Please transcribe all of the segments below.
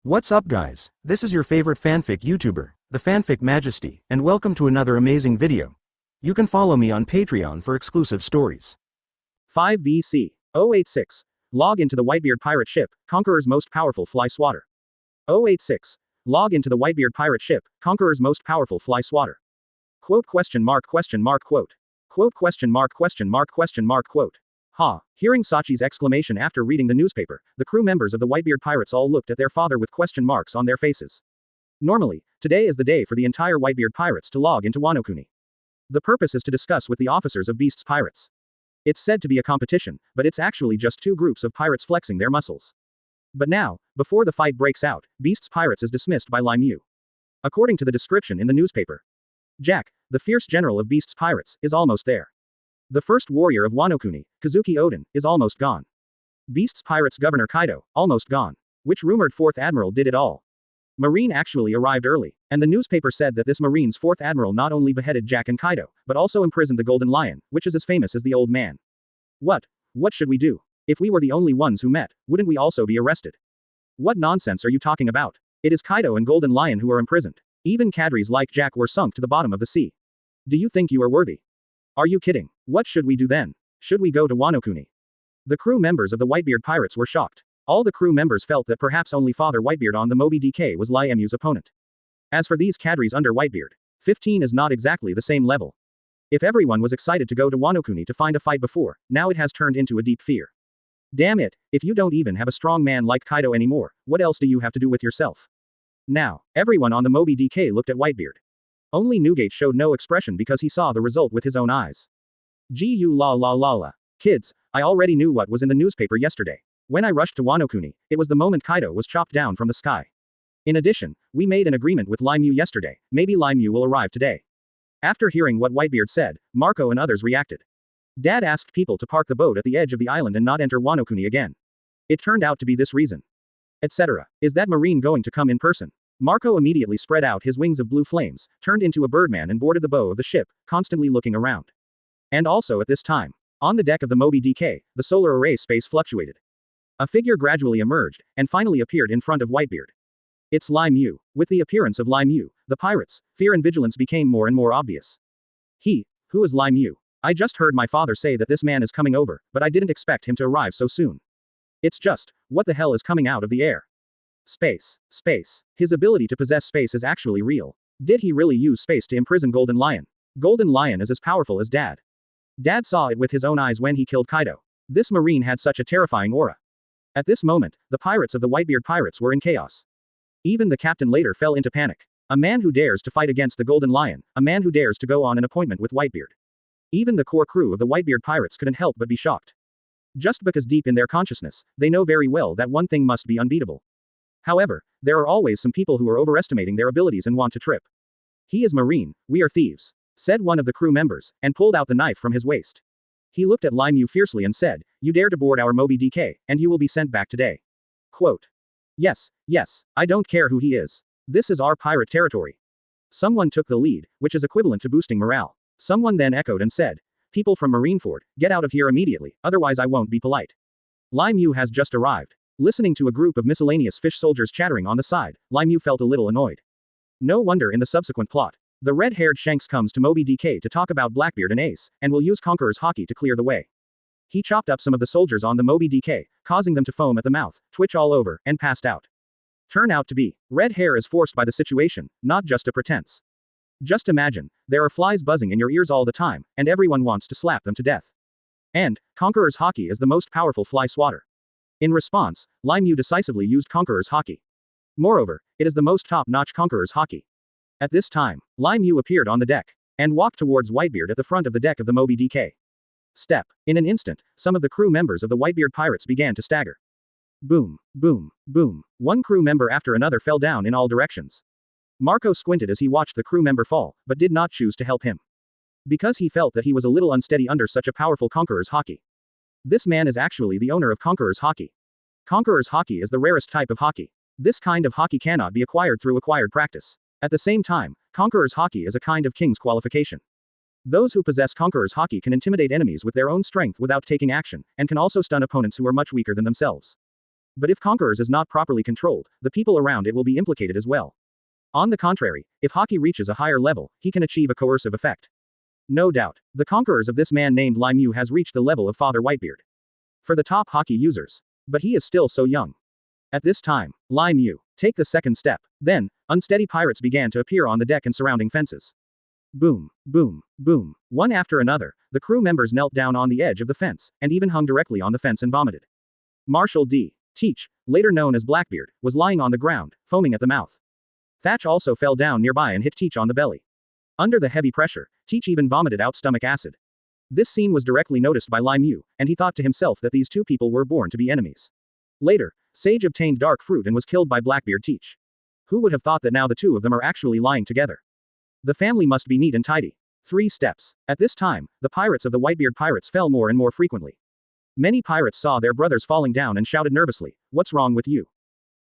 What's up guys, this is your favorite fanfic YouTuber, the Fanfic Majesty, and welcome to another amazing video. You can follow me on Patreon for exclusive stories. 5VC 086. Log into the Whitebeard pirate ship, Conqueror's most powerful fly swatter. 086. Log into the Whitebeard pirate ship, Conqueror's most powerful fly swatter. Quote question mark quote. Quote question mark quote. Ha! Hearing Sachi's exclamation after reading the newspaper, the crew members of the Whitebeard pirates all looked at their father with question marks on their faces. Normally, today is the day for the entire Whitebeard pirates to log into Wano Kuni. The purpose is to discuss with the officers of Beast's pirates. It's said to be a competition, but it's actually just two groups of pirates flexing their muscles. But now, before the fight breaks out, Beast's pirates is dismissed by Lai Mu. According to the description in the newspaper, Jack, the fierce general of Beast's pirates, is almost there. The first warrior of Wano Kuni, Kazuki Oden, is almost gone. Beast's pirates Governor Kaido, almost gone. Which rumored 4th Admiral did it all. Marine actually arrived early, and the newspaper said that this Marine's 4th Admiral not only beheaded Jack and Kaido, but also imprisoned the Golden Lion, which is as famous as the old man. What should we do? If we were the only ones who met, wouldn't we also be arrested? What nonsense are you talking about? It is Kaido and Golden Lion who are imprisoned. Even cadres like Jack were sunk to the bottom of the sea. Do you think you are worthy? Are you kidding? What should we do then? Should we go to Wano Kuni? The crew members of the Whitebeard pirates were shocked. All the crew members felt that perhaps only Father Whitebeard on the Moby DK was Lai Mu's opponent. As for these cadres under Whitebeard, 15 is not exactly the same level. If everyone was excited to go to Wano Kuni to find a fight before, now it has turned into a deep fear. Damn it, if you don't even have a strong man like Kaido anymore, what else do you have to do with yourself? Now, everyone on the Moby DK looked at Whitebeard. Only Newgate showed no expression because he saw the result with his own eyes. Gu la la la la. Kids, I already knew what was in the newspaper yesterday. When I rushed to Wano Kuni, it was the moment Kaido was chopped down from the sky. In addition, we made an agreement with Lai Mu yesterday, maybe Lai Mu will arrive today. After hearing what Whitebeard said, Marco and others reacted. Dad asked people to park the boat at the edge of the island and not enter Wano Kuni again. It turned out to be this reason. Etc. Is that Marine going to come in person? Marco immediately spread out his wings of blue flames, turned into a birdman and boarded the bow of the ship, constantly looking around. And also at this time, on the deck of the Moby DK, the solar array space fluctuated. A figure gradually emerged, and finally appeared in front of Whitebeard. It's Lai Mu. With the appearance of Lai Mu, the pirates' fear and vigilance became more and more obvious. Who is Lai Mu? I just heard my father say that this man is coming over, but I didn't expect him to arrive so soon. It's just, what the hell is coming out of the air? Space. His ability to possess space is actually real. Did he really use space to imprison Golden Lion? Golden Lion is as powerful as Dad. Dad saw it with his own eyes when he killed Kaido. This Marine had such a terrifying aura. At this moment, the pirates of the Whitebeard pirates were in chaos. Even the captain later fell into panic. A man who dares to fight against the Golden Lion, a man who dares to go on an appointment with Whitebeard. Even the core crew of the Whitebeard pirates couldn't help but be shocked. Just because deep in their consciousness, they know very well that one thing must be unbeatable. However, there are always some people who are overestimating their abilities and want to trip. He is Marine, we are thieves, said one of the crew members, and pulled out the knife from his waist. He looked at Lai Mu fiercely and said, "You dare to board our Moby DK, and you will be sent back today." Quote. Yes, I don't care who he is. This is our pirate territory. Someone took the lead, which is equivalent to boosting morale. Someone then echoed and said, "People from Marineford, get out of here immediately, otherwise I won't be polite." Lai Mu has just arrived. Listening to a group of miscellaneous fish soldiers chattering on the side, Lai Mu felt a little annoyed. No wonder in the subsequent plot, the red-haired Shanks comes to Moby DK to talk about Blackbeard and Ace, and will use Conqueror's Haki to clear the way. He chopped up some of the soldiers on the Moby DK, causing them to foam at the mouth, twitch all over, and passed out. Turn out to be, red hair is forced by the situation, not just a pretense. Just imagine, there are flies buzzing in your ears all the time, and everyone wants to slap them to death. And, Conqueror's Haki is the most powerful fly swatter. In response, Lai Mu decisively used Conqueror's Haki. Moreover, it is the most top-notch Conqueror's Haki. At this time, Lai Mu appeared on the deck, and walked towards Whitebeard at the front of the deck of the Moby DK. Step. In an instant, some of the crew members of the Whitebeard pirates began to stagger. Boom, boom, boom. One crew member after another fell down in all directions. Marco squinted as he watched the crew member fall, but did not choose to help him. Because he felt that he was a little unsteady under such a powerful Conqueror's Haki. This man is actually the owner of Conqueror's Haki. Conqueror's Haki is the rarest type of Haki. This kind of Haki cannot be acquired through acquired practice. At the same time, Conqueror's Haki is a kind of king's qualification. Those who possess Conqueror's Haki can intimidate enemies with their own strength without taking action, and can also stun opponents who are much weaker than themselves. But if conquerors is not properly controlled, the people around it will be implicated as well. On the contrary, if Haki reaches a higher level, he can achieve a coercive effect. No doubt, the conquerors of this man named Lai Mu has reached the level of Father Whitebeard. For the top Haki users. But he is still so young. At this time, Lai Mu, take the second step. Then, unsteady pirates began to appear on the deck and surrounding fences. Boom, boom, boom. One after another, the crew members knelt down on the edge of the fence, and even hung directly on the fence and vomited. Marshal D. Teach, later known as Blackbeard, was lying on the ground, foaming at the mouth. Thatch also fell down nearby and hit Teach on the belly. Under the heavy pressure, Teach even vomited out stomach acid. This scene was directly noticed by Lai Mu, and he thought to himself that these two people were born to be enemies. Later, Sage obtained dark fruit and was killed by Blackbeard Teach. Who would have thought that now the two of them are actually lying together? The family must be neat and tidy. 3 steps. At this time, the pirates of the Whitebeard pirates fell more and more frequently. Many pirates saw their brothers falling down and shouted nervously, "What's wrong with you?"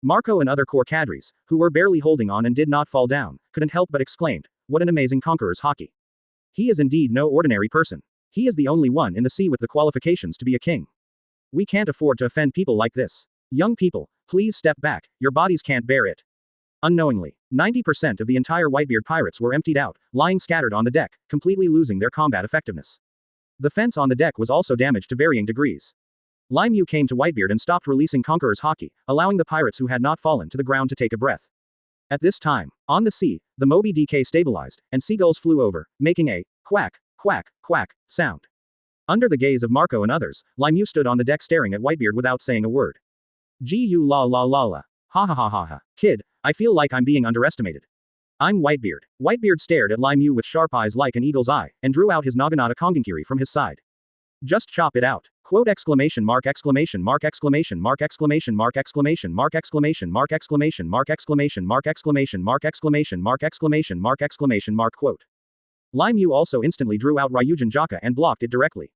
Marco and other core cadres, who were barely holding on and did not fall down, couldn't help but exclaimed, "What an amazing conqueror's Haki. He is indeed no ordinary person. He is the only one in the sea with the qualifications to be a king. We can't afford to offend people like this. Young people, please step back, your bodies can't bear it." Unknowingly, 90% of the entire Whitebeard pirates were emptied out, lying scattered on the deck, completely losing their combat effectiveness. The fence on the deck was also damaged to varying degrees. Lai Mu came to Whitebeard and stopped releasing Conqueror's Haki, allowing the pirates who had not fallen to the ground to take a breath. At this time, on the sea, the Moby DK stabilized, and seagulls flew over, making a quack, quack, quack sound. Under the gaze of Marco and others, Lai Mu stood on the deck staring at Whitebeard without saying a word. Gu la la la la. Ha ha ha ha ha. Kid, I feel like I'm being underestimated. I'm Whitebeard. Whitebeard stared at Lai Mu with sharp eyes like an eagle's eye, and drew out his Naginata Kongankiri from his side. Just chop it out. Quote exclamation mark exclamation mark exclamation mark exclamation mark exclamation mark exclamation mark exclamation mark exclamation mark exclamation mark exclamation mark exclamation mark exclamation mark quote. Lai Mu also instantly drew out Ryujin Jaka and blocked it directly.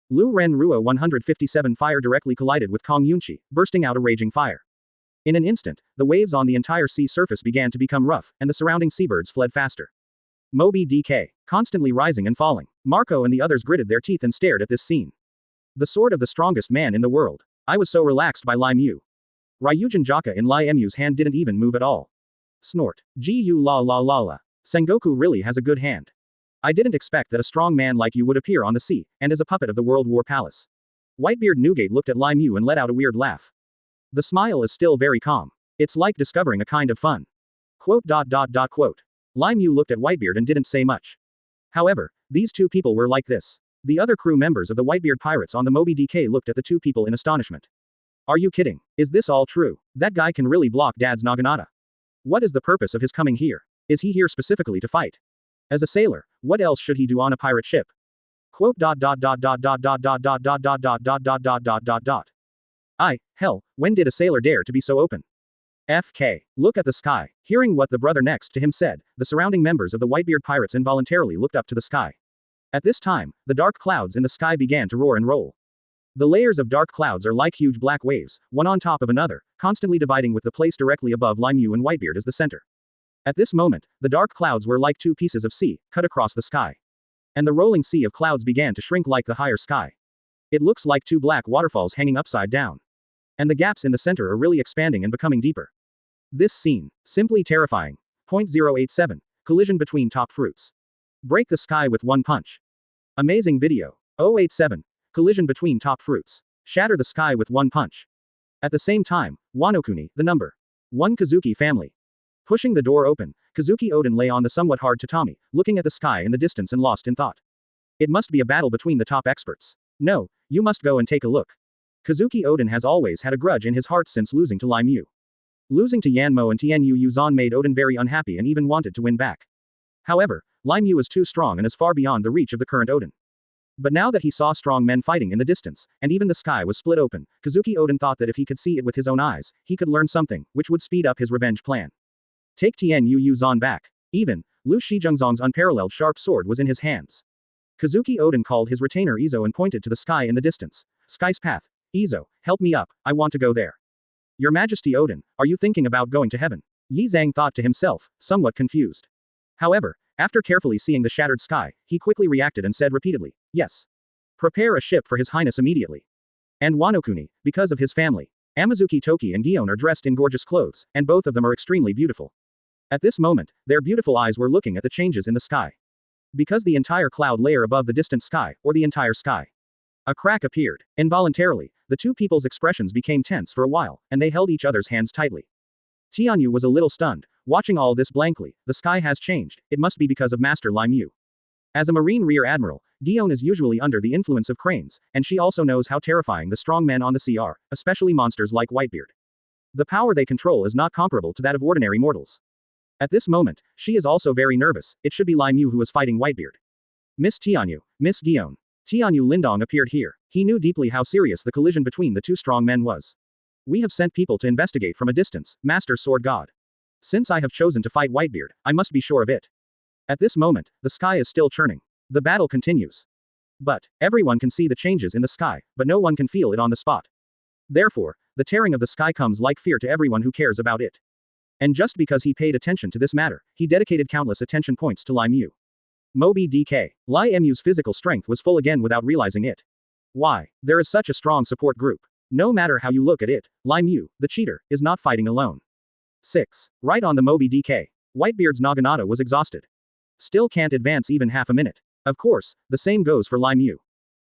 Lu Ren Rua 157 fire directly collided with Kong Yunchi, bursting out a raging fire. In an instant, the waves on the entire sea surface began to become rough, and the surrounding seabirds fled faster. Moby DK, constantly rising and falling. Marco and the others gritted their teeth and stared at this scene. The sword of the strongest man in the world. I was so relaxed by Lai Mu. Ryujin Jaka in Lai Mu's hand didn't even move at all. Snort. Gu la la la la. Sengoku really has a good hand. I didn't expect that a strong man like you would appear on the sea, and as a puppet of the World War Palace. Whitebeard Newgate looked at Lai Mu and let out a weird laugh. The smile is still very calm. It's like discovering a kind of fun. Quote. Lai Mu looked at Whitebeard and didn't say much. However, these two people were like this. The other crew members of the Whitebeard pirates on the Moby DK looked at the two people in astonishment. Are you kidding? Is this all true? That guy can really block Dad's Naginata. What is the purpose of his coming here? Is he here specifically to fight? As a sailor, what else should he do on a pirate ship? Quote. Hell, when did a sailor dare to be so open? FK. Look at the sky. Hearing what the brother next to him said, the surrounding members of the Whitebeard pirates involuntarily looked up to the sky. At this time, the dark clouds in the sky began to roar and roll. The layers of dark clouds are like huge black waves, one on top of another, constantly dividing with the place directly above Lai Mu and Whitebeard as the center. At this moment, the dark clouds were like two pieces of sea, cut across the sky. And the rolling sea of clouds began to shrink like the higher sky. It looks like two black waterfalls hanging upside down. And the gaps in the center are really expanding and becoming deeper. This scene, simply terrifying. 0.087, collision between top fruits. Break the sky with one punch. Amazing video. 087, collision between top fruits. Shatter the sky with one punch. At the same time, Wanokuni, the number 1 Kazuki family. Pushing the door open, Kazuki Oden lay on the somewhat hard tatami, looking at the sky in the distance and lost in thought. It must be a battle between the top experts. No, you must go and take a look. Kazuki Oden has always had a grudge in his heart since losing to Lai Mu. Losing to Yanmo and Tianyu Yuzan made Oden very unhappy and even wanted to win back. However, Lai Mu is too strong and is far beyond the reach of the current Oden. But now that he saw strong men fighting in the distance, and even the sky was split open, Kazuki Oden thought that if he could see it with his own eyes, he could learn something, which would speed up his revenge plan. Take Tianyu Yuzan back. Even, Lu Shijungzong's unparalleled sharp sword was in his hands. Kazuki Oden called his retainer Izo and pointed to the sky in the distance. Sky's path. Izo, help me up, I want to go there. Your Majesty Oden, are you thinking about going to heaven? Yi Zhang thought to himself, somewhat confused. However, after carefully seeing the shattered sky, he quickly reacted and said repeatedly, yes. Prepare a ship for His Highness immediately. And Wanokuni, because of his family. Amazuki Toki and Gion are dressed in gorgeous clothes, and both of them are extremely beautiful. At this moment, their beautiful eyes were looking at the changes in the sky. Because the entire cloud layer above the distant sky, or the entire sky. A crack appeared. Involuntarily, the two people's expressions became tense for a while, and they held each other's hands tightly. Tianyu was a little stunned, watching all this blankly. The sky has changed, it must be because of Master Lai Mu. As a Marine Rear Admiral, Gion is usually under the influence of cranes, and she also knows how terrifying the strong men on the sea are, especially monsters like Whitebeard. The power they control is not comparable to that of ordinary mortals. At this moment, she is also very nervous. It should be Lai Mu who is fighting Whitebeard. Miss Tianyu, Miss Gion. Tianyu Lindong appeared here. He knew deeply how serious the collision between the two strong men was. We have sent people to investigate from a distance, Master Sword God. Since I have chosen to fight Whitebeard, I must be sure of it. At this moment, the sky is still churning. The battle continues. But, everyone can see the changes in the sky, but no one can feel it on the spot. Therefore, the tearing of the sky comes like fear to everyone who cares about it. And just because he paid attention to this matter, he dedicated countless attention points to Lai Mu. Moby DK. Lai Mu's physical strength was full again without realizing it. Why? There is such a strong support group. No matter how you look at it, Lai Mu, the cheater, is not fighting alone. 6. Right on the Moby DK. Whitebeard's Naginata was exhausted. Still can't advance even half a minute. Of course, the same goes for Lai Mu.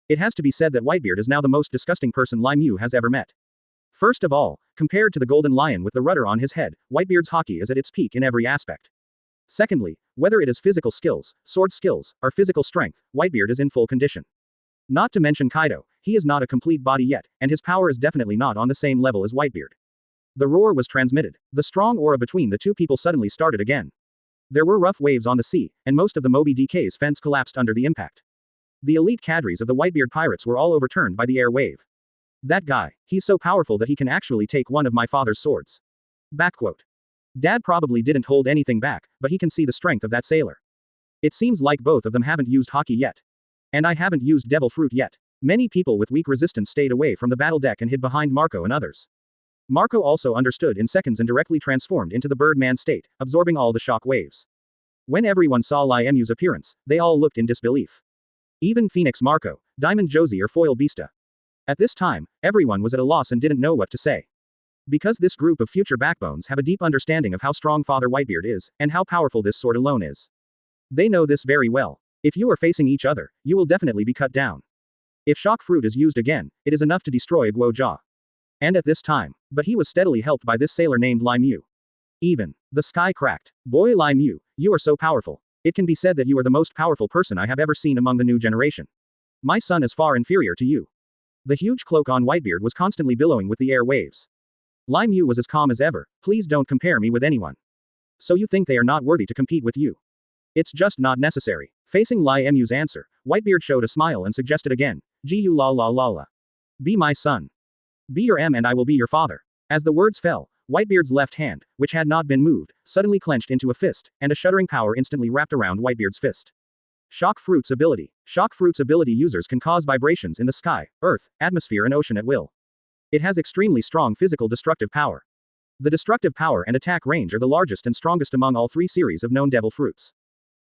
It has to be said that Whitebeard is now the most disgusting person Lai Mu has ever met. First of all, compared to the golden lion with the rudder on his head, Whitebeard's Haki is at its peak in every aspect. Secondly, whether it is physical skills, sword skills, or physical strength, Whitebeard is in full condition. Not to mention Kaido, he is not a complete body yet, and his power is definitely not on the same level as Whitebeard. The roar was transmitted. The strong aura between the two people suddenly started again. There were rough waves on the sea, and most of the Moby DK's fence collapsed under the impact. The elite cadres of the Whitebeard pirates were all overturned by the air wave. That guy, he's so powerful that he can actually take one of my father's swords. Backquote. Dad probably didn't hold anything back, but he can see the strength of that sailor. It seems like both of them haven't used Haki yet. And I haven't used Devil Fruit yet. Many people with weak resistance stayed away from the battle deck and hid behind Marco and others. Marco also understood in seconds and directly transformed into the Birdman state, absorbing all the shock waves. When everyone saw Lai Mu's appearance, they all looked in disbelief. Even Phoenix Marco, Diamond Josie or Foil Beasta. At this time, everyone was at a loss and didn't know what to say. Because this group of future backbones have a deep understanding of how strong Father Whitebeard is, and how powerful this sword alone is. They know this very well. If you are facing each other, you will definitely be cut down. If shock fruit is used again, it is enough to destroy a Guo Jia. And at this time, but he was steadily helped by this sailor named Lai Mu. Even, the sky cracked. Boy Lai Mu, you are so powerful. It can be said that you are the most powerful person I have ever seen among the new generation. My son is far inferior to you. The huge cloak on Whitebeard was constantly billowing with the air waves. Lai Mu was as calm as ever. Please don't compare me with anyone. So you think they are not worthy to compete with you? It's just not necessary. Facing Lai Mu's answer, Whitebeard showed a smile and suggested again, Gu la la la la. Be my son. Be your and I will be your father. As the words fell, Whitebeard's left hand, which had not been moved, suddenly clenched into a fist, and a shuddering power instantly wrapped around Whitebeard's fist. Shock Fruit's ability. Shock Fruit's ability users can cause vibrations in the sky, earth, atmosphere and ocean at will. It has extremely strong physical destructive power. The destructive power and attack range are the largest and strongest among all three series of known devil fruits.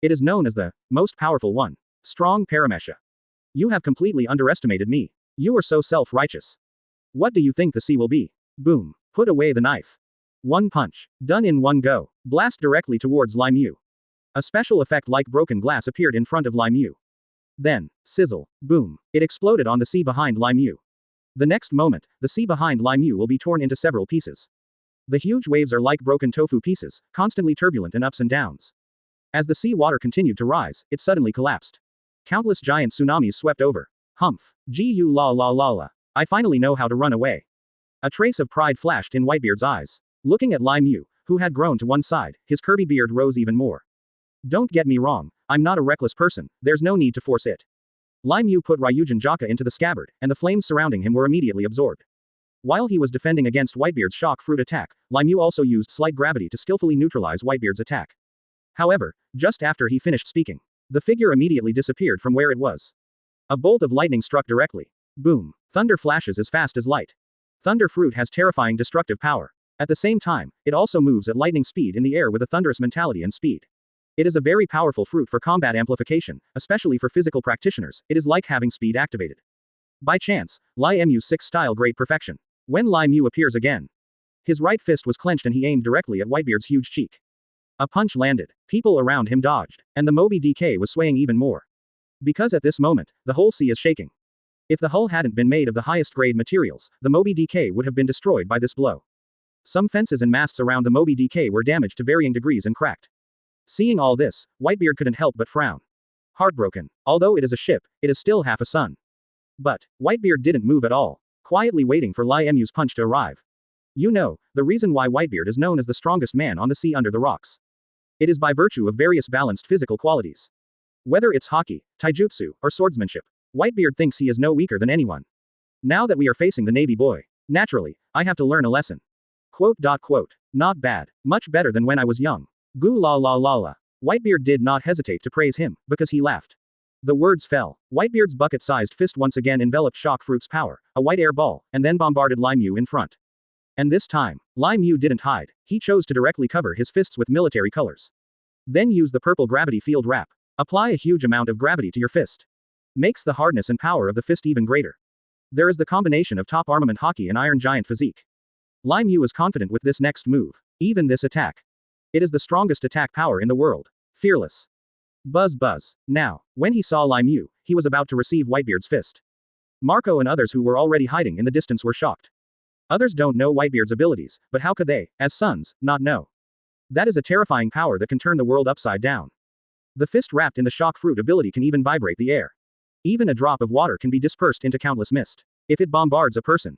It is known as the most powerful one. Strong Paramesha. You have completely underestimated me. You are so self-righteous. What do you think the sea will be? Boom. Put away the knife. One punch. Done in one go. Blast directly towards Lai Mu. A special effect like broken glass appeared in front of Lai Mu. Then, sizzle. Boom. It exploded on the sea behind Lai Mu. The next moment, the sea behind Lai Mu will be torn into several pieces. The huge waves are like broken tofu pieces, constantly turbulent and ups and downs. As the sea water continued to rise, it suddenly collapsed. Countless giant tsunamis swept over. Humph. Gu la la la la. I finally know how to run away. A trace of pride flashed in Whitebeard's eyes. Looking at Lai Mu, who had grown to one side, his curly beard rose even more. Don't get me wrong, I'm not a reckless person, there's no need to force it. Lai Mu put Ryujin Jaka into the scabbard, and the flames surrounding him were immediately absorbed. While he was defending against Whitebeard's shock fruit attack, Lai Mu also used slight gravity to skillfully neutralize Whitebeard's attack. However, just after he finished speaking, the figure immediately disappeared from where it was. A bolt of lightning struck directly. Boom. Thunder flashes as fast as light. Thunder fruit has terrifying destructive power. At the same time, it also moves at lightning speed in the air with a thunderous mentality and speed. It is a very powerful fruit for combat amplification, especially for physical practitioners. It is like having speed activated. By chance, Lai Mu's 6 style great perfection. When Lai Mu appears again. His right fist was clenched and he aimed directly at Whitebeard's huge cheek. A punch landed. People around him dodged, and the Moby DK was swaying even more. Because at this moment, the whole sea is shaking. If the hull hadn't been made of the highest grade materials, the Moby DK would have been destroyed by this blow. Some fences and masts around the Moby DK were damaged to varying degrees and cracked. Seeing all this, Whitebeard couldn't help but frown. Heartbroken. Although it is a ship, it is still half a sun. But, Whitebeard didn't move at all, quietly waiting for Lai Mu's punch to arrive. You know, the reason why Whitebeard is known as the strongest man on the sea under the rocks. It is by virtue of various balanced physical qualities. Whether it's Haki, taijutsu, or swordsmanship, Whitebeard thinks he is no weaker than anyone. Now that we are facing the Navy boy, naturally, I have to learn a lesson. Quote. Not bad. Much better than when I was young. Goo la la la la. Whitebeard did not hesitate to praise him, because he laughed. The words fell. Whitebeard's bucket-sized fist once again enveloped Shock Fruit's power, a white air ball, and then bombarded Lai Mu in front. And this time, Lai Mu didn't hide, he chose to directly cover his fists with military colors. Then use the purple gravity field wrap. Apply a huge amount of gravity to your fist. Makes the hardness and power of the fist even greater. There is the combination of top armament Haki and Iron Giant physique. Lai Mu is confident with this next move, even this attack. It is the strongest attack power in the world. Fearless. Buzz buzz. Now, when he saw Lai Mu, he was about to receive Whitebeard's fist. Marco and others who were already hiding in the distance were shocked. Others don't know Whitebeard's abilities, but how could they, as sons, not know? That is a terrifying power that can turn the world upside down. The fist wrapped in the Shock Fruit ability can even vibrate the air. Even a drop of water can be dispersed into countless mist, if it bombards a person.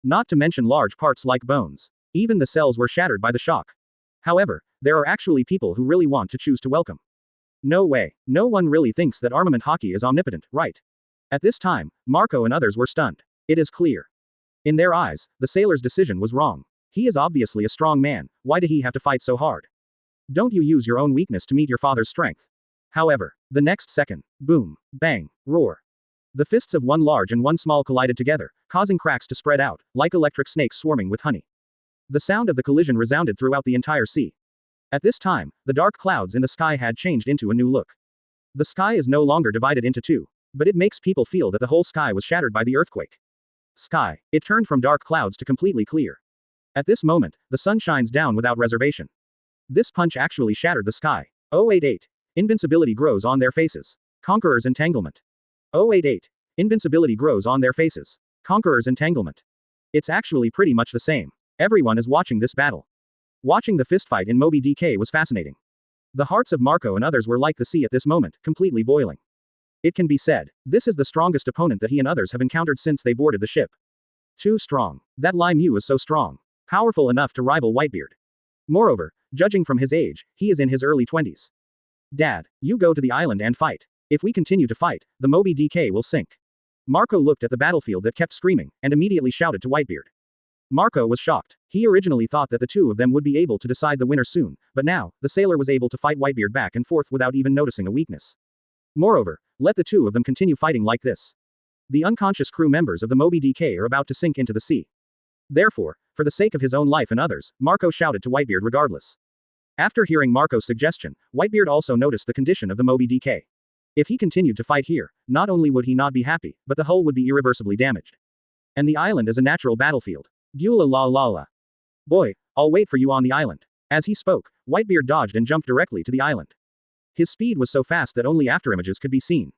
Not to mention large parts like bones. Even the cells were shattered by the shock. However, there are actually people who really want to choose to welcome. No way, no one really thinks that armament Haki is omnipotent, right? At this time, Marco and others were stunned. It is clear. In their eyes, the sailor's decision was wrong. He is obviously a strong man, why did he have to fight so hard? Don't you use your own weakness to meet your father's strength. However, the next second, boom, bang, roar. The fists of one large and one small collided together, causing cracks to spread out, like electric snakes swarming with honey. The sound of the collision resounded throughout the entire sea. At this time, the dark clouds in the sky had changed into a new look. The sky is no longer divided into two, but it makes people feel that the whole sky was shattered by the earthquake. Sky. It turned from dark clouds to completely clear. At this moment, the sun shines down without reservation. This punch actually shattered the sky. 088. Invincibility grows on their faces. Conqueror's entanglement. 088. Invincibility grows on their faces. Conqueror's entanglement. It's actually pretty much the same. Everyone is watching this battle. Watching the fistfight in Moby DK was fascinating. The hearts of Marco and others were like the sea at this moment, completely boiling. It can be said, this is the strongest opponent that he and others have encountered since they boarded the ship. Too strong. That Lai Mu is so strong. Powerful enough to rival Whitebeard. Moreover, judging from his age, he is in his early 20s. Dad, you go to the island and fight. If we continue to fight, the Moby DK will sink. Marco looked at the battlefield that kept screaming, and immediately shouted to Whitebeard. Marco was shocked. He originally thought that the two of them would be able to decide the winner soon, but now, the sailor was able to fight Whitebeard back and forth without even noticing a weakness. Moreover, let the two of them continue fighting like this. The unconscious crew members of the Moby DK are about to sink into the sea. Therefore, for the sake of his own life and others, Marco shouted to Whitebeard regardless. After hearing Marco's suggestion, Whitebeard also noticed the condition of the Moby DK. If he continued to fight here, not only would he not be happy, but the hull would be irreversibly damaged. And the island is a natural battlefield. Gula la la la. Boy, I'll wait for you on the island. As he spoke, Whitebeard dodged and jumped directly to the island. His speed was so fast that only afterimages could be seen.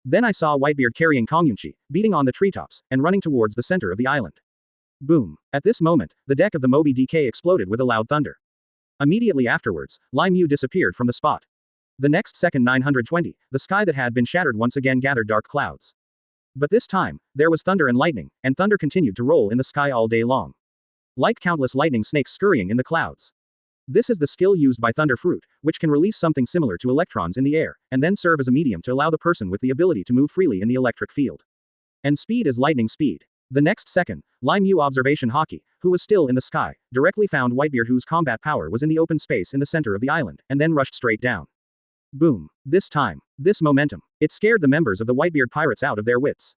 Then I saw Whitebeard carrying Kongyunchi, beating on the treetops, and running towards the center of the island. Boom. At this moment, the deck of the Moby DK exploded with a loud thunder. Immediately afterwards, Lai Mu disappeared from the spot. The next second 920, the sky that had been shattered once again gathered dark clouds. But this time, there was thunder and lightning, and thunder continued to roll in the sky all day long. Like countless lightning snakes scurrying in the clouds. This is the skill used by Thunder Fruit, which can release something similar to electrons in the air, and then serve as a medium to allow the person with the ability to move freely in the electric field. And speed is lightning speed. The next second, Lai Mu observation Haki, who was still in the sky, directly found Whitebeard whose combat power was in the open space in the center of the island, and then rushed straight down. Boom. This time. This momentum. It scared the members of the Whitebeard pirates out of their wits.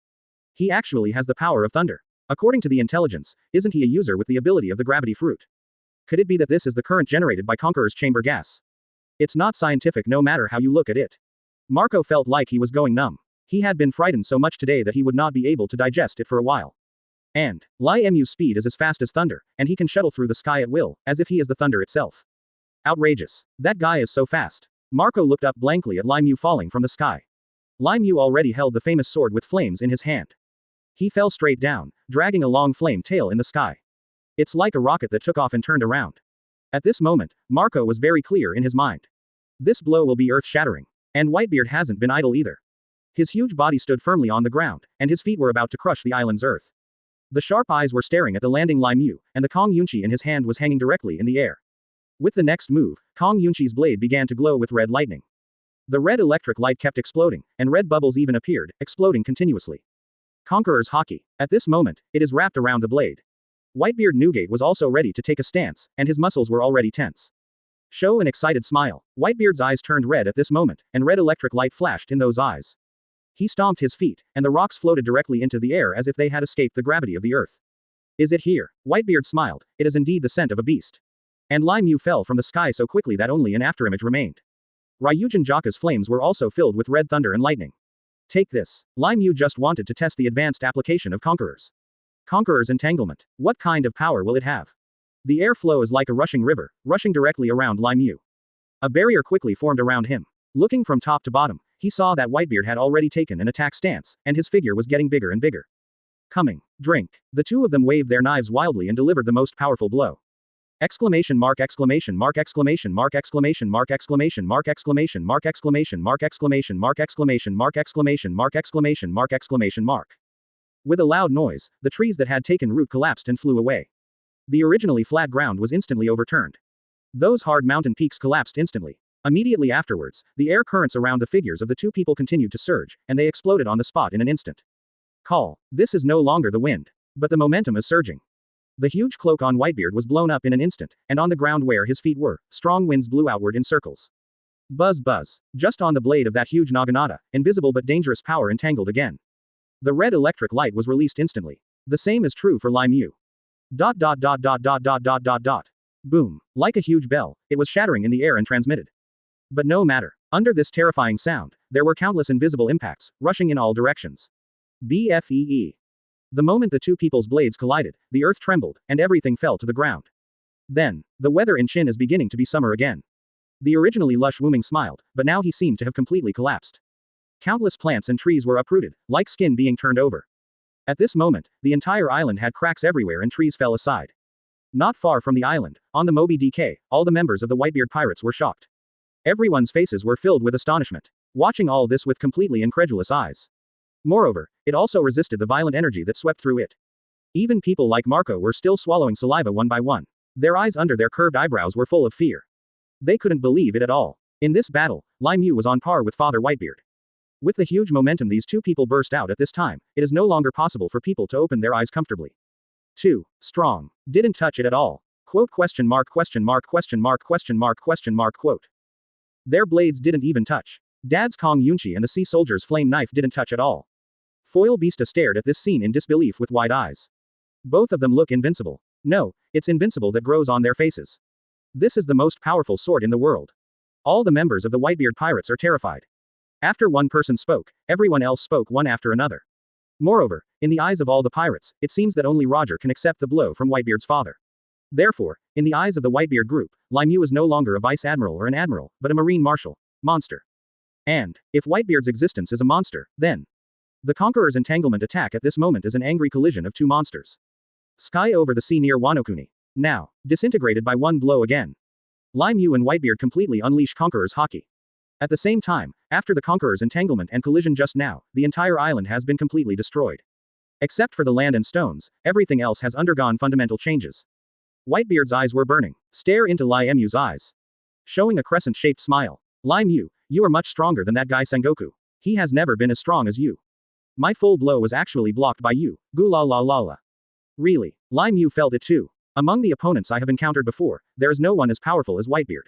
He actually has the power of thunder. According to the intelligence, isn't he a user with the ability of the gravity fruit? Could it be that this is the current generated by Conqueror's chamber gas? It's not scientific no matter how you look at it. Marco felt like he was going numb. He had been frightened so much today that he would not be able to digest it for a while. And Lai Mu's speed is as fast as thunder, and he can shuttle through the sky at will, as if he is the thunder itself. Outrageous. That guy is so fast. Marco looked up blankly at Lai Mu falling from the sky. Lai Mu already held the famous sword with flames in his hand. He fell straight down, dragging a long flame tail in the sky. It's like a rocket that took off and turned around. At this moment, Marco was very clear in his mind. This blow will be earth-shattering. And Whitebeard hasn't been idle either. His huge body stood firmly on the ground, and his feet were about to crush the island's earth. The sharp eyes were staring at the landing Lai Mu, and the Kong Yunchi in his hand was hanging directly in the air. With the next move, Kong Yunchi's blade began to glow with red lightning. The red electric light kept exploding, and red bubbles even appeared, exploding continuously. Conqueror's Haki. At this moment, it is wrapped around the blade. Whitebeard Newgate was also ready to take a stance, and his muscles were already tense. Show an excited smile. Whitebeard's eyes turned red at this moment, and red electric light flashed in those eyes. He stomped his feet, and the rocks floated directly into the air as if they had escaped the gravity of the earth. Is it here? Whitebeard smiled. It is indeed the scent of a beast. And Lai Mu fell from the sky so quickly that only an afterimage remained. Ryujin Jaka's flames were also filled with red thunder and lightning. Take this. Lai Mu just wanted to test the advanced application of Conqueror's. Conqueror's entanglement. What kind of power will it have? The air flows like a rushing river, rushing directly around Lai Mu. A barrier quickly formed around him. Looking from top to bottom, he saw that Whitebeard had already taken an attack stance, and his figure was getting bigger and bigger. Coming. Drink. The two of them waved their knives wildly and delivered the most powerful blow. Exclamation mark exclamation mark exclamation mark exclamation mark exclamation mark exclamation mark exclamation mark exclamation mark exclamation mark exclamation mark exclamation mark exclamation mark. With a loud noise, the trees that had taken root collapsed and flew away. The originally flat ground was instantly overturned. Those hard mountain peaks collapsed instantly. Immediately afterwards, the air currents around the figures of the two people continued to surge, and they exploded on the spot in an instant. Call. This is no longer the wind. But the momentum is surging. The huge cloak on Whitebeard was blown up in an instant, and on the ground where his feet were, strong winds blew outward in circles. Buzz buzz. Just on the blade of that huge naginata, invisible but dangerous power entangled again. The red electric light was released instantly. The same is true for Lai Mu. Dot dot dot dot dot dot dot dot dot. Boom. Like a huge bell, it was shattering in the air and transmitted. But no matter. Under this terrifying sound, there were countless invisible impacts, rushing in all directions. BFEE. The moment the two people's blades collided, the earth trembled, and everything fell to the ground. Then, the weather in Chin is beginning to be summer again. The originally lush Wuming smiled, but now he seemed to have completely collapsed. Countless plants and trees were uprooted, like skin being turned over. At this moment, the entire island had cracks everywhere and trees fell aside. Not far from the island, on the Moby DK, all the members of the Whitebeard pirates were shocked. Everyone's faces were filled with astonishment, watching all this with completely incredulous eyes. Moreover, it also resisted the violent energy that swept through it. Even people like Marco were still swallowing saliva one by one. Their eyes under their curved eyebrows were full of fear. They couldn't believe it at all. In this battle, Lai Mu was on par with Father Whitebeard. With the huge momentum these two people burst out at this time, it is no longer possible for people to open their eyes comfortably. 2. Strong. Didn't touch it at all. Quote question mark question mark question mark question mark question mark quote. Their blades didn't even touch. Dad's Kong Yunchi and the sea soldier's flame knife didn't touch at all. Foil Beasta stared at this scene in disbelief with wide eyes. Both of them look invincible. No, it's invincible that grows on their faces. This is the most powerful sword in the world. All the members of the Whitebeard pirates are terrified. After one person spoke, everyone else spoke one after another. Moreover, in the eyes of all the pirates, it seems that only Roger can accept the blow from Whitebeard's father. Therefore, in the eyes of the Whitebeard group, Lai Mu is no longer a vice admiral or an admiral, but a marine marshal. Monster. And, if Whitebeard's existence is a monster, then the Conqueror's entanglement attack at this moment is an angry collision of two monsters. Sky over the sea near Wanokuni. Now, disintegrated by one blow again. Lai Mu and Whitebeard completely unleash Conqueror's Haki. At the same time, after the Conqueror's entanglement and collision just now, the entire island has been completely destroyed. Except for the land and stones, everything else has undergone fundamental changes. Whitebeard's eyes were burning. Stare into Lai Mu's eyes. Showing a crescent-shaped smile. Lai Mu, you are much stronger than that guy Sengoku. He has never been as strong as you. My full blow was actually blocked by you. Gu la la la la. Really, Lai Mu felt it too. Among the opponents I have encountered before, there is no one as powerful as Whitebeard.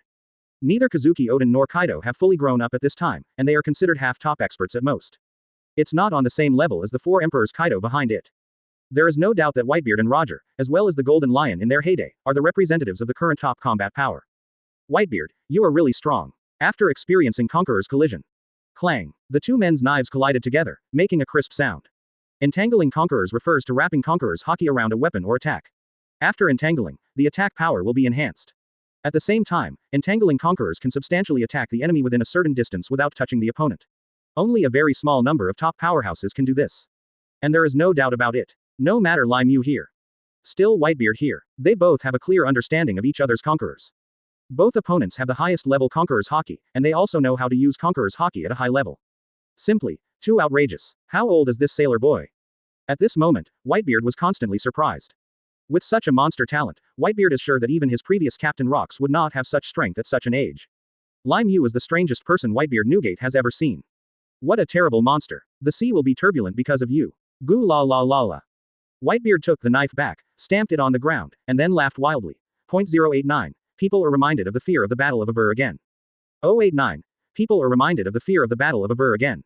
Neither Kazuki Oden nor Kaido have fully grown up at this time, and they are considered half-top experts at most. It's not on the same level as the four emperors Kaido behind it. There is no doubt that Whitebeard and Roger, as well as the Golden Lion in their heyday, are the representatives of the current top combat power. Whitebeard, you are really strong. After experiencing Conqueror's collision. Clang. The two men's knives collided together, making a crisp sound. Entangling conquerors refers to wrapping conqueror's haki around a weapon or attack. After entangling, the attack power will be enhanced. At the same time, entangling conquerors can substantially attack the enemy within a certain distance without touching the opponent. Only a very small number of top powerhouses can do this. And there is no doubt about it. No matter Lai Mu here. Still Whitebeard here. They both have a clear understanding of each other's conquerors. Both opponents have the highest level conqueror's haki, and they also know how to use conqueror's haki at a high level. Simply, too outrageous. How old is this sailor boy? At this moment, Whitebeard was constantly surprised. With such a monster talent, Whitebeard is sure that even his previous Captain Rocks would not have such strength at such an age. Lai Mu is the strangest person Whitebeard Newgate has ever seen. What a terrible monster. The sea will be turbulent because of you. Goo la la la la. Whitebeard took the knife back, stamped it on the ground, and then laughed wildly. 0.089. People are reminded of the fear of the Battle of Avur again. 089. People are reminded of the fear of the Battle of Avur again.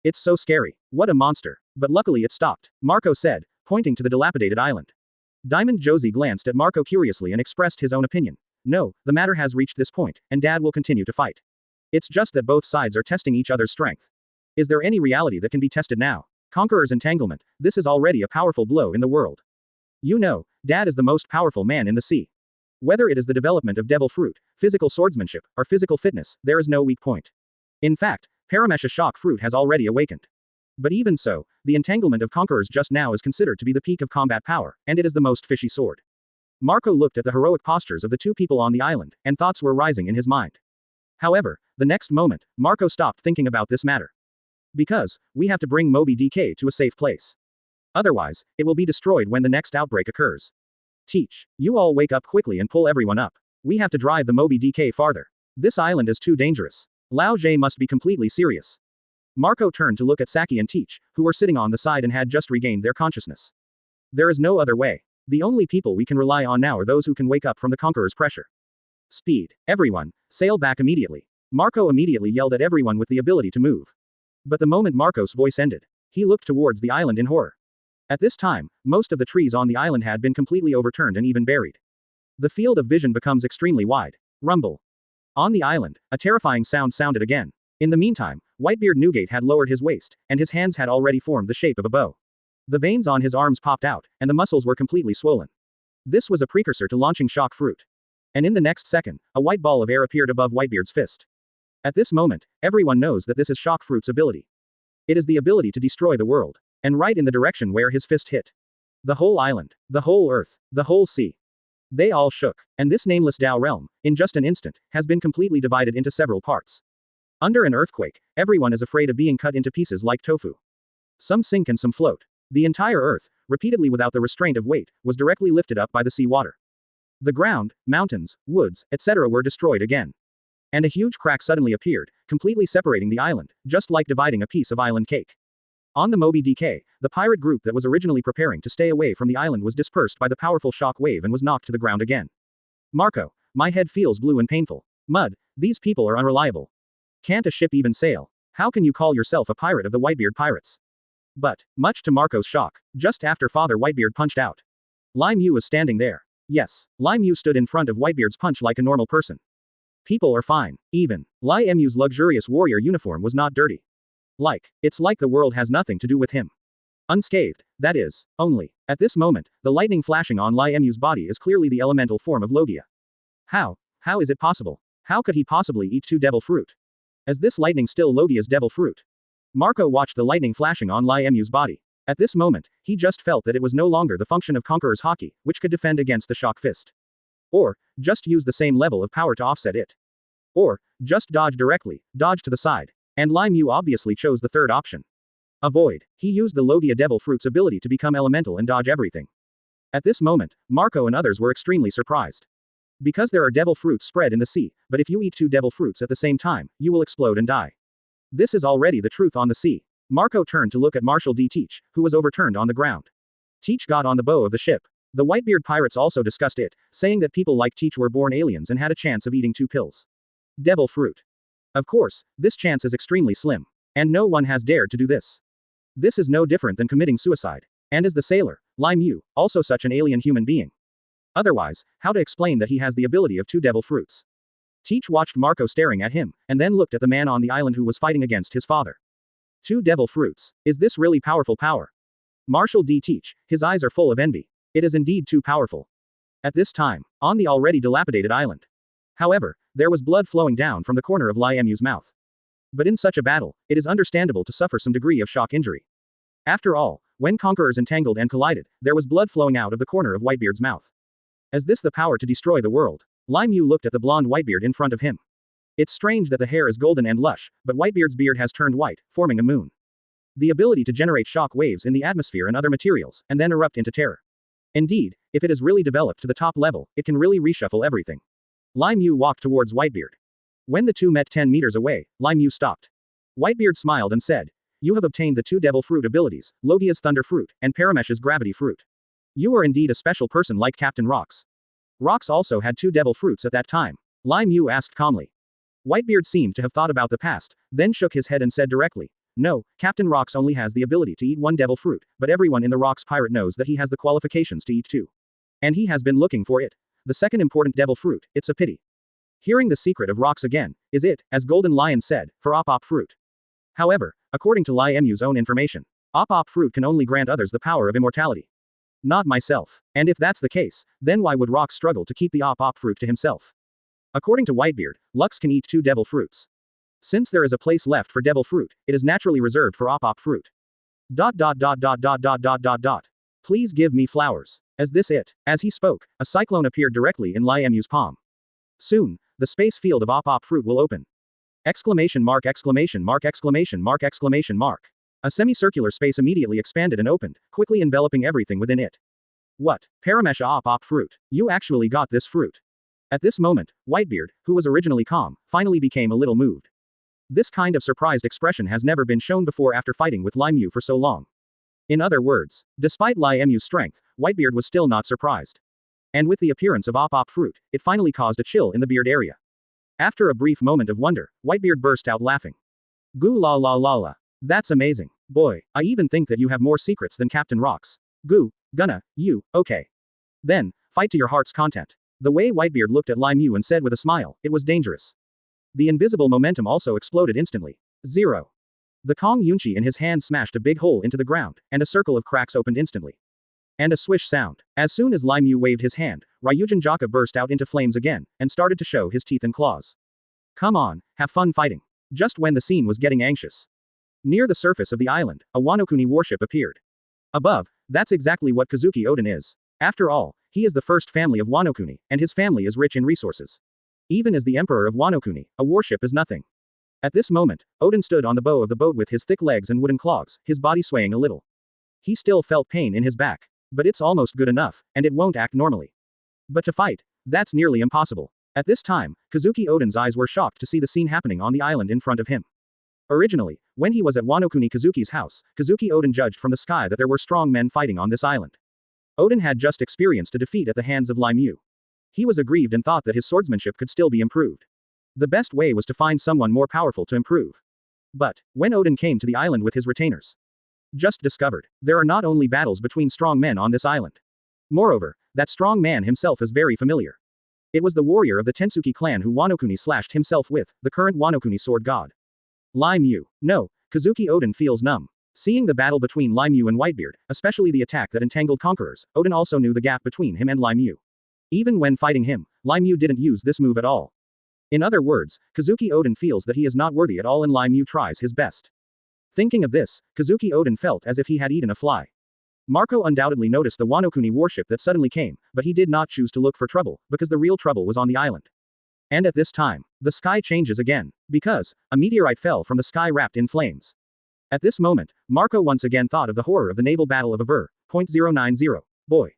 It's so scary. What a monster. But luckily it stopped, Marco said, pointing to the dilapidated island. Diamond Josie glanced at Marco curiously and expressed his own opinion. No, the matter has reached this point, and Dad will continue to fight. It's just that both sides are testing each other's strength. Is there any reality that can be tested now? Conqueror's entanglement, this is already a powerful blow in the world. You know, Dad is the most powerful man in the sea. Whether it is the development of devil fruit, physical swordsmanship, or physical fitness, there is no weak point. In fact, Paramesha shock fruit has already awakened. But even so, the entanglement of conquerors just now is considered to be the peak of combat power, and it is the most fishy sword. Marco looked at the heroic postures of the two people on the island, and thoughts were rising in his mind. However, the next moment, Marco stopped thinking about this matter. Because, we have to bring Moby DK to a safe place. Otherwise, it will be destroyed when the next outbreak occurs. Teach, you all wake up quickly and pull everyone up. We have to drive the Moby DK farther. This island is too dangerous. Lao Jie must be completely serious. Marco turned to look at Saki and Teach, who were sitting on the side and had just regained their consciousness. There is no other way. The only people we can rely on now are those who can wake up from the conqueror's pressure. Speed. Everyone, sail back immediately. Marco immediately yelled at everyone with the ability to move. But the moment Marco's voice ended, he looked towards the island in horror. At this time, most of the trees on the island had been completely overturned and even buried. The field of vision becomes extremely wide. Rumble. On the island, a terrifying sound sounded again. In the meantime, Whitebeard Newgate had lowered his waist, and his hands had already formed the shape of a bow. The veins on his arms popped out, and the muscles were completely swollen. This was a precursor to launching shock fruit. And in the next second, a white ball of air appeared above Whitebeard's fist. At this moment, everyone knows that this is shock fruit's ability. It is the ability to destroy the world. And right in the direction where his fist hit. The whole island, the whole earth, the whole sea. They all shook, and this nameless Tao realm, in just an instant, has been completely divided into several parts. Under an earthquake, everyone is afraid of being cut into pieces like tofu. Some sink and some float. The entire earth, repeatedly without the restraint of weight, was directly lifted up by the sea water. The ground, mountains, woods, etc. were destroyed again. And a huge crack suddenly appeared, completely separating the island, just like dividing a piece of island cake. On the Moby DK, the pirate group that was originally preparing to stay away from the island was dispersed by the powerful shock wave and was knocked to the ground again. Marco, my head feels blue and painful. Mud, these people are unreliable. Can't a ship even sail? How can you call yourself a pirate of the Whitebeard pirates? But, much to Marco's shock, just after Father Whitebeard punched out, Lai Mu was standing there. Yes, Lai Mu stood in front of Whitebeard's punch like a normal person. People are fine. Even Lai Mu's luxurious warrior uniform was not dirty. It's like the world has nothing to do with him. Unscathed, that is, only. At this moment, the lightning flashing on Lai Mu's body is clearly the elemental form of Logia. How is it possible? How could he possibly eat two devil fruit? Is this lightning still Logia's devil fruit? Marco watched the lightning flashing on Lai Mu's body. At this moment, he just felt that it was no longer the function of Conqueror's Haki, which could defend against the shock fist. Or, just use the same level of power to offset it. Or, just dodge directly, dodge to the side. And Lai Mu obviously chose the third option. Avoid. He used the Logia Devil Fruit's ability to become elemental and dodge everything. At this moment, Marco and others were extremely surprised. Because there are devil fruits spread in the sea, but if you eat two devil fruits at the same time, you will explode and die. This is already the truth on the sea. Marco turned to look at Marshal D. Teach, who was overturned on the ground. Teach got on the bow of the ship. The Whitebeard pirates also discussed it, saying that people like Teach were born aliens and had a chance of eating two pills. Devil fruit. Of course, this chance is extremely slim. And no one has dared to do this. This is no different than committing suicide. And is the sailor, Lai Mu, also such an alien human being? Otherwise, how to explain that he has the ability of two devil fruits? Teach watched Marco staring at him, and then looked at the man on the island who was fighting against his father. Two devil fruits. Is this really powerful power? Marshal D. Teach, his eyes are full of envy. It is indeed too powerful. At this time, on the already dilapidated island. However, there was blood flowing down from the corner of Lai Mu's mouth. But in such a battle, it is understandable to suffer some degree of shock injury. After all, when conquerors entangled and collided, there was blood flowing out of the corner of Whitebeard's mouth. Is this the power to destroy the world? Lai Mu looked at the blonde Whitebeard in front of him. It's strange that the hair is golden and lush, but Whitebeard's beard has turned white, forming a moon. The ability to generate shock waves in the atmosphere and other materials, and then erupt into terror. Indeed, if it is really developed to the top level, it can really reshuffle everything. Lai Mu walked towards Whitebeard. When the two met 10 meters away, Lai Mu stopped. Whitebeard smiled and said, "You have obtained the two Devil Fruit abilities, Logia's Thunder Fruit, and Paramesh's Gravity Fruit. You are indeed a special person like Captain Rox." Rox also had two Devil Fruits at that time. Lai Mu asked calmly. Whitebeard seemed to have thought about the past, then shook his head and said directly, "No, Captain Rox only has the ability to eat one Devil Fruit, but everyone in the Rox Pirate knows that he has the qualifications to eat two. And he has been looking for it. The second important Devil Fruit, it's a pity." Hearing the secret of Rox again, is it, as Golden Lion said, for Op Fruit. However, according to Lai Mu's own information, Op Fruit can only grant others the power of immortality. Not myself. And if that's the case, then why would Rox struggle to keep the Op Fruit to himself? According to Whitebeard, Lux can eat two Devil Fruits. Since there is a place left for Devil Fruit, it is naturally reserved for Op Fruit. ... Please give me flowers. Is this it? As he spoke, a cyclone appeared directly in Lai Mu's palm. Soon, the space field of Op Fruit will open. Exclamation mark exclamation mark exclamation mark exclamation mark. A semicircular space immediately expanded and opened, quickly enveloping everything within it. What? Paramesh Op Fruit. You actually got this fruit. At this moment, Whitebeard, who was originally calm, finally became a little moved. This kind of surprised expression has never been shown before after fighting with Lai Mu for so long. In other words, despite Lai Mu's strength, Whitebeard was still not surprised. And with the appearance of Op Fruit, it finally caused a chill in the beard area. After a brief moment of wonder, Whitebeard burst out laughing. Goo la la la la. That's amazing. Boy, I even think that you have more secrets than Captain Rox. Goo, gonna, you, okay. Then, fight to your heart's content. The way Whitebeard looked at Lai Mu and said with a smile, it was dangerous. The invisible momentum also exploded instantly. 0. The Kong Yunchi in his hand smashed a big hole into the ground, and a circle of cracks opened instantly. And a swish sound. As soon as Lai Mu waved his hand, Ryujin Jaka burst out into flames again, and started to show his teeth and claws. Come on, have fun fighting. Just when the scene was getting anxious. Near the surface of the island, a Wano-kuni warship appeared. Above, that's exactly what Kazuki Oden is. After all, he is the first family of Wano-kuni, and his family is rich in resources. Even as the emperor of Wano-kuni, a warship is nothing. At this moment, Oden stood on the bow of the boat with his thick legs and wooden claws, his body swaying a little. He still felt pain in his back. But it's almost good enough, and it won't act normally. But to fight, that's nearly impossible. At this time, Kazuki Oden's eyes were shocked to see the scene happening on the island in front of him. Originally, when he was at Wano-kuni Kazuki's house, Kazuki Oden judged from the sky that there were strong men fighting on this island. Oden had just experienced a defeat at the hands of Lai Mu. He was aggrieved and thought that his swordsmanship could still be improved. The best way was to find someone more powerful to improve. But, when Oden came to the island with his retainers, just discovered, there are not only battles between strong men on this island. Moreover, that strong man himself is very familiar. It was the warrior of the Tensuki clan who Wano-kuni slashed himself with, the current Wano-kuni sword god. Lai Mu. No, Kazuki Oden feels numb. Seeing the battle between Lai Mu and Whitebeard, especially the attack that entangled conquerors, Oden also knew the gap between him and Lai Mu. Even when fighting him, Lai Mu didn't use this move at all. In other words, Kazuki Oden feels that he is not worthy at all and Lai Mu tries his best. Thinking of this, Kazuki Oden felt as if he had eaten a fly. Marco undoubtedly noticed the Wano-kuni warship that suddenly came, but he did not choose to look for trouble, because the real trouble was on the island. And at this time, the sky changes again, because a meteorite fell from the sky wrapped in flames. At this moment, Marco once again thought of the horror of the naval battle of Aver, .090, boy.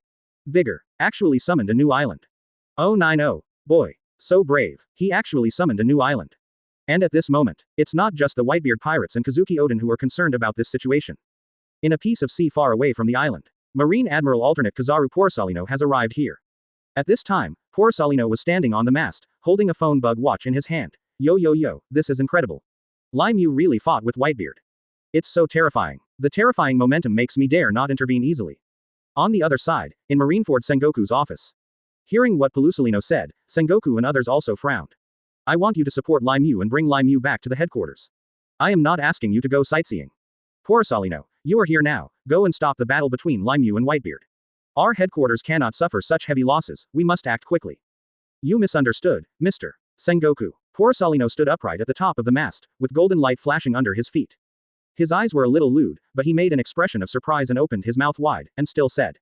Vigor, actually summoned a new island. 090, boy. So brave, he actually summoned a new island. And at this moment, it's not just the Whitebeard pirates and Kazuki Oden who are concerned about this situation. In a piece of sea far away from the island, Marine Admiral Alternate Kazaru Porcelino has arrived here. At this time, Porcelino was standing on the mast, holding a phone bug watch in his hand. Yo yo yo, this is incredible. Lai Mu really fought with Whitebeard. It's so terrifying. The terrifying momentum makes me dare not intervene easily. On the other side, in Marineford Sengoku's office. Hearing what Porcelino said, Sengoku and others also frowned. I want you to support Lai Mu and bring Lai Mu back to the headquarters. I am not asking you to go sightseeing. Porcelino, you are here now, go and stop the battle between Lai Mu and Whitebeard. Our headquarters cannot suffer such heavy losses, we must act quickly. You misunderstood, Mr. Sengoku. Poor Salino stood upright at the top of the mast, with golden light flashing under his feet. His eyes were a little lewd, but he made an expression of surprise and opened his mouth wide, and still said.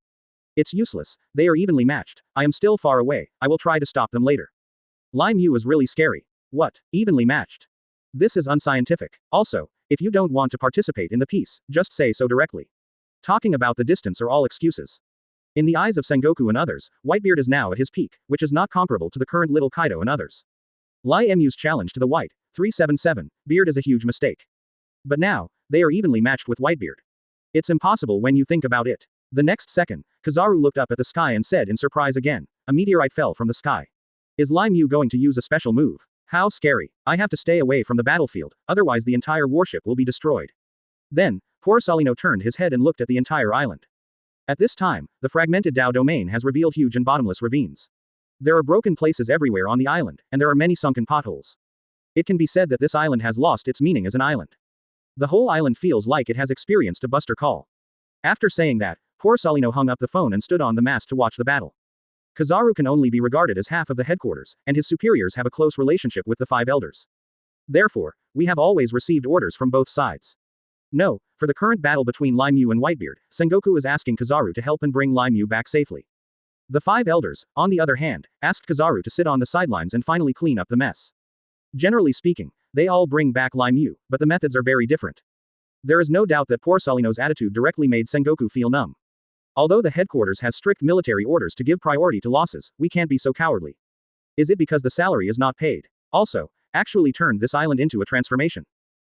It's useless, they are evenly matched, I am still far away, I will try to stop them later. Lai Mu was really scary. What, evenly matched? This is unscientific. Also, if you don't want to participate in the peace, just say so directly. Talking about the distance are all excuses. In the eyes of Sengoku and others, Whitebeard is now at his peak, which is not comparable to the current little Kaido and others. Lai Mu's challenge to the White 377 beard is a huge mistake. But now, they are evenly matched with Whitebeard. It's impossible when you think about it. The next second, Kizaru looked up at the sky and said in surprise again, a meteorite fell from the sky. Is Lai Mu going to use a special move? How scary. I have to stay away from the battlefield, otherwise the entire warship will be destroyed. Then, poor Salino turned his head and looked at the entire island. At this time, the fragmented Dao domain has revealed huge and bottomless ravines. There are broken places everywhere on the island, and there are many sunken potholes. It can be said that this island has lost its meaning as an island. The whole island feels like it has experienced a buster call. After saying that, poor Salino hung up the phone and stood on the mast to watch the battle. Kizaru can only be regarded as half of the headquarters, and his superiors have a close relationship with the five elders. Therefore, we have always received orders from both sides. No, for the current battle between Lai Mu and Whitebeard, Sengoku is asking Kizaru to help and bring Lai Mu back safely. The five elders, on the other hand, asked Kizaru to sit on the sidelines and finally clean up the mess. Generally speaking, they all bring back Lai Mu, but the methods are very different. There is no doubt that poor Salino's attitude directly made Sengoku feel numb. Although the headquarters has strict military orders to give priority to losses, we can't be so cowardly. Is it because the salary is not paid? Also, actually turned this island into a transformation.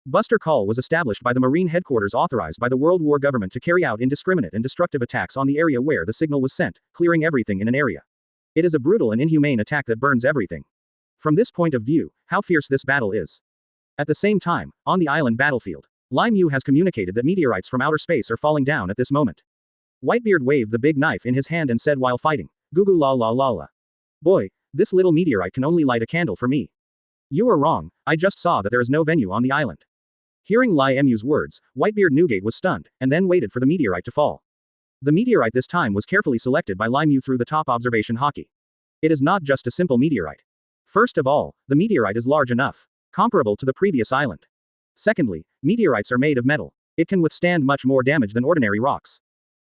Buster Call was established by the Marine headquarters authorized by the World War government to carry out indiscriminate and destructive attacks on the area where the signal was sent, clearing everything in an area. It is a brutal and inhumane attack that burns everything. From this point of view, how fierce this battle is. At the same time, on the island battlefield, Lai Mu has communicated that meteorites from outer space are falling down at this moment. Whitebeard waved the big knife in his hand and said while fighting, "Gugu la la la la. Boy, this little meteorite can only light a candle for me." You are wrong, I just saw that there is no venue on the island. Hearing Lai Mu's words, Whitebeard Newgate was stunned, and then waited for the meteorite to fall. The meteorite this time was carefully selected by Lai Mu through the top observation Haki. It is not just a simple meteorite. First of all, the meteorite is large enough, comparable to the previous island. Secondly, meteorites are made of metal. It can withstand much more damage than ordinary rocks.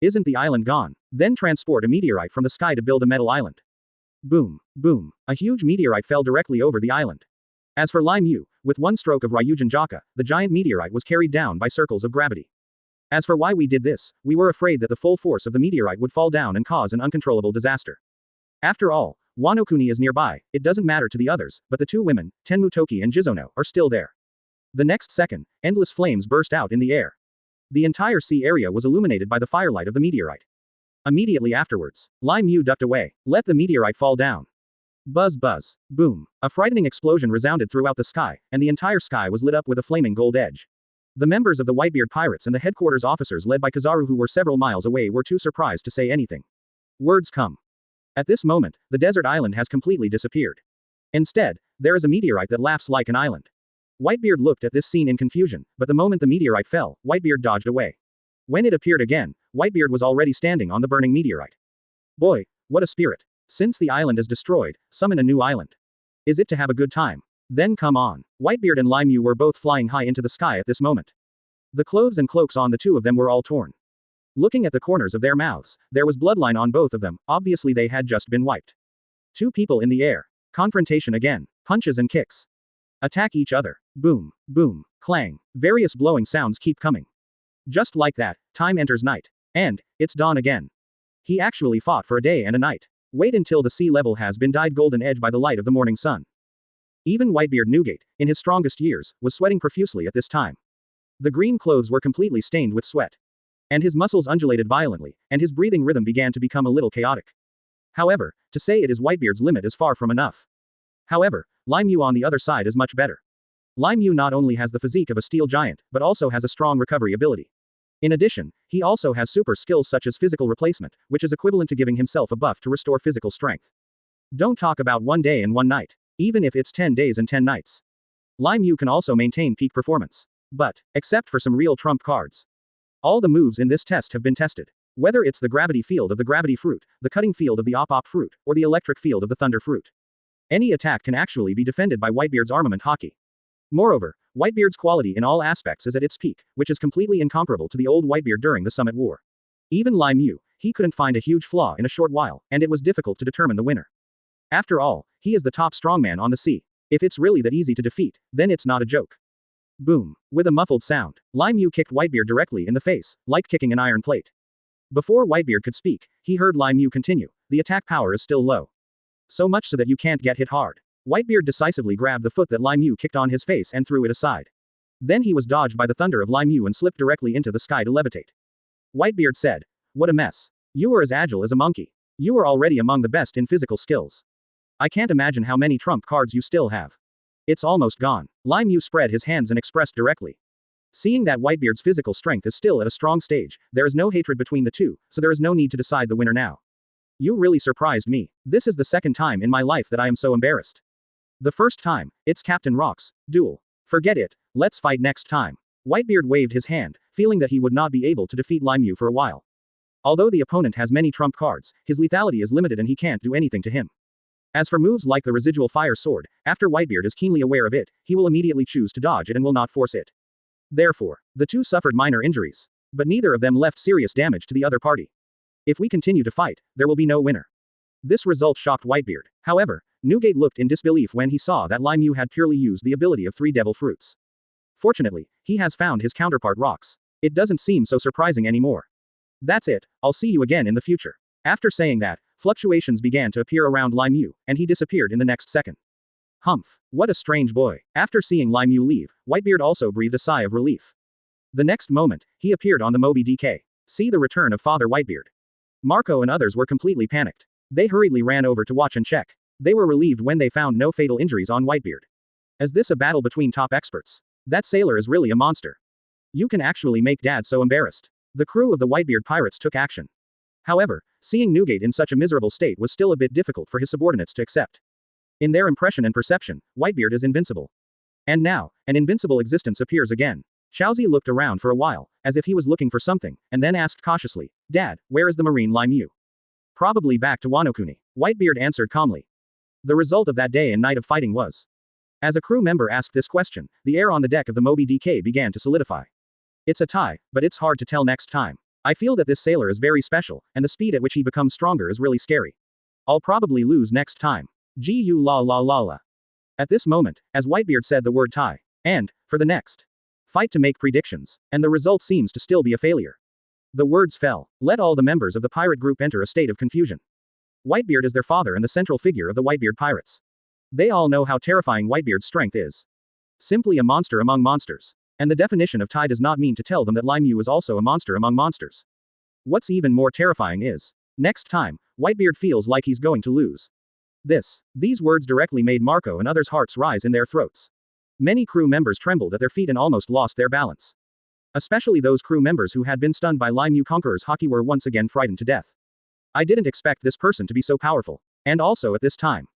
Isn't the island gone? Then transport a meteorite from the sky to build a metal island. Boom, boom, a huge meteorite fell directly over the island. As for Lai Mu, with one stroke of Ryujin Jaka, the giant meteorite was carried down by circles of gravity. As for why we did this, we were afraid that the full force of the meteorite would fall down and cause an uncontrollable disaster. After all, Wano-kuni is nearby, it doesn't matter to the others, but the two women, Tenmu Toki and Jizono, are still there. The next second, endless flames burst out in the air. The entire sea area was illuminated by the firelight of the meteorite. Immediately afterwards, Lai Mu ducked away, let the meteorite fall down. Buzz buzz, boom, a frightening explosion resounded throughout the sky, and the entire sky was lit up with a flaming gold edge. The members of the Whitebeard pirates and the headquarters officers led by Kizaru who were several miles away were too surprised to say anything. Words come. At this moment, the desert island has completely disappeared. Instead, there is a meteorite that laughs like an island. Whitebeard looked at this scene in confusion, but the moment the meteorite fell, Whitebeard dodged away. When it appeared again, Whitebeard was already standing on the burning meteorite. Boy, what a spirit. Since the island is destroyed, summon a new island. Is it to have a good time? Then come on. Whitebeard and Lai Mu were both flying high into the sky at this moment. The clothes and cloaks on the two of them were all torn. Looking at the corners of their mouths, there was bloodline on both of them, obviously they had just been wiped. Two people in the air. Confrontation again. Punches and kicks. Attack each other. Boom, boom, clang. Various blowing sounds keep coming. Just like that, time enters night. And, it's dawn again. He actually fought for a day and a night. Wait until the sea level has been dyed golden edge by the light of the morning sun. Even Whitebeard Newgate, in his strongest years, was sweating profusely at this time. The green clothes were completely stained with sweat. And his muscles undulated violently, and his breathing rhythm began to become a little chaotic. However, to say it is Whitebeard's limit is far from enough. However, Lai Mu on the other side is much better. Lai Mu not only has the physique of a steel giant, but also has a strong recovery ability. In addition, he also has super skills such as physical replacement, which is equivalent to giving himself a buff to restore physical strength. Don't talk about one day and one night. Even if it's 10 days and 10 nights. Lai Mu can also maintain peak performance. But, except for some real trump cards. All the moves in this test have been tested. Whether it's the gravity field of the gravity fruit, the cutting field of the op fruit, or the electric field of the thunder fruit. Any attack can actually be defended by Whitebeard's armament Haki. Moreover, Whitebeard's quality in all aspects is at its peak, which is completely incomparable to the old Whitebeard during the Summit War. Even Lai Mu, he couldn't find a huge flaw in a short while, and it was difficult to determine the winner. After all, he is the top strongman on the sea. If it's really that easy to defeat, then it's not a joke. Boom. With a muffled sound, Lai Mu kicked Whitebeard directly in the face, like kicking an iron plate. Before Whitebeard could speak, he heard Lai Mu continue, the attack power is still low. So much so that you can't get hit hard. Whitebeard decisively grabbed the foot that Lai Mu kicked on his face and threw it aside. Then he was dodged by the thunder of Lai Mu and slipped directly into the sky to levitate. Whitebeard said, "What a mess. You are as agile as a monkey. You are already among the best in physical skills. I can't imagine how many trump cards you still have. It's almost gone." Lai Mu spread his hands and expressed directly. Seeing that Whitebeard's physical strength is still at a strong stage, there is no hatred between the two, so there is no need to decide the winner now. You really surprised me. This is the second time in my life that I am so embarrassed. The first time, it's Captain Rock's duel. Forget it, let's fight next time. Whitebeard waved his hand, feeling that he would not be able to defeat Lai Mu for a while. Although the opponent has many trump cards, his lethality is limited and he can't do anything to him. As for moves like the residual fire sword, after Whitebeard is keenly aware of it, he will immediately choose to dodge it and will not force it. Therefore, the two suffered minor injuries. But neither of them left serious damage to the other party. If we continue to fight, there will be no winner. This result shocked Whitebeard. However, Newgate looked in disbelief when he saw that Lai Mu had purely used the ability of 3 devil fruits. Fortunately, he has found his counterpart rocks. It doesn't seem so surprising anymore. That's it, I'll see you again in the future. After saying that, fluctuations began to appear around Lai Mu, and he disappeared in the next second. Humph, what a strange boy. After seeing Lai Mu leave, Whitebeard also breathed a sigh of relief. The next moment, he appeared on the Moby DK. See the return of Father Whitebeard. Marco and others were completely panicked. They hurriedly ran over to watch and check. They were relieved when they found no fatal injuries on Whitebeard. Is this a battle between top experts? That sailor is really a monster. You can actually make Dad so embarrassed. The crew of the Whitebeard pirates took action. However, seeing Newgate in such a miserable state was still a bit difficult for his subordinates to accept. In their impression and perception, Whitebeard is invincible. And now, an invincible existence appears again. Chaozi looked around for a while, as if he was looking for something, and then asked cautiously, "Dad, where is the marine Lai Mu?" "Probably back to Wano-kuni," Whitebeard answered calmly. The result of that day and night of fighting was. As a crew member asked this question, the air on the deck of the Moby DK began to solidify. It's a tie, but it's hard to tell next time. I feel that this sailor is very special, and the speed at which he becomes stronger is really scary. I'll probably lose next time. Gu la la la la. At this moment, as Whitebeard said the word tie, and, for the next fight to make predictions, and the result seems to still be a failure. The words fell. Let all the members of the pirate group enter a state of confusion. Whitebeard is their father and the central figure of the Whitebeard pirates. They all know how terrifying Whitebeard's strength is. Simply a monster among monsters. And the definition of tie does not mean to tell them that Lai Mu is also a monster among monsters. What's even more terrifying is, next time, Whitebeard feels like he's going to lose. These words directly made Marco and others' hearts rise in their throats. Many crew members trembled at their feet and almost lost their balance. Especially those crew members who had been stunned by Lai Mu Conqueror's Haki were once again frightened to death. I didn't expect this person to be so powerful. And also at this time.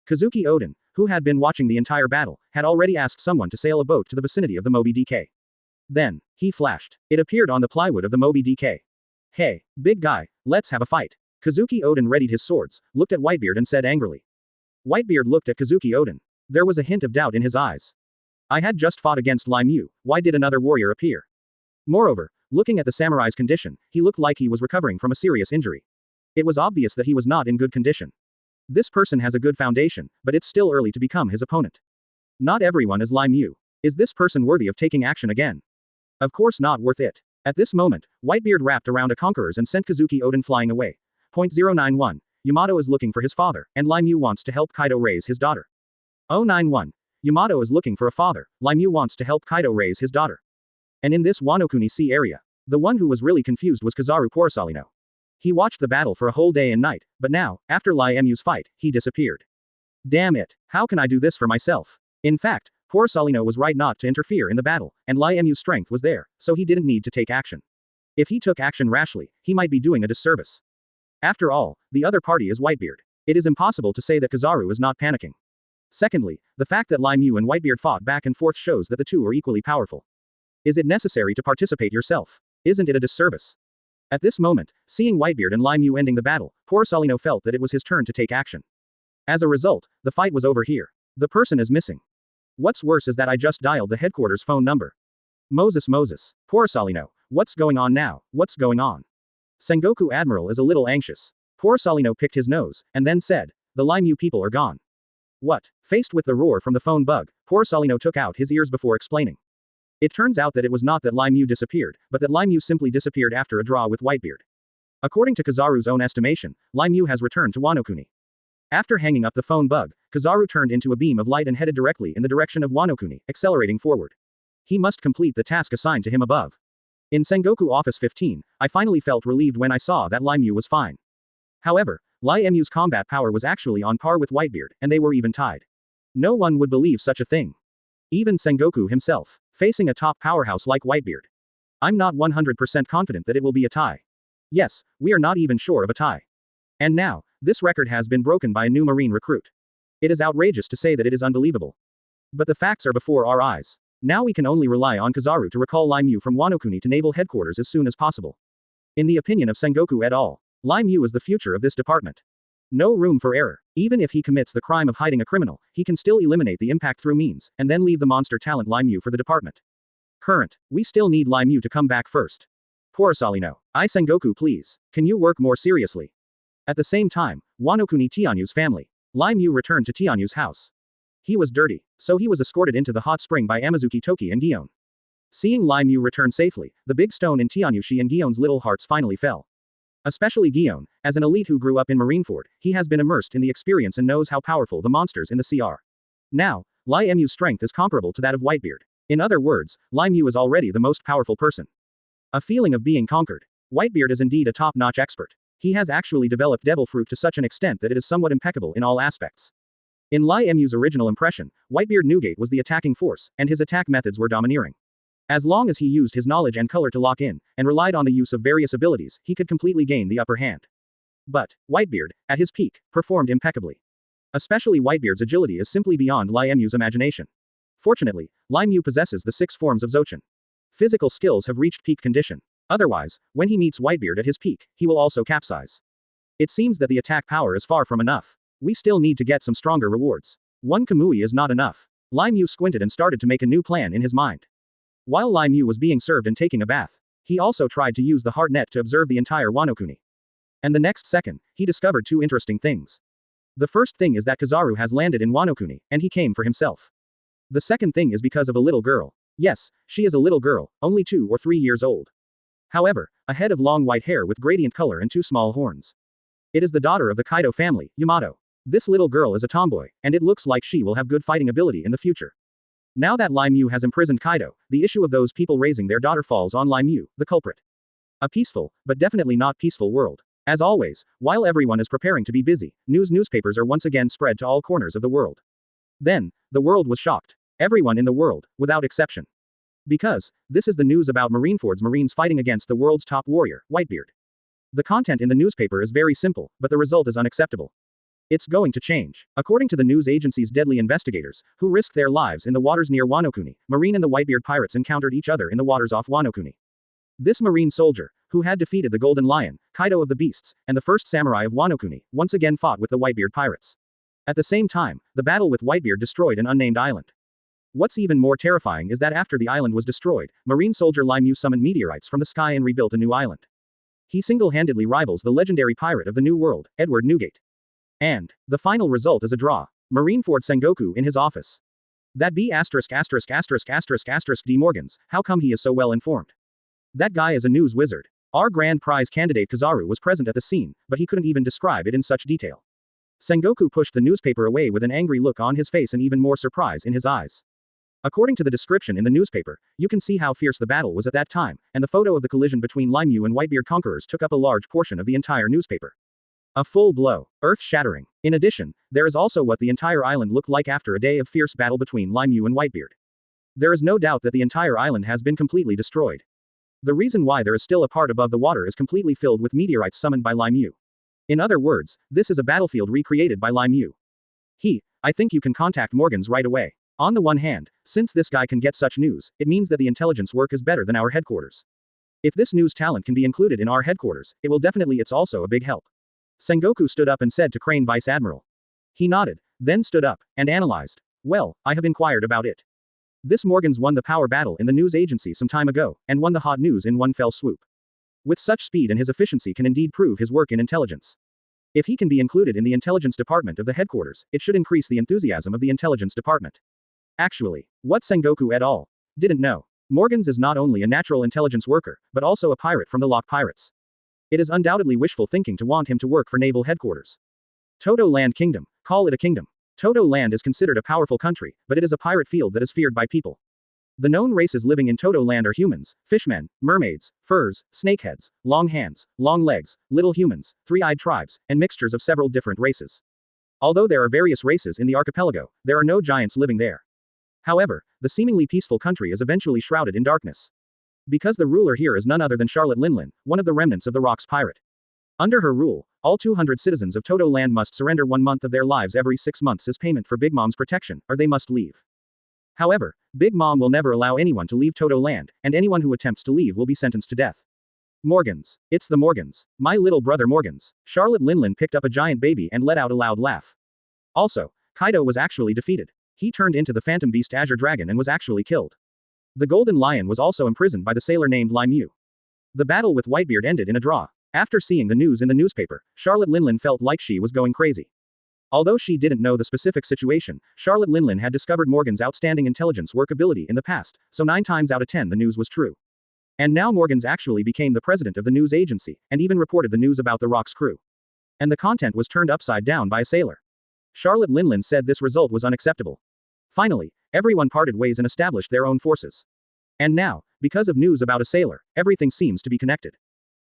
Kazuki Oden, who had been watching the entire battle, had already asked someone to sail a boat to the vicinity of the Moby DK. Then, he flashed. It appeared on the plywood of the Moby DK. "Hey, big guy, let's have a fight." Kazuki Oden readied his swords, looked at Whitebeard and said angrily. Whitebeard looked at Kazuki Oden. There was a hint of doubt in his eyes. I had just fought against Lai Mu, why did another warrior appear? Moreover, looking at the samurai's condition, he looked like he was recovering from a serious injury. It was obvious that he was not in good condition. This person has a good foundation, but it's still early to become his opponent. Not everyone is Lai Mu. Is this person worthy of taking action again? Of course not worth it. At this moment, Whitebeard wrapped around a conquerors and sent Kazuki Oden flying away. .091. Yamato is looking for his father, and Lai Mu wants to help Kaido raise his daughter. 091. Yamato is looking for a father, Lai Mu wants to help Kaido raise his daughter. And in this Wano-kuni Sea area, the one who was really confused was Kizaru Porosalino. He watched the battle for a whole day and night, but now, after Lai Mu's fight, he disappeared. Damn it, how can I do this for myself? In fact, Porosalino was right not to interfere in the battle, and Lai Mu's strength was there, so he didn't need to take action. If he took action rashly, he might be doing a disservice. After all, the other party is Whitebeard. It is impossible to say that Kizaru is not panicking. Secondly, the fact that Lai Mu and Whitebeard fought back and forth shows that the two are equally powerful. Is it necessary to participate yourself? Isn't it a disservice? At this moment, seeing Whitebeard and Lai Mu ending the battle, poor Salino felt that it was his turn to take action. As a result, the fight was over here. The person is missing. What's worse is that I just dialed the headquarters phone number. Moses. Poor Salino. What's going on now? What's going on? Sengoku Admiral is a little anxious. Poor Salino picked his nose, and then said, the Lai Mu people are gone. What? Faced with the roar from the phone bug, poor Salino took out his ears before explaining. It turns out that it was not that Lai Mu disappeared, but that Lai Mu simply disappeared after a draw with Whitebeard. According to Kizaru's own estimation, Lai Mu has returned to Wano Kuni. After hanging up the phone bug, Kizaru turned into a beam of light and headed directly in the direction of Wano Kuni, accelerating forward. He must complete the task assigned to him above. In Sengoku Office 15, I finally felt relieved when I saw that Lai Mu was fine. However, Lai Mu's combat power was actually on par with Whitebeard, and they were even tied. No one would believe such a thing. Even Sengoku himself, facing a top powerhouse like Whitebeard. I'm not 100% confident that it will be a tie. Yes, we are not even sure of a tie. And now, this record has been broken by a new Marine recruit. It is outrageous to say that it is unbelievable. But the facts are before our eyes. Now we can only rely on Kizaru to recall Lai Mu from Wano Kuni to naval headquarters as soon as possible. In the opinion of Sengoku et al., Lai Mu is the future of this department. No room for error. Even if he commits the crime of hiding a criminal, he can still eliminate the impact through means, and then leave the monster talent Lai Mu for the department. Current. We still need Lai Mu to come back first. Poor Salino. Sengoku please. Can you work more seriously? At the same time, Wano Kuni Tianyu's family. Lai Mu returned to Tianyu's house. He was dirty, so he was escorted into the hot spring by Amazuki Toki and Gion. Seeing Lai Mu return safely, the big stone in Tianyushi and Gion's little hearts finally fell. Especially Gion, as an elite who grew up in Marineford, he has been immersed in the experience and knows how powerful the monsters in the sea are. Now, Lai Mu's strength is comparable to that of Whitebeard. In other words, Lai Mu is already the most powerful person. A feeling of being conquered. Whitebeard is indeed a top-notch expert. He has actually developed devil fruit to such an extent that it is somewhat impeccable in all aspects. In Lai Mu's original impression, Whitebeard Newgate was the attacking force, and his attack methods were domineering. As long as he used his knowledge and color to lock in, and relied on the use of various abilities, he could completely gain the upper hand. But, Whitebeard, at his peak, performed impeccably. Especially Whitebeard's agility is simply beyond Lai Mu's imagination. Fortunately, Lai Mu possesses the 6 forms of Zochin. Physical skills have reached peak condition. Otherwise, when he meets Whitebeard at his peak, he will also capsize. It seems that the attack power is far from enough. We still need to get some stronger rewards. One Kamui is not enough. Lai Mu squinted and started to make a new plan in his mind. While Lai Mu was being served and taking a bath, he also tried to use the heart net to observe the entire Wano Kuni. And the next second, he discovered 2 interesting things. The first thing is that Kizaru has landed in Wano Kuni, and he came for himself. The second thing is because of a little girl. Yes, she is a little girl, only 2 or 3 years old. However, a head of long white hair with gradient color and 2 small horns. It is the daughter of the Kaido family, Yamato. This little girl is a tomboy, and it looks like she will have good fighting ability in the future. Now that Lai Mu has imprisoned Kaido, the issue of those people raising their daughter falls on Lai Mu, the culprit. A peaceful, but definitely not peaceful world. As always, while everyone is preparing to be busy, newspapers are once again spread to all corners of the world. Then, the world was shocked. Everyone in the world, without exception. Because, this is the news about Marineford's Marines fighting against the world's top warrior, Whitebeard. The content in the newspaper is very simple, but the result is unacceptable. It's going to change. According to the news agency's deadly investigators, who risked their lives in the waters near Wano Kuni, Marine and the Whitebeard pirates encountered each other in the waters off Wano Kuni. This Marine soldier, who had defeated the Golden Lion, Kaido of the Beasts, and the first samurai of Wano Kuni, once again fought with the Whitebeard pirates. At the same time, the battle with Whitebeard destroyed an unnamed island. What's even more terrifying is that after the island was destroyed, Marine soldier Lai Mu summoned meteorites from the sky and rebuilt a new island. He single-handedly rivals the legendary pirate of the New World, Edward Newgate. And, the final result is a draw. Marineford Sengoku in his office. That B*********** D. Morgans, how come he is so well informed? That guy is a news wizard. Our grand prize candidate Kizaru was present at the scene, but he couldn't even describe it in such detail. Sengoku pushed the newspaper away with an angry look on his face and even more surprise in his eyes. According to the description in the newspaper, you can see how fierce the battle was at that time, and the photo of the collision between Lai Mu and Whitebeard conquerors took up a large portion of the entire newspaper. A full blow. Earth-shattering. In addition, there is also what the entire island looked like after a day of fierce battle between Lai Mu and Whitebeard. There is no doubt that the entire island has been completely destroyed. The reason why there is still a part above the water is completely filled with meteorites summoned by Lai Mu. In other words, this is a battlefield recreated by Lai Mu. I think you can contact Morgans right away. On the one hand, since this guy can get such news, it means that the intelligence work is better than our headquarters. If this news talent can be included in our headquarters, it will definitely it's also a big help. Sengoku stood up and said to Crane Vice Admiral. He nodded, then stood up, and analyzed. Well, I have inquired about it. This Morgans won the power battle in the news agency some time ago, and won the hot news in one fell swoop. With such speed and his efficiency can indeed prove his work in intelligence. If he can be included in the intelligence department of the headquarters, it should increase the enthusiasm of the intelligence department. Actually, what Sengoku et al. Didn't know. Morgans is not only a natural intelligence worker, but also a pirate from the Lock Pirates. It is undoubtedly wishful thinking to want him to work for naval headquarters. Toto Land Kingdom. Call it a kingdom. Toto Land is considered a powerful country, but it is a pirate field that is feared by people. The known races living in Toto Land are humans, fishmen, mermaids, furs, snakeheads, long hands, long legs, little humans, three-eyed tribes, and mixtures of several different races. Although there are various races in the archipelago, there are no giants living there. However, the seemingly peaceful country is eventually shrouded in darkness. Because the ruler here is none other than Charlotte Linlin, one of the remnants of the Rocks pirate. Under her rule, all 200 citizens of Toto Land must surrender 1 month of their lives every 6 months as payment for Big Mom's protection, or they must leave. However, Big Mom will never allow anyone to leave Toto Land, and anyone who attempts to leave will be sentenced to death. Morgans. It's the Morgans. My little brother Morgans. Charlotte Linlin picked up a giant baby and let out a loud laugh. Also, Kaido was actually defeated. He turned into the Phantom Beast Azure Dragon and was actually killed. The Golden Lion was also imprisoned by the sailor named Lai Mu. The battle with Whitebeard ended in a draw. After seeing the news in the newspaper, Charlotte Linlin felt like she was going crazy. Although she didn't know the specific situation, Charlotte Linlin had discovered Morgan's outstanding intelligence work ability in the past, so 9 times out of 10 the news was true. And now Morgans actually became the president of the news agency, and even reported the news about the Rock's crew. And the content was turned upside down by a sailor. Charlotte Linlin said this result was unacceptable. Finally, everyone parted ways and established their own forces. And now, because of news about a sailor, everything seems to be connected.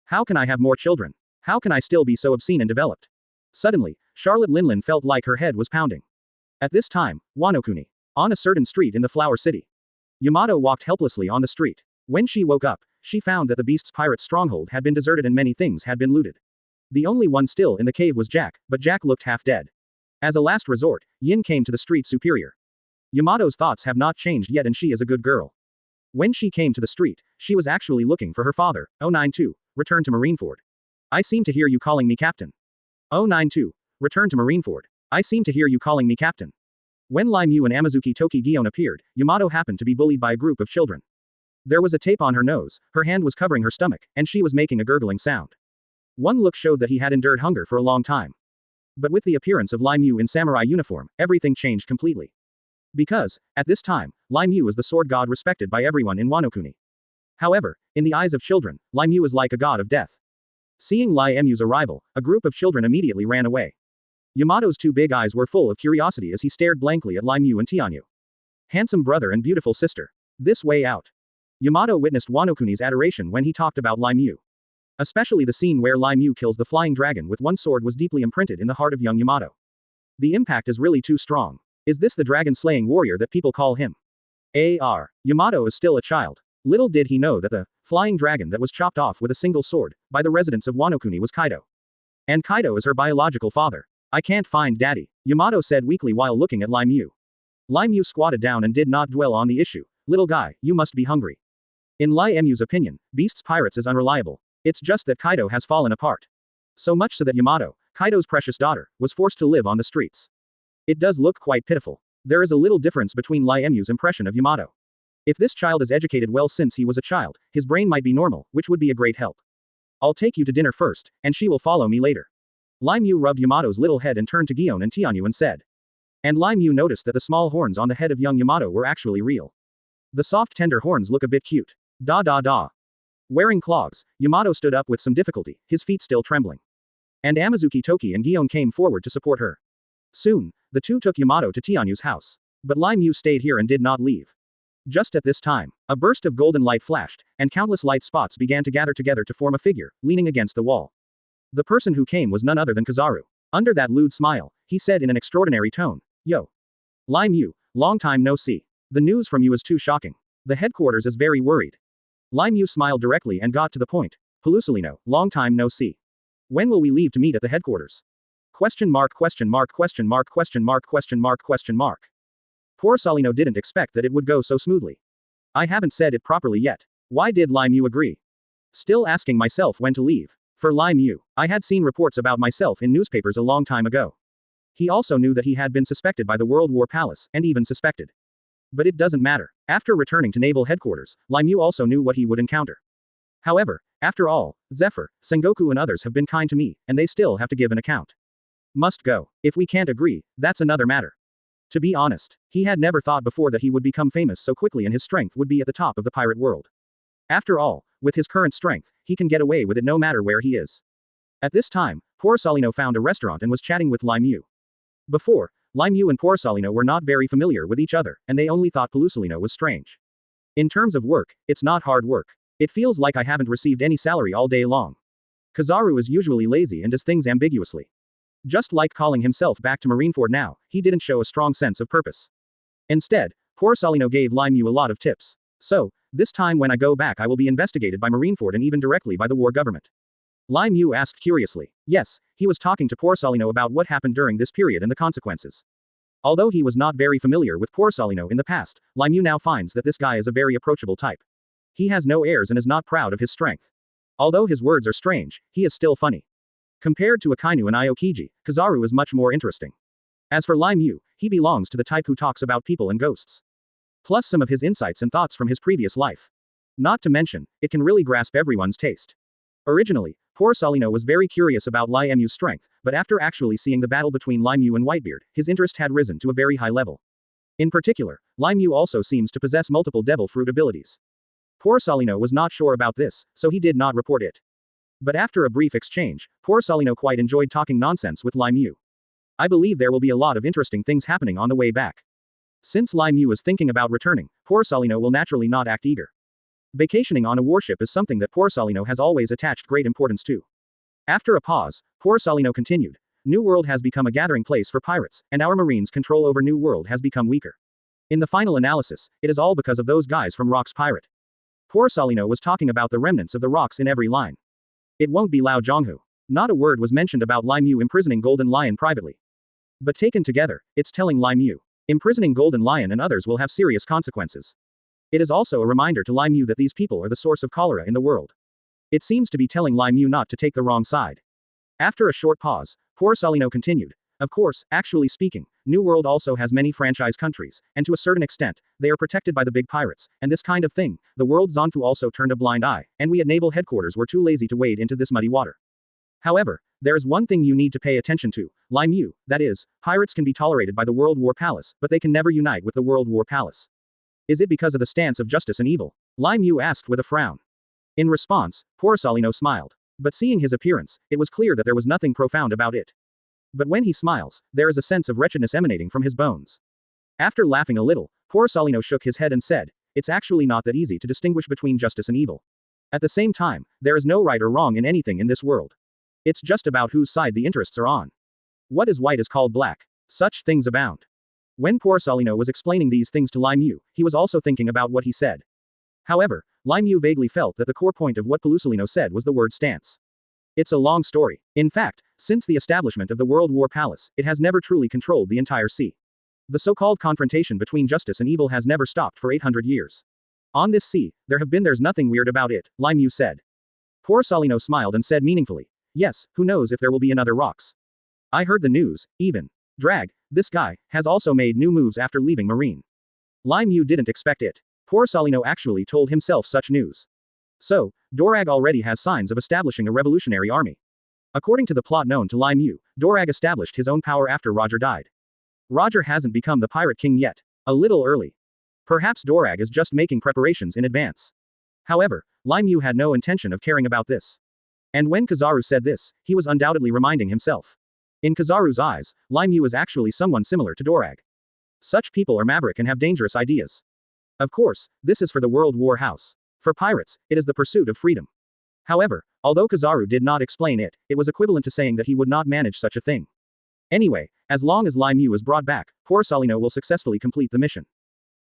How can I have more children? How can I still be so obscene and developed? Suddenly, Charlotte Linlin felt like her head was pounding. At this time, Wano-kuni. On a certain street in the Flower City. Yamato walked helplessly on the street. When she woke up, she found that the beast's pirate stronghold had been deserted and many things had been looted. The only one still in the cave was Jack, but Jack looked half dead. As a last resort, Yin came to the street superior. Yamato's thoughts have not changed yet and she is a good girl. When she came to the street, she was actually looking for her father, 092, return to Marineford. I seem to hear you calling me captain. 092, return to Marineford. I seem to hear you calling me captain. When Lai Mu and Amazuki Toki Gion appeared, Yamato happened to be bullied by a group of children. There was a tape on her nose, her hand was covering her stomach, and she was making a gurgling sound. One look showed that he had endured hunger for a long time. But with the appearance of Lai Mu in samurai uniform, everything changed completely. Because, at this time, Lai Mu is the sword god respected by everyone in Wano-kuni. However, in the eyes of children, Lai Mu is like a god of death. Seeing Lai Mu's arrival, a group of children immediately ran away. Yamato's 2 big eyes were full of curiosity as he stared blankly at Lai Mu and Tianyu. Handsome brother and beautiful sister. This way out. Yamato witnessed Wano-kuni's adoration when he talked about Lai Mu. Especially the scene where Lai Mu kills the flying dragon with one sword was deeply imprinted in the heart of young Yamato. The impact is really too strong. Is this the dragon-slaying warrior that people call him? Yamato is still a child. Little did he know that the flying dragon that was chopped off with a single sword by the residents of Wano-kuni was Kaido. And Kaido is her biological father. I can't find daddy, Yamato said weakly while looking at Lai Mu. Lai Mu squatted down and did not dwell on the issue. Little guy, you must be hungry. In Lai Mu's opinion, Beast's pirates is unreliable. It's just that Kaido has fallen apart. So much so that Yamato, Kaido's precious daughter, was forced to live on the streets. It does look quite pitiful. There is a little difference between Lai Mu's impression of Yamato. If this child is educated well since he was a child, his brain might be normal, which would be a great help. I'll take you to dinner first, and she will follow me later. Lai Mu rubbed Yamato's little head and turned to Gion and Tianyu and said. And Lai Mu noticed that the small horns on the head of young Yamato were actually real. The soft tender horns look a bit cute. Da. Wearing clogs, Yamato stood up with some difficulty, his feet still trembling. And Amazuki Toki and Gion came forward to support her. Soon, the two took Yamato to Tianyu's house. But Lai Mu stayed here and did not leave. Just at this time, a burst of golden light flashed, and countless light spots began to gather together to form a figure, leaning against the wall. The person who came was none other than Kizaru. Under that lewd smile, he said in an extraordinary tone, Yo. Lai Mu, long time no see. The news from you is too shocking. The headquarters is very worried. Lai Mu smiled directly and got to the point. Pelusalino, long time no see. When will we leave to meet at the headquarters? Question mark. Poor Salino didn't expect that it would go so smoothly. I haven't said it properly yet. Why did Lai Mu agree? Still asking myself when to leave. For Lai Mu, I had seen reports about myself in newspapers a long time ago. He also knew that he had been suspected by the World War Palace, and even suspected. But it doesn't matter. After returning to naval headquarters, Lai Mu also knew what he would encounter. However, after all, Zephyr, Sengoku and others have been kind to me, and they still have to give an account. Must go. If we can't agree, that's another matter. To be honest, he had never thought before that he would become famous so quickly and his strength would be at the top of the pirate world. After all, with his current strength, he can get away with it no matter where he is. At this time, Porcelino found a restaurant and was chatting with Lai Mu. Before, Lai Mu and Porcelino were not very familiar with each other, and they only thought Porcelino was strange. In terms of work, it's not hard work. It feels like I haven't received any salary all day long. Kizaru is usually lazy and does things ambiguously. Just like calling himself back to Marineford now, he didn't show a strong sense of purpose. Instead, Porcelino gave Lai Mu a lot of tips. So, this time when I go back I will be investigated by Marineford and even directly by the war government. Lai Mu asked curiously. Yes, he was talking to Porcelino about what happened during this period and the consequences. Although he was not very familiar with Porcelino in the past, Lai Mu now finds that this guy is a very approachable type. He has no airs and is not proud of his strength. Although his words are strange, he is still funny. Compared to Akainu and Aokiji, Kizaru is much more interesting. As for Lai Mu, he belongs to the type who talks about people and ghosts. Plus some of his insights and thoughts from his previous life. Not to mention, it can really grasp everyone's taste. Originally, Porcelino was very curious about Lai Mu's strength, but after actually seeing the battle between Lai Mu and Whitebeard, his interest had risen to a very high level. In particular, Lai Mu also seems to possess multiple devil fruit abilities. Porcelino was not sure about this, so he did not report it. But after a brief exchange, Porcelino quite enjoyed talking nonsense with Lai Mu. I believe there will be a lot of interesting things happening on the way back. Since Lai Mu is thinking about returning, Porcelino will naturally not act eager. Vacationing on a warship is something that Porcelino has always attached great importance to. After a pause, Porcelino continued. New World has become a gathering place for pirates, and our marines' control over New World has become weaker. In the final analysis, it is all because of those guys from Rock's Pirate. Porcelino was talking about the remnants of the rocks in every line. It won't be Lao Zhonghu. Not a word was mentioned about Lai Mu imprisoning Golden Lion privately. But taken together, it's telling Lai Mu. Imprisoning Golden Lion and others will have serious consequences. It is also a reminder to Lai Mu that these people are the source of cholera in the world. It seems to be telling Lai Mu not to take the wrong side. After a short pause, Porcelino continued. Of course, actually speaking, New World also has many franchise countries, and to a certain extent, they are protected by the big pirates, and this kind of thing, the world Zanfu also turned a blind eye, and we at naval headquarters were too lazy to wade into this muddy water. However, there is one thing you need to pay attention to, Lai Mu, that is, pirates can be tolerated by the World War Palace, but they can never unite with the World War Palace. Is it because of the stance of justice and evil? Lai Mu asked with a frown. In response, Porcelino smiled. But seeing his appearance, it was clear that there was nothing profound about it. But when he smiles, there is a sense of wretchedness emanating from his bones. After laughing a little, Porcelino shook his head and said, it's actually not that easy to distinguish between justice and evil. At the same time, there is no right or wrong in anything in this world. It's just about whose side the interests are on. What is white is called black. Such things abound. When Porcelino was explaining these things to Lai Mu, he was also thinking about what he said. However, Lai Mu vaguely felt that the core point of what Porcelino said was the word stance. It's a long story. In fact, since the establishment of the World War Palace, it has never truly controlled the entire sea. The so-called confrontation between justice and evil has never stopped for 800 years. On this sea, there's nothing weird about it, Lai Mu said. Porcelino smiled and said meaningfully, yes, who knows if there will be another rocks. I heard the news, even. Drag, this guy, has also made new moves after leaving Marine. Lai Mu didn't expect it. Porcelino actually told himself such news. So, Dorag already has signs of establishing a revolutionary army. According to the plot known to Lai Mu, Dorag established his own power after Roger died. Roger hasn't become the pirate king yet. A little early. Perhaps Dorag is just making preparations in advance. However, Lai Mu had no intention of caring about this. And when Kizaru said this, he was undoubtedly reminding himself. In Kizaru's eyes, Lai Mu is actually someone similar to Dorag. Such people are maverick and have dangerous ideas. Of course, this is for the World War House. For pirates, it is the pursuit of freedom. However, although Kizaru did not explain it, it was equivalent to saying that he would not manage such a thing. Anyway, as long as Lai Mu is brought back, Porcelino will successfully complete the mission.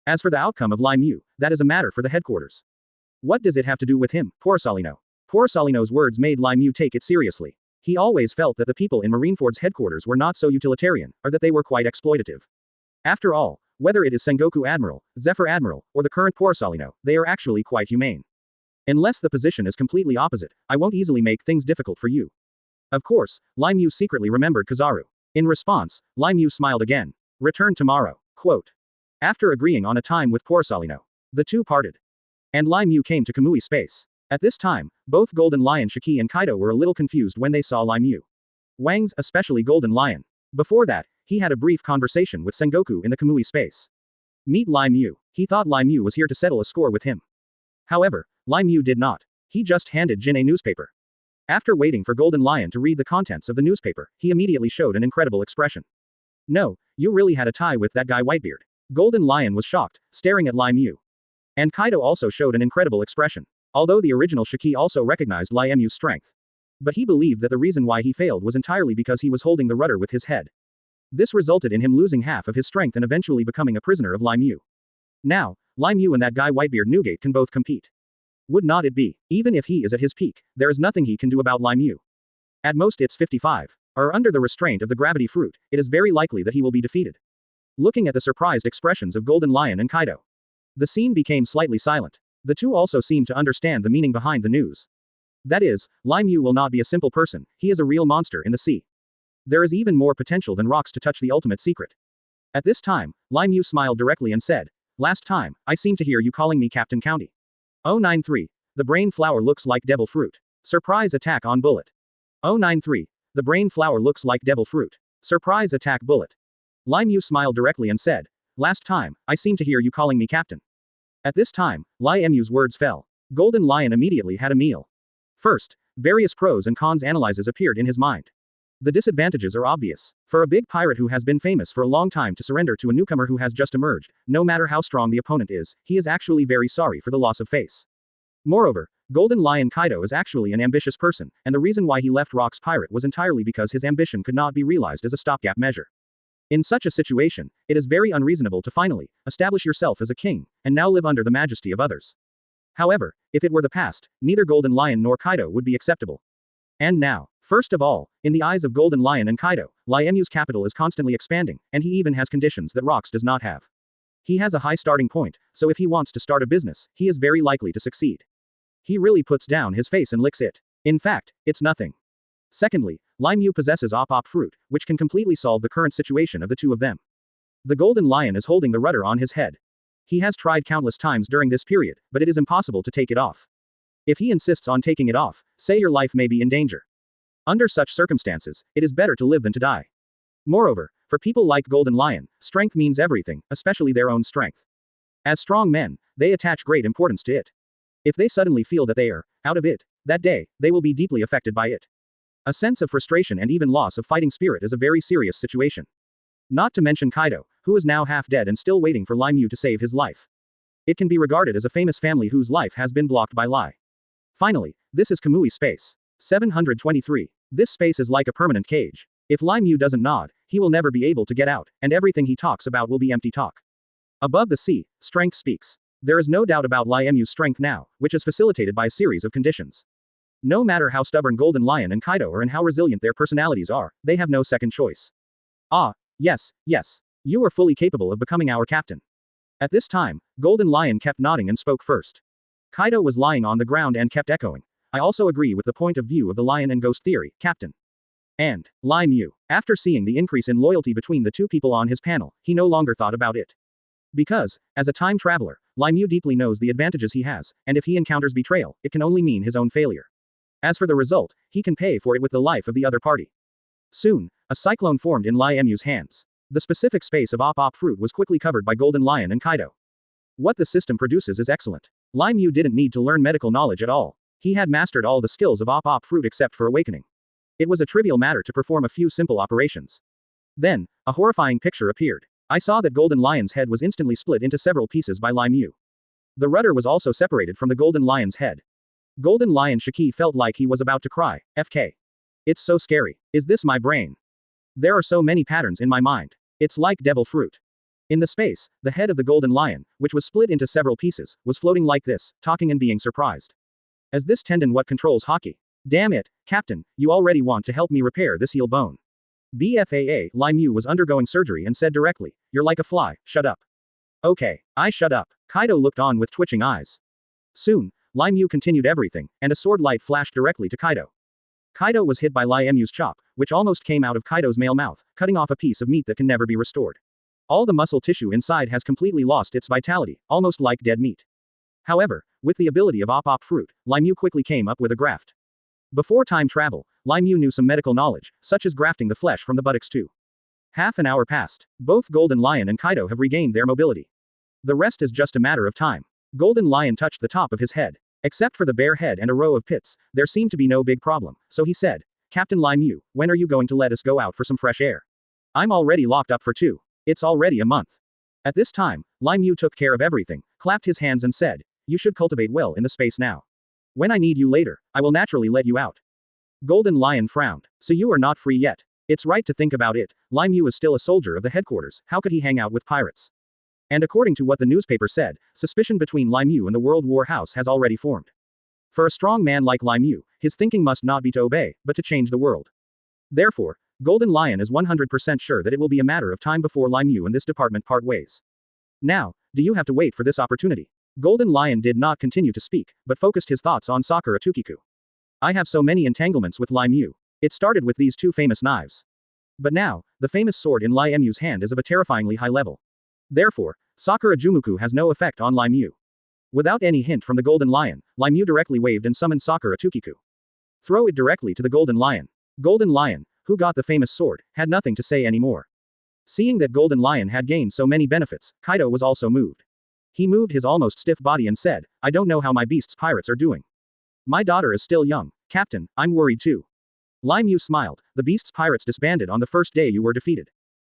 As for the outcome of Lai Mu, that is a matter for the headquarters. What does it have to do with him, Porcelino? Porcelino's words made Lai Mu take it seriously. He always felt that the people in Marineford's headquarters were not so utilitarian, or that they were quite exploitative. After all, whether it is Sengoku Admiral, Zephyr Admiral, or the current Porcelino, they are actually quite humane. Unless the position is completely opposite, I won't easily make things difficult for you. Of course, Lai Mu secretly remembered Kizaru. In response, Lai Mu smiled again. Return tomorrow. Quote. After agreeing on a time with Porcellino, the two parted. And Lai Mu came to Kamui space. At this time, both Golden Lion Shiki and Kaido were a little confused when they saw Lai Mu. Wang's, especially Golden Lion. Before that, he had a brief conversation with Sengoku in the Kamui space. Meet Lai Mu. He thought Lai Mu was here to settle a score with him. However, Lai Mu did not. He just handed Jin a newspaper. After waiting for Golden Lion to read the contents of the newspaper, he immediately showed an incredible expression. No, you really had a tie with that guy Whitebeard. Golden Lion was shocked, staring at Lai Mu. And Kaido also showed an incredible expression. Although the original Shiki also recognized Lai Mu's strength. But he believed that the reason why he failed was entirely because he was holding the rudder with his head. This resulted in him losing half of his strength and eventually becoming a prisoner of Lai Mu. Now, Lai Mu and that guy Whitebeard Newgate can both compete. Would not it be? Even if he is at his peak, there is nothing he can do about Lai Mu. At most it's 55. Or under the restraint of the gravity fruit, it is very likely that he will be defeated. Looking at the surprised expressions of Golden Lion and Kaido. The scene became slightly silent. The two also seemed to understand the meaning behind the news. That is, Lai Mu will not be a simple person, he is a real monster in the sea. There is even more potential than rocks to touch the ultimate secret. At this time, Lai Mu smiled directly and said, last time, I seem to hear you calling me Captain County. 093. The brain flower looks like devil fruit. Surprise attack on bullet. 093. The brain flower looks like devil fruit. Surprise attack bullet. Lai Mu smiled directly and said, last time, I seem to hear you calling me captain. At this time, Lai Mu's words fell. Golden Lion immediately had a meal. First, various pros and cons analyses appeared in his mind. The disadvantages are obvious. For a big pirate who has been famous for a long time to surrender to a newcomer who has just emerged, no matter how strong the opponent is, he is actually very sorry for the loss of face. Moreover, Golden Lion Kaido is actually an ambitious person, and the reason why he left Rock's Pirate was entirely because his ambition could not be realized as a stopgap measure. In such a situation, it is very unreasonable to finally establish yourself as a king, and now live under the majesty of others. However, if it were the past, neither Golden Lion nor Kaido would be acceptable. And now, first of all, in the eyes of Golden Lion and Kaido, Lai Mu's capital is constantly expanding, and he even has conditions that Rocks does not have. He has a high starting point, so if he wants to start a business, he is very likely to succeed. He really puts down his face and licks it. In fact, it's nothing. Secondly, Lai Mu possesses op fruit, which can completely solve the current situation of the two of them. The Golden Lion is holding the rudder on his head. He has tried countless times during this period, but it is impossible to take it off. If he insists on taking it off, say your life may be in danger. Under such circumstances, it is better to live than to die. Moreover, for people like Golden Lion, strength means everything, especially their own strength. As strong men, they attach great importance to it. If they suddenly feel that they are out of it, that day, they will be deeply affected by it. A sense of frustration and even loss of fighting spirit is a very serious situation. Not to mention Kaido, who is now half dead and still waiting for Lai Mu to save his life. It can be regarded as a famous family whose life has been blocked by Lai. Finally, this is Kamui space. 723. This space is like a permanent cage. If Lai Mu doesn't nod, he will never be able to get out, and everything he talks about will be empty talk. Above the sea, strength speaks. There is no doubt about Lai Mu's strength now, which is facilitated by a series of conditions. No matter how stubborn Golden Lion and Kaido are and how resilient their personalities are, they have no second choice. Ah, yes, yes. You are fully capable of becoming our captain. At this time, Golden Lion kept nodding and spoke first. Kaido was lying on the ground and kept echoing. I also agree with the point of view of the lion and ghost theory, Captain. And Lai Mu, after seeing the increase in loyalty between the two people on his panel, he no longer thought about it. Because, as a time traveler, Lai Mu deeply knows the advantages he has, and if he encounters betrayal, it can only mean his own failure. As for the result, he can pay for it with the life of the other party. Soon, a cyclone formed in Lai Mu's hands. The specific space of op fruit was quickly covered by Golden Lion and Kaido. What the system produces is excellent. Lai Mu didn't need to learn medical knowledge at all. He had mastered all the skills of op fruit except for awakening. It was a trivial matter to perform a few simple operations. Then, a horrifying picture appeared. I saw that Golden Lion's head was instantly split into several pieces by Lai Mu. The rudder was also separated from the Golden Lion's head. Golden Lion Shiki felt like he was about to cry. FK. It's so scary. Is this my brain? There are so many patterns in my mind. It's like devil fruit. In the space, the head of the Golden Lion, which was split into several pieces, was floating like this, talking and being surprised. As this tendon what controls Haki. Damn it, Captain, you already want to help me repair this heel bone. BFAA, Lai Mu was undergoing surgery and said directly, you're like a fly, shut up. Okay, I shut up. Kaido looked on with twitching eyes. Soon, Lai Mu continued everything, and a sword light flashed directly to Kaido. Kaido was hit by Lai Mu's chop, which almost came out of Kaido's male mouth, cutting off a piece of meat that can never be restored. All the muscle tissue inside has completely lost its vitality, almost like dead meat. However, with the ability of Op Fruit, Lai Mu quickly came up with a graft. Before time travel, Lai Mu knew some medical knowledge, such as grafting the flesh from the buttocks too. Half an hour passed. Both Golden Lion and Kaido have regained their mobility. The rest is just a matter of time. Golden Lion touched the top of his head. Except for the bare head and a row of pits, there seemed to be no big problem, so he said, Captain Lai Mu, when are you going to let us go out for some fresh air? I'm already locked up for 2. It's already a month. At this time, Lai Mu took care of everything, clapped his hands and said, you should cultivate well in the space now. When I need you later, I will naturally let you out. Golden Lion frowned. So you are not free yet. It's right to think about it. Lai Mu is still a soldier of the headquarters, how could he hang out with pirates? And according to what the newspaper said, suspicion between Lai Mu and the World War House has already formed. For a strong man like Lai Mu, his thinking must not be to obey, but to change the world. Therefore, Golden Lion is 100% sure that it will be a matter of time before Lai Mu and this department part ways. Now, do you have to wait for this opportunity? Golden Lion did not continue to speak, but focused his thoughts on Sakura Tukiku. I have so many entanglements with Lai Mu. It started with these 2 famous knives. But now, the famous sword in Lai Mu's hand is of a terrifyingly high level. Therefore, Sakura Jumuku has no effect on Lai Mu. Without any hint from the Golden Lion, Lai Mu directly waved and summoned Sakura Tukiku. Throw it directly to the Golden Lion. Golden Lion, who got the famous sword, had nothing to say anymore. Seeing that Golden Lion had gained so many benefits, Kaido was also moved. He moved his almost stiff body and said, I don't know how my beast's pirates are doing. My daughter is still young. Captain, I'm worried too. Lai Mu smiled, the beast's pirates disbanded on the first day you were defeated.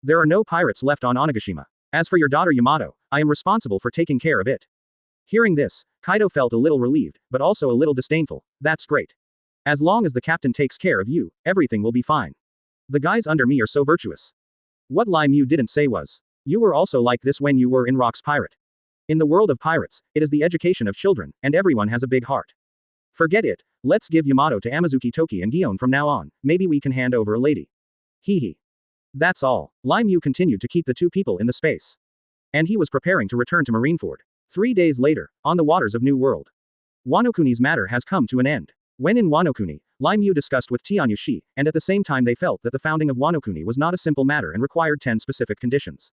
There are no pirates left on Onigashima. As for your daughter Yamato, I am responsible for taking care of it. Hearing this, Kaido felt a little relieved, but also a little disdainful. That's great. As long as the captain takes care of you, everything will be fine. The guys under me are so virtuous. What Lai Mu didn't say was, you were also like this when you were in Rock's pirate. In the world of pirates, it is the education of children, and everyone has a big heart. Forget it, let's give Yamato to Amazuki Toki and Gion from now on, maybe we can hand over a lady. Hee. That's all. Lai Mu continued to keep the 2 people in the space. And he was preparing to return to Marineford. 3 days later, on the waters of New World. Wanokuni's matter has come to an end. When in Wanokuni, Lai Mu discussed with Tianyushi, and at the same time they felt that the founding of Wanokuni was not a simple matter and required 10 specific conditions.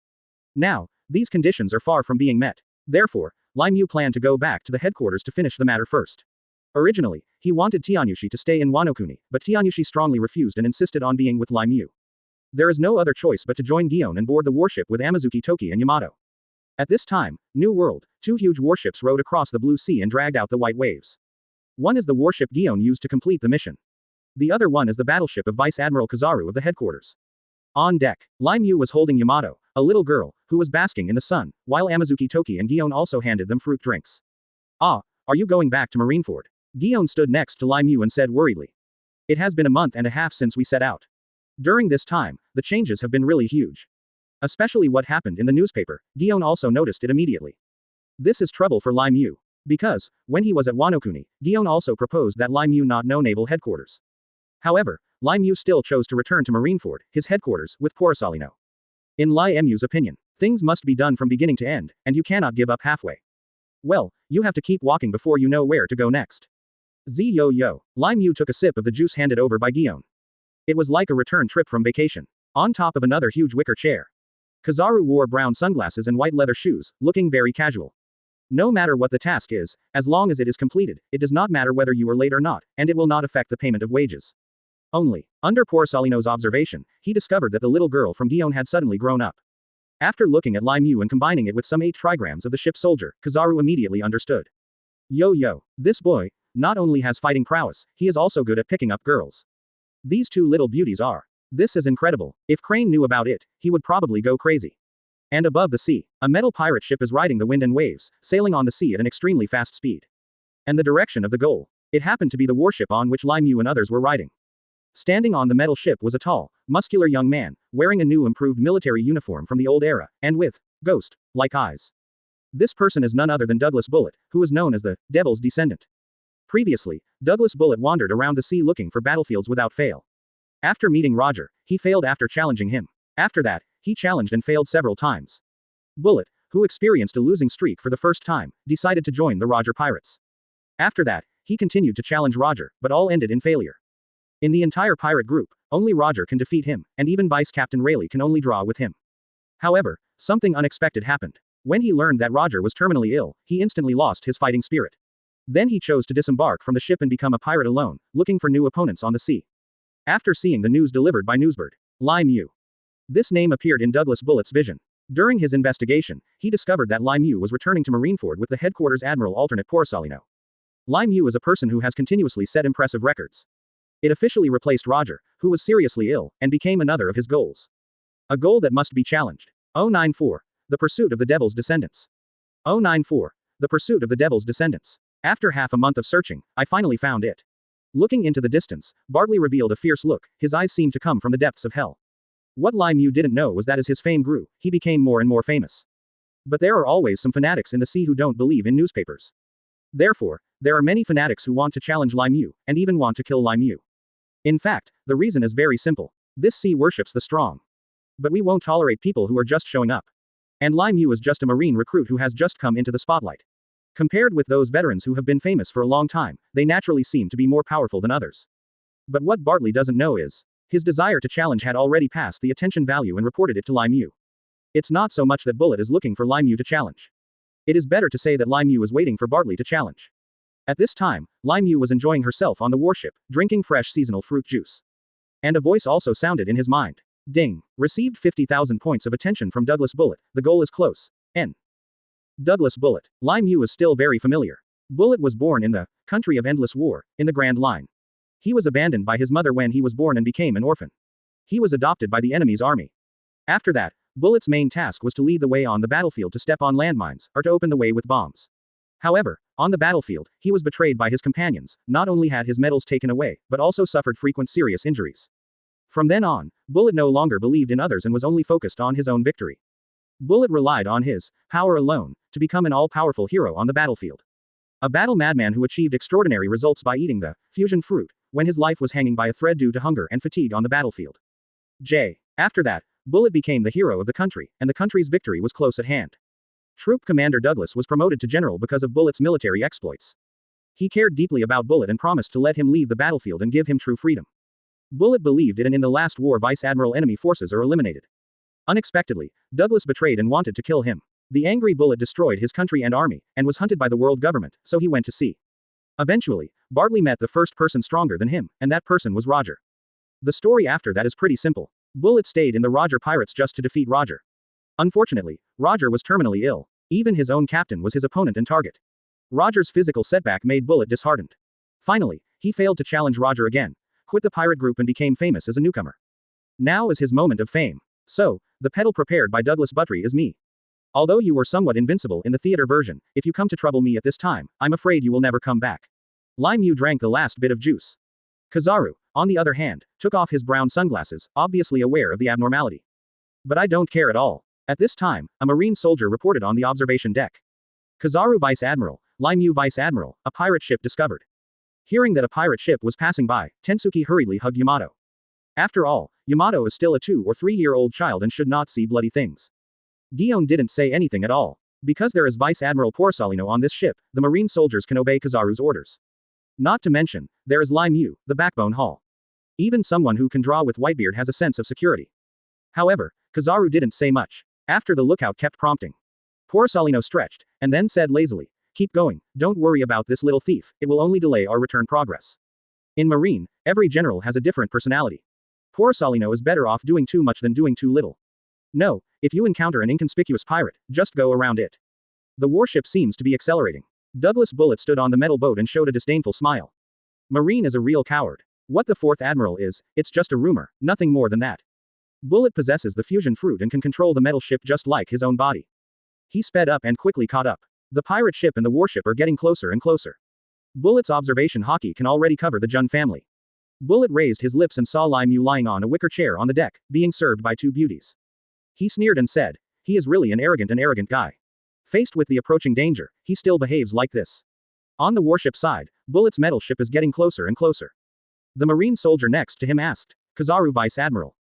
Now, these conditions are far from being met. Therefore, Lai Mu planned to go back to the headquarters to finish the matter first. Originally, he wanted Tianyushi to stay in Wanokuni, but Tianyushi strongly refused and insisted on being with Lai Mu. There is no other choice but to join Gion and board the warship with Amazuki Toki and Yamato. At this time, New World, 2 huge warships rode across the blue sea and dragged out the white waves. One is the warship Gion used to complete the mission. The other one is the battleship of Vice Admiral Kizaru of the headquarters. On deck, Lai Mu was holding Yamato, a little girl, who was basking in the sun, while Amazuki Toki and Gion also handed them fruit drinks. Ah, are you going back to Marineford? Gion stood next to Lai Mu and said worriedly. It has been a month and a half since we set out. During this time, the changes have been really huge. Especially what happened in the newspaper, Gion also noticed it immediately. This is trouble for Lai Mu. Because, when he was at Wanokuni, Gion also proposed that Lai Mu not know naval headquarters. However, Lai Mu still chose to return to Marineford, his headquarters, with Porosalino. In Lai Mu's opinion, things must be done from beginning to end, and you cannot give up halfway. Well, you have to keep walking before you know where to go next. Yo. Lai Mu took a sip of the juice handed over by Gion. It was like a return trip from vacation. On top of another huge wicker chair. Kizaru wore brown sunglasses and white leather shoes, looking very casual. No matter what the task is, as long as it is completed, it does not matter whether you are late or not, and it will not affect the payment of wages. Only, under Porosalino's observation, he discovered that the little girl from Gion had suddenly grown up. After looking at Lai Mu and combining it with some 8 trigrams of the ship soldier, Kizaru immediately understood. Yo, this boy, not only has fighting prowess, he is also good at picking up girls. These 2 little beauties are. This is incredible. If Crane knew about it, he would probably go crazy. And above the sea, a metal pirate ship is riding the wind and waves, sailing on the sea at an extremely fast speed. And the direction of the goal. It happened to be the warship on which Lai Mu and others were riding. Standing on the metal ship was a tall, muscular young man, wearing a new improved military uniform from the old era, and with ghost-like eyes. This person is none other than Douglas Bullet, who is known as the Devil's Descendant. Previously, Douglas Bullet wandered around the sea looking for battlefields without fail. After meeting Roger, he failed after challenging him. After that, he challenged and failed several times. Bullet, who experienced a losing streak for the first time, decided to join the Roger Pirates. After that, he continued to challenge Roger, but all ended in failure. In the entire pirate group, only Roger can defeat him, and even Vice Captain Rayleigh can only draw with him. However, something unexpected happened. When he learned that Roger was terminally ill, he instantly lost his fighting spirit. Then he chose to disembark from the ship and become a pirate alone, looking for new opponents on the sea. After seeing the news delivered by Newsbird, Lai Mu. This name appeared in Douglas Bullett's vision. During his investigation, he discovered that Lai Mu was returning to Marineford with the headquarters Admiral Alternate Porcelino. Lai Mu is a person who has continuously set impressive records. It officially replaced Roger, who was seriously ill, and became another of his goals. A goal that must be challenged. 094. The Pursuit of the Devil's Descendants. 094. The Pursuit of the Devil's Descendants. After half a month of searching, I finally found it. Looking into the distance, Bartley revealed a fierce look, his eyes seemed to come from the depths of hell. What Lai Mu didn't know was that as his fame grew, he became more and more famous. But there are always some fanatics in the sea who don't believe in newspapers. Therefore, there are many fanatics who want to challenge Lai Mu, and even want to kill Lai Mu. In fact, the reason is very simple. This sea worships the strong. But we won't tolerate people who are just showing up. And Lai Mu is just a marine recruit who has just come into the spotlight. Compared with those veterans who have been famous for a long time, they naturally seem to be more powerful than others. But what Bartley doesn't know is, his desire to challenge had already passed the attention value and reported it to Lai Mu. It's not so much that Bullet is looking for Lai Mu to challenge. It is better to say that Lai Mu is waiting for Bartley to challenge. At this time, Lai Mu was enjoying herself on the warship, drinking fresh seasonal fruit juice. And a voice also sounded in his mind. Ding. Received 50,000 points of attention from Douglas Bullet. The goal is close. N. Douglas Bullet. Lai Mu is still very familiar. Bullet was born in the country of endless war, in the Grand Line. He was abandoned by his mother when he was born and became an orphan. He was adopted by the enemy's army. After that, Bullet's main task was to lead the way on the battlefield to step on landmines, or to open the way with bombs. However, on the battlefield, he was betrayed by his companions, not only had his medals taken away, but also suffered frequent serious injuries. From then on, Bullet no longer believed in others and was only focused on his own victory. Bullet relied on his power alone to become an all-powerful hero on the battlefield. A battle madman who achieved extraordinary results by eating the fusion fruit, when his life was hanging by a thread due to hunger and fatigue on the battlefield. After that, Bullet became the hero of the country, and the country's victory was close at hand. Troop Commander Douglas was promoted to general because of Bullet's military exploits. He cared deeply about Bullet and promised to let him leave the battlefield and give him true freedom. Bullet believed it, and in the last war Vice Admiral enemy forces are eliminated. Unexpectedly, Douglas betrayed and wanted to kill him. The angry Bullet destroyed his country and army, and was hunted by the world government, so he went to sea. Eventually, Bartley met the first person stronger than him, and that person was Roger. The story after that is pretty simple. Bullet stayed in the Roger Pirates just to defeat Roger. Unfortunately, Roger was terminally ill. Even his own captain was his opponent and target. Roger's physical setback made Bullet disheartened. Finally, he failed to challenge Roger again, quit the pirate group and became famous as a newcomer. Now is his moment of fame. So, the pedal prepared by Douglas Buttrey is me. Although you were somewhat invincible in the theater version, if you come to trouble me at this time, I'm afraid you will never come back. Lai Mu drank the last bit of juice. Kizaru, on the other hand, took off his brown sunglasses, obviously aware of the abnormality. But I don't care at all. At this time, a marine soldier reported on the observation deck. Kizaru Vice Admiral, Lai Mu Vice Admiral, a pirate ship discovered. Hearing that a pirate ship was passing by, Tensuke hurriedly hugged Yamato. After all, Yamato is still a 2 or 3-year-old child and should not see bloody things. Gion didn't say anything at all. Because there is Vice Admiral Porcelino on this ship, the marine soldiers can obey Kizaru's orders. Not to mention, there is Lai Mu, the backbone hull. Even someone who can draw with Whitebeard has a sense of security. However, Kizaru didn't say much. After the lookout kept prompting. Porcelino stretched, and then said lazily, "Keep going, don't worry about this little thief, it will only delay our return progress." In Marine, every general has a different personality. Porcelino is better off doing too much than doing too little. No, if you encounter an inconspicuous pirate, just go around it. The warship seems to be accelerating. Douglas Bullet stood on the metal boat and showed a disdainful smile. Marine is a real coward. What the 4th Admiral is, it's just a rumor, nothing more than that. Bullet possesses the fusion fruit and can control the metal ship just like his own body. He sped up and quickly caught up. The pirate ship and the warship are getting closer and closer. Bullet's observation Haki can already cover the Jun family. Bullet raised his lips and saw Lai Mu lying on a wicker chair on the deck, being served by 2 beauties. He sneered and said, "He is really an arrogant guy. Faced with the approaching danger, he still behaves like this." On the warship side, Bullet's metal ship is getting closer and closer. The marine soldier next to him asked, "Kizaru Vice Admiral."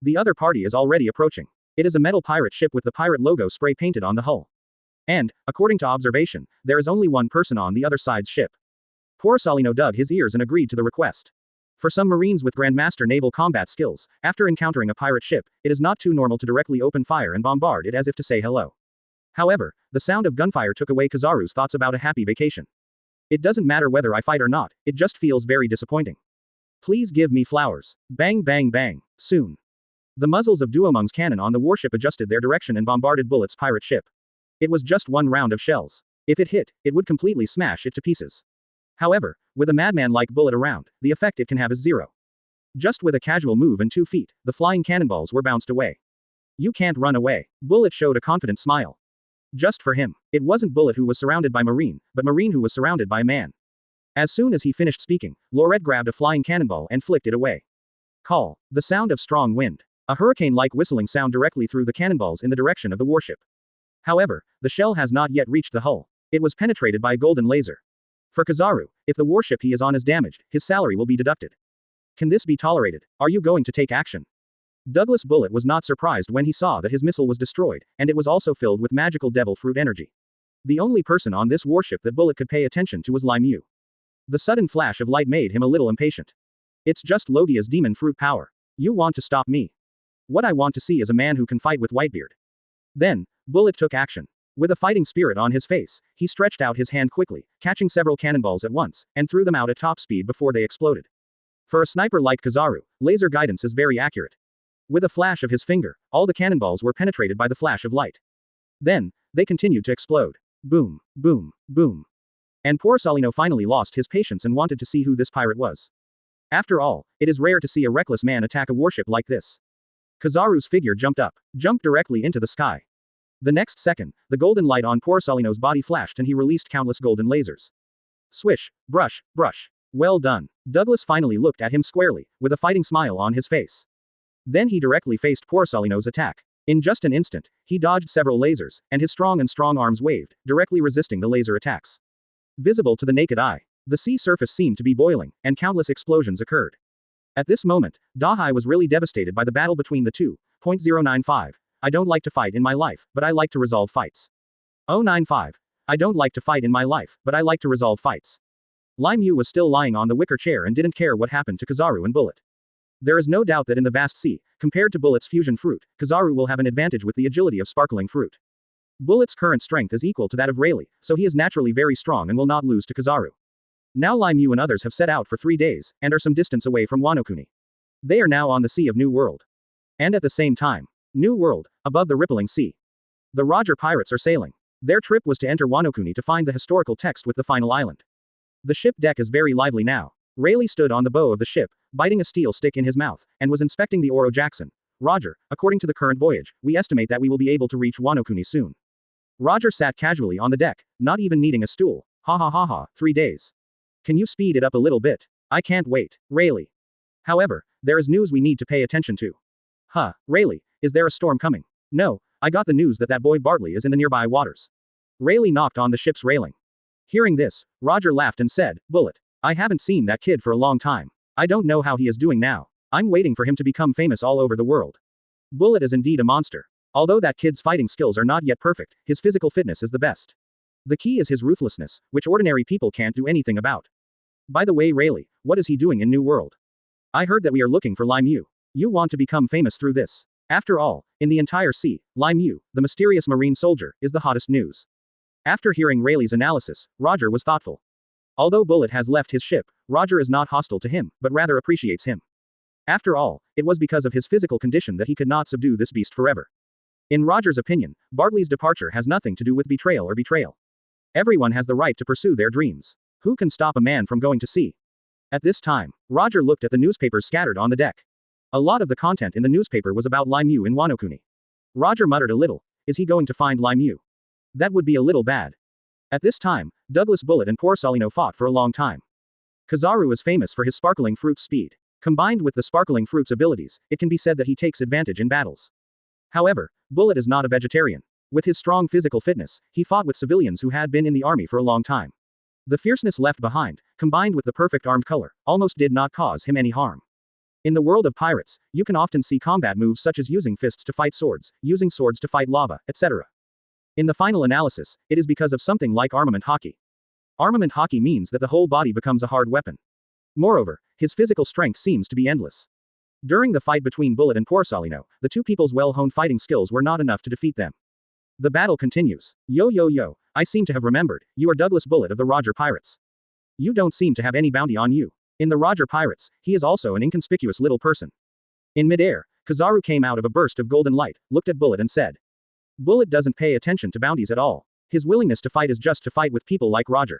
The other party is already approaching. It is a metal pirate ship with the pirate logo spray painted on the hull. And, according to observation, there is only one person on the other side's ship. Poor Salino dug his ears and agreed to the request. For some Marines with Grandmaster naval combat skills, after encountering a pirate ship, it is not too normal to directly open fire and bombard it as if to say hello. However, the sound of gunfire took away Kizaru's thoughts about a happy vacation. It doesn't matter whether I fight or not, it just feels very disappointing. Please give me flowers. Bang bang bang. Soon. The muzzles of Duomung's cannon on the warship adjusted their direction and bombarded Bullet's pirate ship. It was just one round of shells. If it hit, it would completely smash it to pieces. However, with a madman like Bullet around, the effect it can have is zero. Just with a casual move and 2 feet, the flying cannonballs were bounced away. You can't run away. Bullet showed a confident smile. Just for him. It wasn't Bullet who was surrounded by Marine, but Marine who was surrounded by man. As soon as he finished speaking, Lorette grabbed a flying cannonball and flicked it away. Call. The sound of strong wind. A hurricane-like whistling sound directly through the cannonballs in the direction of the warship. However, the shell has not yet reached the hull. It was penetrated by a golden laser. For Kizaru, if the warship he is on is damaged, his salary will be deducted. Can this be tolerated? Are you going to take action? Douglas Bullet was not surprised when he saw that his missile was destroyed, and it was also filled with magical devil fruit energy. The only person on this warship that Bullet could pay attention to was Lai Mu. The sudden flash of light made him a little impatient. It's just Logia's demon fruit power. You want to stop me? What I want to see is a man who can fight with Whitebeard. Then, Bullet took action. With a fighting spirit on his face, he stretched out his hand quickly, catching several cannonballs at once, and threw them out at top speed before they exploded. For a sniper like Kizaru, laser guidance is very accurate. With a flash of his finger, all the cannonballs were penetrated by the flash of light. Then, they continued to explode. Boom, boom, boom. And poor Salino finally lost his patience and wanted to see who this pirate was. After all, it is rare to see a reckless man attack a warship like this. Kizaru's figure jumped directly into the sky. The next second, the golden light on poor Salino's body flashed and he released countless golden lasers. Swish, brush, brush. Well done. Douglas finally looked at him squarely, with a fighting smile on his face. Then he directly faced poor Salino's attack. In just an instant, he dodged several lasers, and his strong arms waved, directly resisting the laser attacks. Visible to the naked eye, the sea surface seemed to be boiling, and countless explosions occurred. At this moment, Dahai was really devastated by the battle between the two. 0.095. I don't like to fight in my life, but I like to resolve fights. 095. I don't like to fight in my life, but I like to resolve fights. Lai Mu was still lying on the wicker chair and didn't care what happened to Kizaru and Bullet. There is no doubt that in the vast sea, compared to Bullet's fusion fruit, Kizaru will have an advantage with the agility of sparkling fruit. Bullet's current strength is equal to that of Rayleigh, so he is naturally very strong and will not lose to Kizaru. Now Lai Mu and others have set out for 3 days, and are some distance away from Wano Kuni. They are now on the Sea of New World. And at the same time, New World, above the rippling sea. The Roger pirates are sailing. Their trip was to enter Wano Kuni to find the historical text with the final island. The ship deck is very lively now. Rayleigh stood on the bow of the ship, biting a steel stick in his mouth, and was inspecting the Oro Jackson. Roger, according to the current voyage, we estimate that we will be able to reach Wano Kuni soon. Roger sat casually on the deck, not even needing a stool. Ha ha ha ha, 3 days. Can you speed it up a little bit? I can't wait. Rayleigh. However, there is news we need to pay attention to. Rayleigh, is there a storm coming? No, I got the news that that boy Bartley is in the nearby waters. Rayleigh knocked on the ship's railing. Hearing this, Roger laughed and said, Bullet, I haven't seen that kid for a long time. I don't know how he is doing now. I'm waiting for him to become famous all over the world. Bullet is indeed a monster. Although that kid's fighting skills are not yet perfect, his physical fitness is the best. The key is his ruthlessness, which ordinary people can't do anything about. By the way, Rayleigh, what is he doing in New World? I heard that we are looking for Lai Mu. You want to become famous through this. After all, in the entire sea, Lai Mu, the mysterious marine soldier, is the hottest news. After hearing Rayleigh's analysis, Roger was thoughtful. Although Bullet has left his ship, Roger is not hostile to him, but rather appreciates him. After all, it was because of his physical condition that he could not subdue this beast forever. In Roger's opinion, Bartley's departure has nothing to do with betrayal or betrayal. Everyone has the right to pursue their dreams. Who can stop a man from going to sea? At this time, Roger looked at the newspapers scattered on the deck. A lot of the content in the newspaper was about Lai Mu in Wano Kuni. Roger muttered a little. Is he going to find Lai Mu? That would be a little bad. At this time, Douglas Bullet and poor Salino fought for a long time. Kizaru is famous for his sparkling fruit's speed. Combined with the sparkling fruit's abilities, it can be said that he takes advantage in battles. However, Bullet is not a vegetarian. With his strong physical fitness, he fought with civilians who had been in the army for a long time. The fierceness left behind, combined with the perfect armed color, almost did not cause him any harm. In the world of pirates, you can often see combat moves such as using fists to fight swords, using swords to fight lava, etc. In the final analysis, it is because of something like armament Haki. Armament Haki means that the whole body becomes a hard weapon. Moreover, his physical strength seems to be endless. During the fight between Bullet and Porcellino, the two people's well-honed fighting skills were not enough to defeat them. The battle continues. Yo yo yo, I seem to have remembered, you are Douglas Bullet of the Roger Pirates. You don't seem to have any bounty on you. In the Roger Pirates, he is also an inconspicuous little person. In midair, Kizaru came out of a burst of golden light, looked at Bullet and said. Bullet doesn't pay attention to bounties at all. His willingness to fight is just to fight with people like Roger.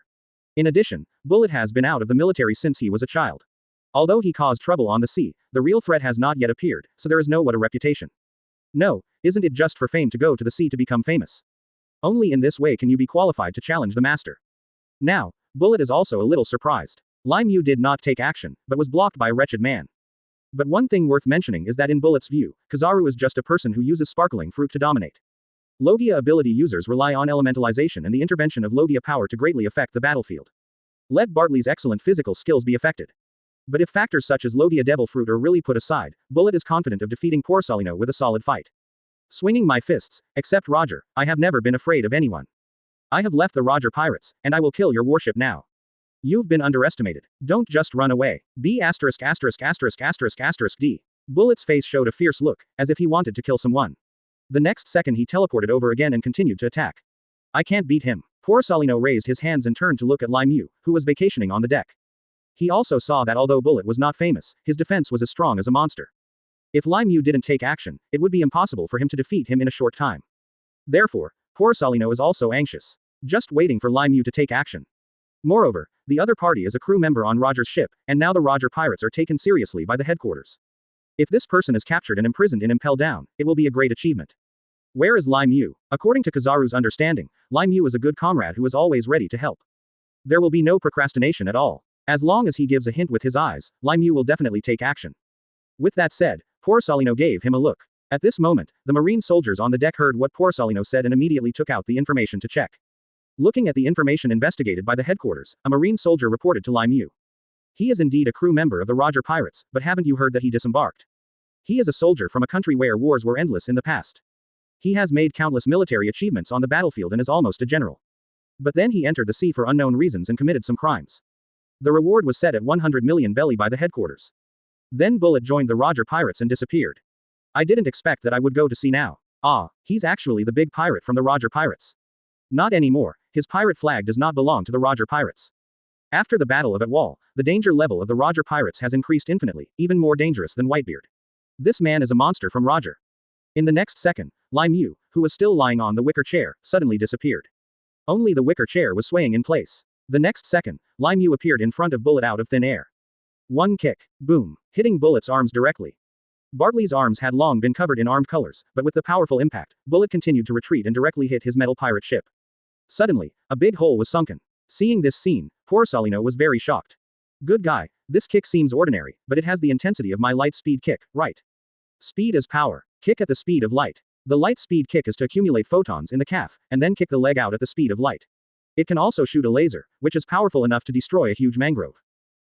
In addition, Bullet has been out of the military since he was a child. Although he caused trouble on the sea, the real threat has not yet appeared, so there is no what a reputation. No, isn't it just for fame to go to the sea to become famous? Only in this way can you be qualified to challenge the master. Now, Bullet is also a little surprised. Lai Mu did not take action, but was blocked by a wretched man. But one thing worth mentioning is that in Bullet's view, Kizaru is just a person who uses sparkling fruit to dominate. Logia ability users rely on elementalization and the intervention of Logia power to greatly affect the battlefield. Let Bartley's excellent physical skills be affected. But if factors such as Logia Devil Fruit are really put aside, Bullet is confident of defeating Porcellino with a solid fight. Swinging my fists, except Roger, I have never been afraid of anyone. I have left the Roger Pirates, and I will kill your warship now. You've been underestimated. Don't just run away. B*****************. D. Bullet's face showed a fierce look, as if he wanted to kill someone. The next second he teleported over again and continued to attack. I can't beat him. Porcellino raised his hands and turned to look at Lai Mu, who was vacationing on the deck. He also saw that although Bullet was not famous, his defense was as strong as a monster. If Lai Mu didn't take action, it would be impossible for him to defeat him in a short time. Therefore, Porcellino is also anxious. Just waiting for Lai Mu to take action. Moreover, the other party is a crew member on Roger's ship, and now the Roger Pirates are taken seriously by the headquarters. If this person is captured and imprisoned in Impel Down, it will be a great achievement. Where is Lai Mu? According to Kizaru's understanding, Lai Mu is a good comrade who is always ready to help. There will be no procrastination at all. As long as he gives a hint with his eyes, Lai Mu will definitely take action. With that said, Porcellino gave him a look. At this moment, the marine soldiers on the deck heard what Porcellino said and immediately took out the information to check. Looking at the information investigated by the headquarters, a marine soldier reported to Lai Mu. He is indeed a crew member of the Roger Pirates, but haven't you heard that he disembarked? He is a soldier from a country where wars were endless in the past. He has made countless military achievements on the battlefield and is almost a general. But then he entered the sea for unknown reasons and committed some crimes. The reward was set at 100 million belly by the headquarters. Then Bullet joined the Roger Pirates and disappeared. I didn't expect that I would go to sea now. Ah, he's actually the big pirate from the Roger Pirates. Not anymore, his pirate flag does not belong to the Roger Pirates. After the Battle of Atwal, the danger level of the Roger Pirates has increased infinitely, even more dangerous than Whitebeard. This man is a monster from Roger. In the next second, Lai Mu, who was still lying on the wicker chair, suddenly disappeared. Only the wicker chair was swaying in place. The next second, Lai Mu appeared in front of Bullet out of thin air. One kick. Boom. Hitting Bullet's arms directly. Bartley's arms had long been covered in armed colors, but with the powerful impact, Bullet continued to retreat and directly hit his metal pirate ship. Suddenly, a big hole was sunken. Seeing this scene, Porcellino was very shocked. Good guy, this kick seems ordinary, but it has the intensity of my light speed kick, right? Speed is power. Kick at the speed of light. The light speed kick is to accumulate photons in the calf, and then kick the leg out at the speed of light. It can also shoot a laser, which is powerful enough to destroy a huge mangrove.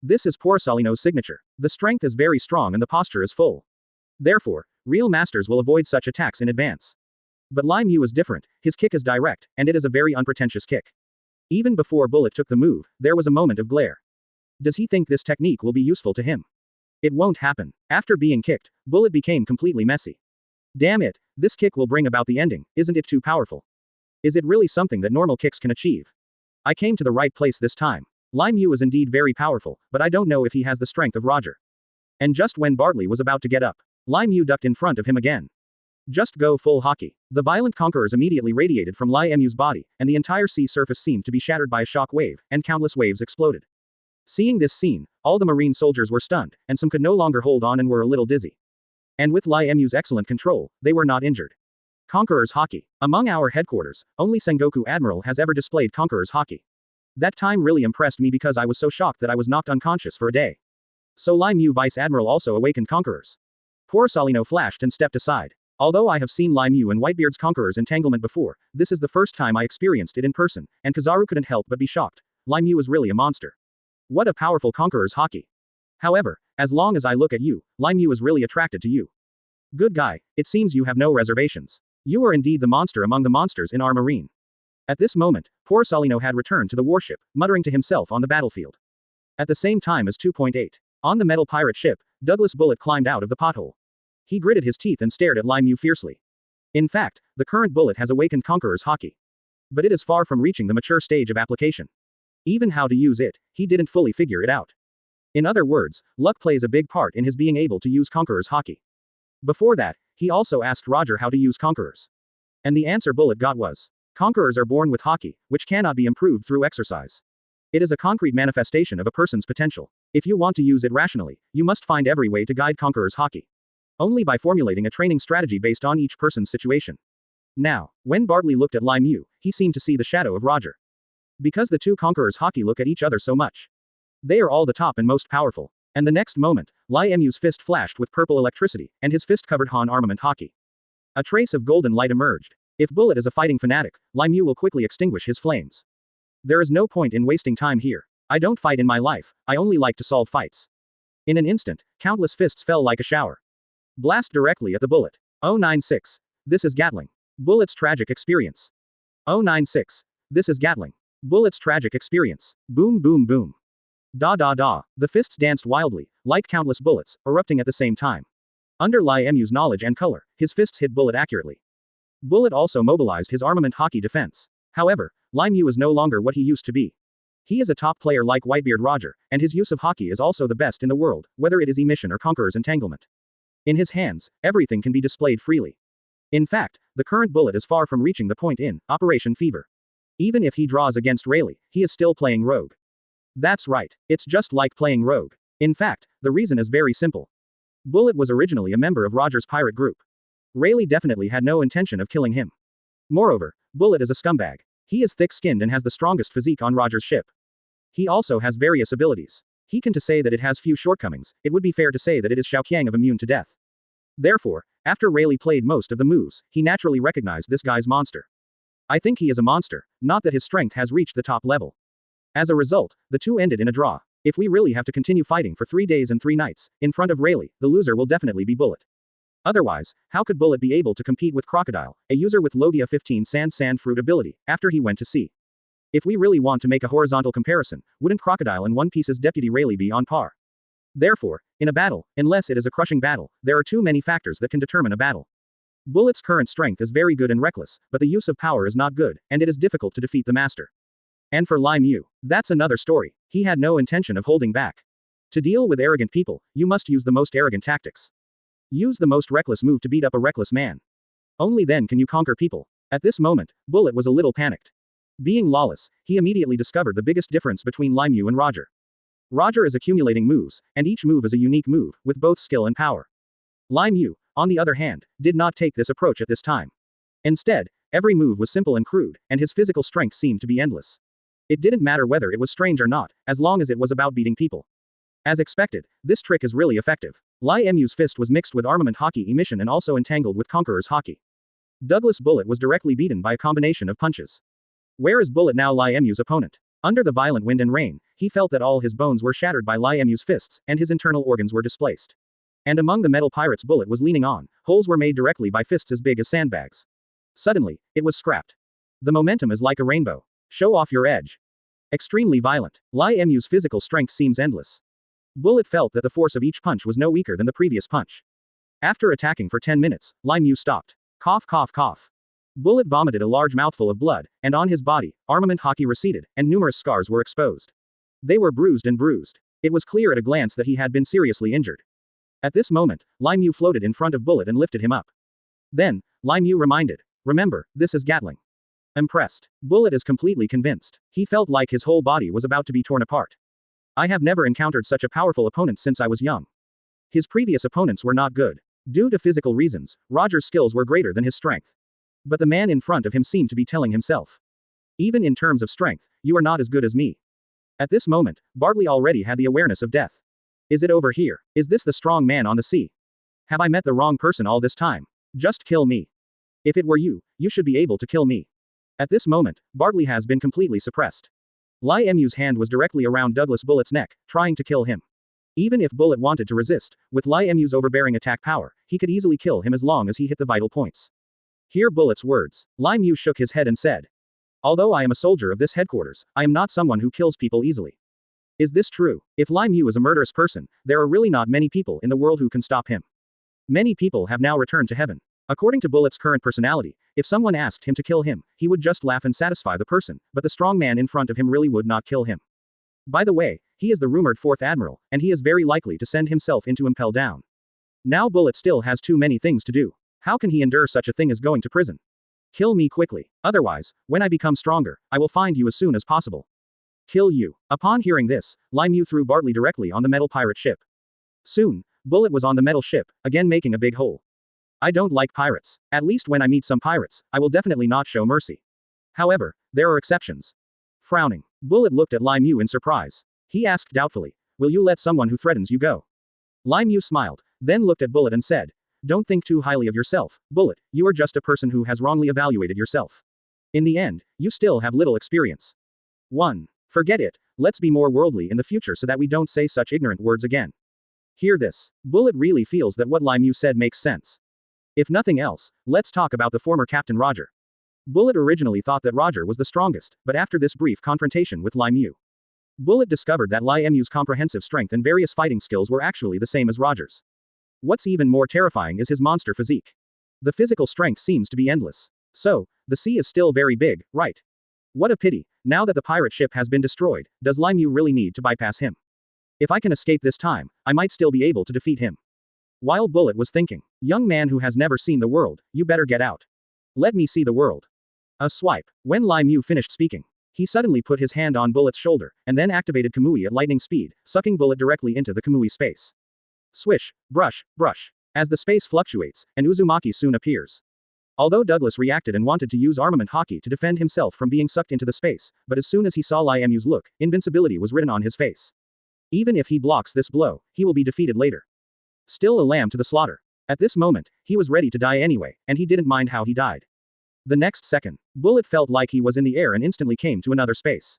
This is Porcellino's signature. The strength is very strong and the posture is full. Therefore, real masters will avoid such attacks in advance. But Lai Mu is different, his kick is direct, and it is a very unpretentious kick. Even before Bullet took the move, there was a moment of glare. Does he think this technique will be useful to him? It won't happen. After being kicked, Bullet became completely messy. Damn it, this kick will bring about the ending, isn't it too powerful? Is it really something that normal kicks can achieve? I came to the right place this time. Lai Mu is indeed very powerful, but I don't know if he has the strength of Roger. And just when Bartley was about to get up, Lai Mu ducked in front of him again. Just go full Haki. The violent conquerors immediately radiated from Lai Mu's body, and the entire sea surface seemed to be shattered by a shock wave, and countless waves exploded. Seeing this scene, all the marine soldiers were stunned, and some could no longer hold on and were a little dizzy. And with Lai Mu's excellent control, they were not injured. Conqueror's Haki. Among our headquarters, only Sengoku Admiral has ever displayed Conqueror's Haki. That time really impressed me because I was so shocked that I was knocked unconscious for a day. So Lai Mu Vice Admiral also awakened Conquerors. Porcellino flashed and stepped aside. Although I have seen Lai Mu and Whitebeard's Conqueror's entanglement before, this is the first time I experienced it in person, and Kizaru couldn't help but be shocked. Lai Mu is really a monster. What a powerful Conqueror's Haki. However, as long as I look at you, Lai Mu is really attracted to you. Good guy, it seems you have no reservations. You are indeed the monster among the monsters in our marine. At this moment, poor Salino had returned to the warship, muttering to himself on the battlefield. At the same time as 2.8. On the metal pirate ship, Douglas Bullet climbed out of the pothole. He gritted his teeth and stared at Lai Mu fiercely. In fact, the current Bullet has awakened Conqueror's Haki. But it is far from reaching the mature stage of application. Even how to use it, he didn't fully figure it out. In other words, luck plays a big part in his being able to use Conqueror's Haki. Before that, he also asked Roger how to use Conquerors. And the answer Bullet got was, Conquerors are born with Haki, which cannot be improved through exercise. It is a concrete manifestation of a person's potential. If you want to use it rationally, you must find every way to guide Conqueror's Haki. Only by formulating a training strategy based on each person's situation. Now, when Bartley looked at Lai Mu, he seemed to see the shadow of Roger. Because the two Conquerors Haki look at each other so much. They are all the top and most powerful. And the next moment, Lai Mu's fist flashed with purple electricity, and his fist covered Han armament Haki. A trace of golden light emerged. If Bullet is a fighting fanatic, Lai Mu will quickly extinguish his flames. There is no point in wasting time here. I don't fight in my life, I only like to solve fights. In an instant, countless fists fell like a shower. Blast directly at the Bullet. 096. This is Gatling. Bullet's tragic experience. 096. This is Gatling. Bullet's tragic experience. Boom boom boom. Da da da. The fists danced wildly, like countless bullets, erupting at the same time. Under Lai Mu's knowledge and color, his fists hit Bullet accurately. Bullet also mobilized his armament Haki defense. However, Lai Mu is no longer what he used to be. He is a top player like Whitebeard Roger, and his use of Haki is also the best in the world, whether it is emission or Conqueror's entanglement. In his hands, everything can be displayed freely. In fact, the current Bullet is far from reaching the point in Operation Fever. Even if he draws against Rayleigh, he is still playing Rogue. That's right, it's just like playing Rogue. In fact, the reason is very simple. Bullet was originally a member of Roger's pirate group. Rayleigh definitely had no intention of killing him. Moreover, Bullet is a scumbag. He is thick-skinned and has the strongest physique on Roger's ship. He also has various abilities. He can to say that it has few shortcomings, it would be fair to say that it is Xiaoqiang of immune to death. Therefore, after Rayleigh played most of the moves, he naturally recognized this guy's monster. I think he is a monster, not that his strength has reached the top level. As a result, the two ended in a draw. If we really have to continue fighting for 3 days and 3 nights, in front of Rayleigh, the loser will definitely be Bullet. Otherwise, how could Bullet be able to compete with Crocodile, a user with Logia 15 sand fruit ability, after he went to sea? If we really want to make a horizontal comparison, wouldn't Crocodile and One Piece's Deputy Rayleigh be on par? Therefore, in a battle, unless it is a crushing battle, there are too many factors that can determine a battle. Bullet's current strength is very good and reckless, but the use of power is not good, and it is difficult to defeat the master. And for Lai Mu, that's another story. He had no intention of holding back. To deal with arrogant people, you must use the most arrogant tactics. Use the most reckless move to beat up a reckless man. Only then can you conquer people. At this moment, Bullet was a little panicked. Being lawless, he immediately discovered the biggest difference between Lai Mu and Roger. Roger is accumulating moves, and each move is a unique move, with both skill and power. Lai Mu, on the other hand, did not take this approach at this time. Instead, every move was simple and crude, and his physical strength seemed to be endless. It didn't matter whether it was strange or not, as long as it was about beating people. As expected, this trick is really effective. Lai Mu's fist was mixed with armament Haki emission and also entangled with Conqueror's Haki. Douglas Bullet was directly beaten by a combination of punches. Where is Bullet now, Lai Mu's opponent? Under the violent wind and rain, he felt that all his bones were shattered by Lai Mu's fists, and his internal organs were displaced. And among the metal pirates Bullet was leaning on, holes were made directly by fists as big as sandbags. Suddenly, it was scrapped. The momentum is like a rainbow. Show off your edge. Extremely violent. Lai Mu's physical strength seems endless. Bullet felt that the force of each punch was no weaker than the previous punch. After attacking for 10 minutes, Lai Mu stopped. Cough cough cough. Bullet vomited a large mouthful of blood, and on his body, armament Haki receded, and numerous scars were exposed. They were bruised and bruised. It was clear at a glance that he had been seriously injured. At this moment, Lai Mu floated in front of Bullet and lifted him up. Then, Lai Mu reminded, remember, this is Gatling. Impressed. Bullet is completely convinced. He felt like his whole body was about to be torn apart. I have never encountered such a powerful opponent since I was young. His previous opponents were not good. Due to physical reasons, Roger's skills were greater than his strength. But the man in front of him seemed to be telling himself. Even in terms of strength, you are not as good as me. At this moment, Bartley already had the awareness of death. Is it over here? Is this the strong man on the sea? Have I met the wrong person all this time? Just kill me. If it were you, you should be able to kill me. At this moment, Bartley has been completely suppressed. Lai Mu's hand was directly around Douglas Bullet's neck, trying to kill him. Even if Bullet wanted to resist, with Lai Mu's overbearing attack power, he could easily kill him as long as he hit the vital points. Hear Bullet's words. Lai Mu shook his head and said. Although I am a soldier of this headquarters, I am not someone who kills people easily. Is this true? If Lai Mu is a murderous person, there are really not many people in the world who can stop him. Many people have now returned to heaven. According to Bullet's current personality, if someone asked him to kill him, he would just laugh and satisfy the person, but the strong man in front of him really would not kill him. By the way, he is the rumored 4th Admiral, and he is very likely to send himself into impel down. Now Bullet still has too many things to do. How can he endure such a thing as going to prison? Kill me quickly. Otherwise, when I become stronger, I will find you as soon as possible. Kill you. Upon hearing this, Lai Mu threw Bartley directly on the metal pirate ship. Soon, Bullet was on the metal ship, again making a big hole. I don't like pirates. At least when I meet some pirates, I will definitely not show mercy. However, there are exceptions. Frowning, Bullet looked at Lai Mu in surprise. He asked doubtfully, will you let someone who threatens you go? Lai Mu smiled, then looked at Bullet and said, don't think too highly of yourself, Bullet, you are just a person who has wrongly evaluated yourself. In the end, you still have little experience. 1. Forget it, let's be more worldly in the future so that we don't say such ignorant words again. Hear this. Bullet really feels that what Lai Mu said makes sense. If nothing else, let's talk about the former Captain Roger. Bullet originally thought that Roger was the strongest, but after this brief confrontation with Lai Mu, Bullet discovered that Lai Mu's comprehensive strength and various fighting skills were actually the same as Roger's. What's even more terrifying is his monster physique. The physical strength seems to be endless. So, the sea is still very big, right? What a pity, now that the pirate ship has been destroyed, does Lai Mu really need to bypass him? If I can escape this time, I might still be able to defeat him. While Bullet was thinking, young man who has never seen the world, you better get out. Let me see the world. A swipe. When Lai Mu finished speaking, he suddenly put his hand on Bullet's shoulder, and then activated Kamui at lightning speed, sucking Bullet directly into the Kamui space. Swish, brush, brush. As the space fluctuates, an Uzumaki soon appears. Although Douglas reacted and wanted to use armament Haki to defend himself from being sucked into the space, but as soon as he saw Lai Mu's look, invincibility was written on his face. Even if he blocks this blow, he will be defeated later. Still a lamb to the slaughter. At this moment, he was ready to die anyway, and he didn't mind how he died. The next second, Bullet felt like he was in the air and instantly came to another space.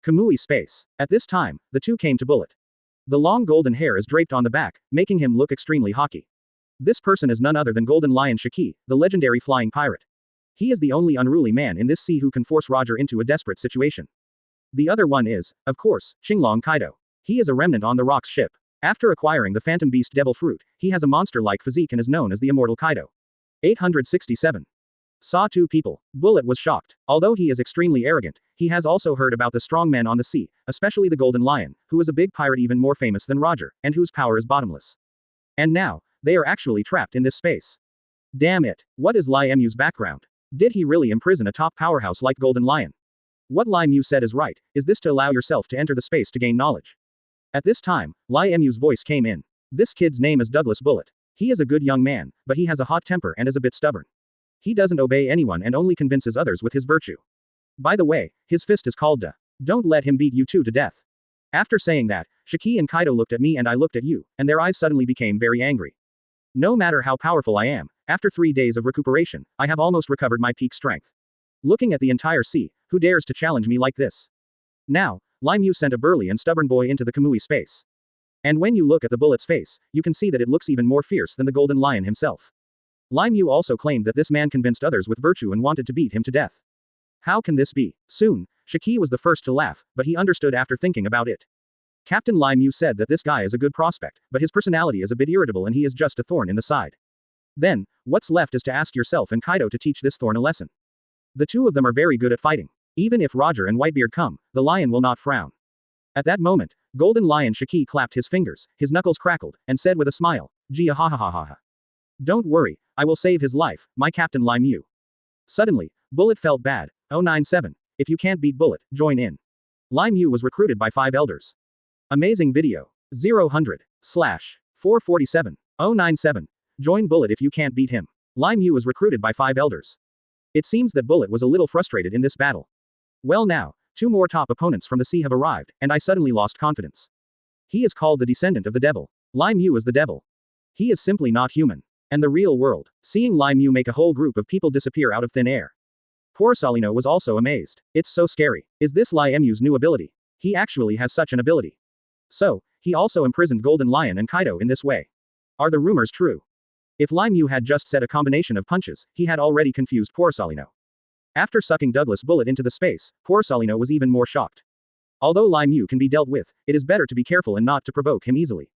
Kamui space. At this time, the two came to Bullet. The long golden hair is draped on the back, making him look extremely Haki. This person is none other than Golden Lion Shiki, the legendary flying pirate. He is the only unruly man in this sea who can force Roger into a desperate situation. The other one is, of course, Xinglong Kaido. He is a remnant on the Rock's ship. After acquiring the Phantom Beast Devil Fruit, he has a monster-like physique and is known as the Immortal Kaido. 867. Saw two people. Bullet was shocked. Although he is extremely arrogant, he has also heard about the strong men on the sea, especially the Golden Lion, who is a big pirate even more famous than Roger, and whose power is bottomless. And now, they are actually trapped in this space. Damn it. What is Lai Mu's background? Did he really imprison a top powerhouse like Golden Lion? What Lai Mu said is right. Is this to allow yourself to enter the space to gain knowledge? At this time, Lai Mu's voice came in. This kid's name is Douglas Bullet. He is a good young man, but he has a hot temper and is a bit stubborn. He doesn't obey anyone and only convinces others with his virtue. By the way, his fist is called Da. Don't let him beat you two to death. After saying that, Shiki and Kaido looked at me and I looked at you, and their eyes suddenly became very angry. No matter how powerful I am, after 3 days of recuperation, I have almost recovered my peak strength. Looking at the entire sea, who dares to challenge me like this? Now, Lai Mu sent a burly and stubborn boy into the Kamui space. And when you look at the Bullet's face, you can see that it looks even more fierce than the Golden Lion himself. Lai Mu also claimed that this man convinced others with virtue and wanted to beat him to death. How can this be? Soon, Shiki was the first to laugh, but he understood after thinking about it. Captain Lai Mu said that this guy is a good prospect, but his personality is a bit irritable and he is just a thorn in the side. Then, what's left is to ask yourself and Kaido to teach this thorn a lesson. The two of them are very good at fighting. Even if Roger and Whitebeard come, the lion will not frown. At that moment, Golden Lion Shiki clapped his fingers, his knuckles crackled, and said with a smile, "Gia ha ha ha ha ha. Don't worry, I will save his life, my Captain Lai Mu." Suddenly, Bullet felt bad. 097. If you can't beat Bullet, join in. Lai Mu was recruited by 5 elders. Amazing video. 0/447. 097. Join Bullet if you can't beat him. Lai Mu was recruited by 5 elders. It seems that Bullet was a little frustrated in this battle. Well now, 2 more top opponents from the sea have arrived, and I suddenly lost confidence. He is called the descendant of the devil. Lai Mu is the devil. He is simply not human. And the real world. Seeing Lai Mu make a whole group of people disappear out of thin air. Poor Salino was also amazed. It's so scary. Is this Lai Mu's new ability? He actually has such an ability. So, he also imprisoned Golden Lion and Kaido in this way. Are the rumors true? If Lai Mu had just said a combination of punches, he had already confused poor Salino. After sucking Douglas Bullet into the space, poor Salino was even more shocked. Although Lai Mu can be dealt with, it is better to be careful and not to provoke him easily.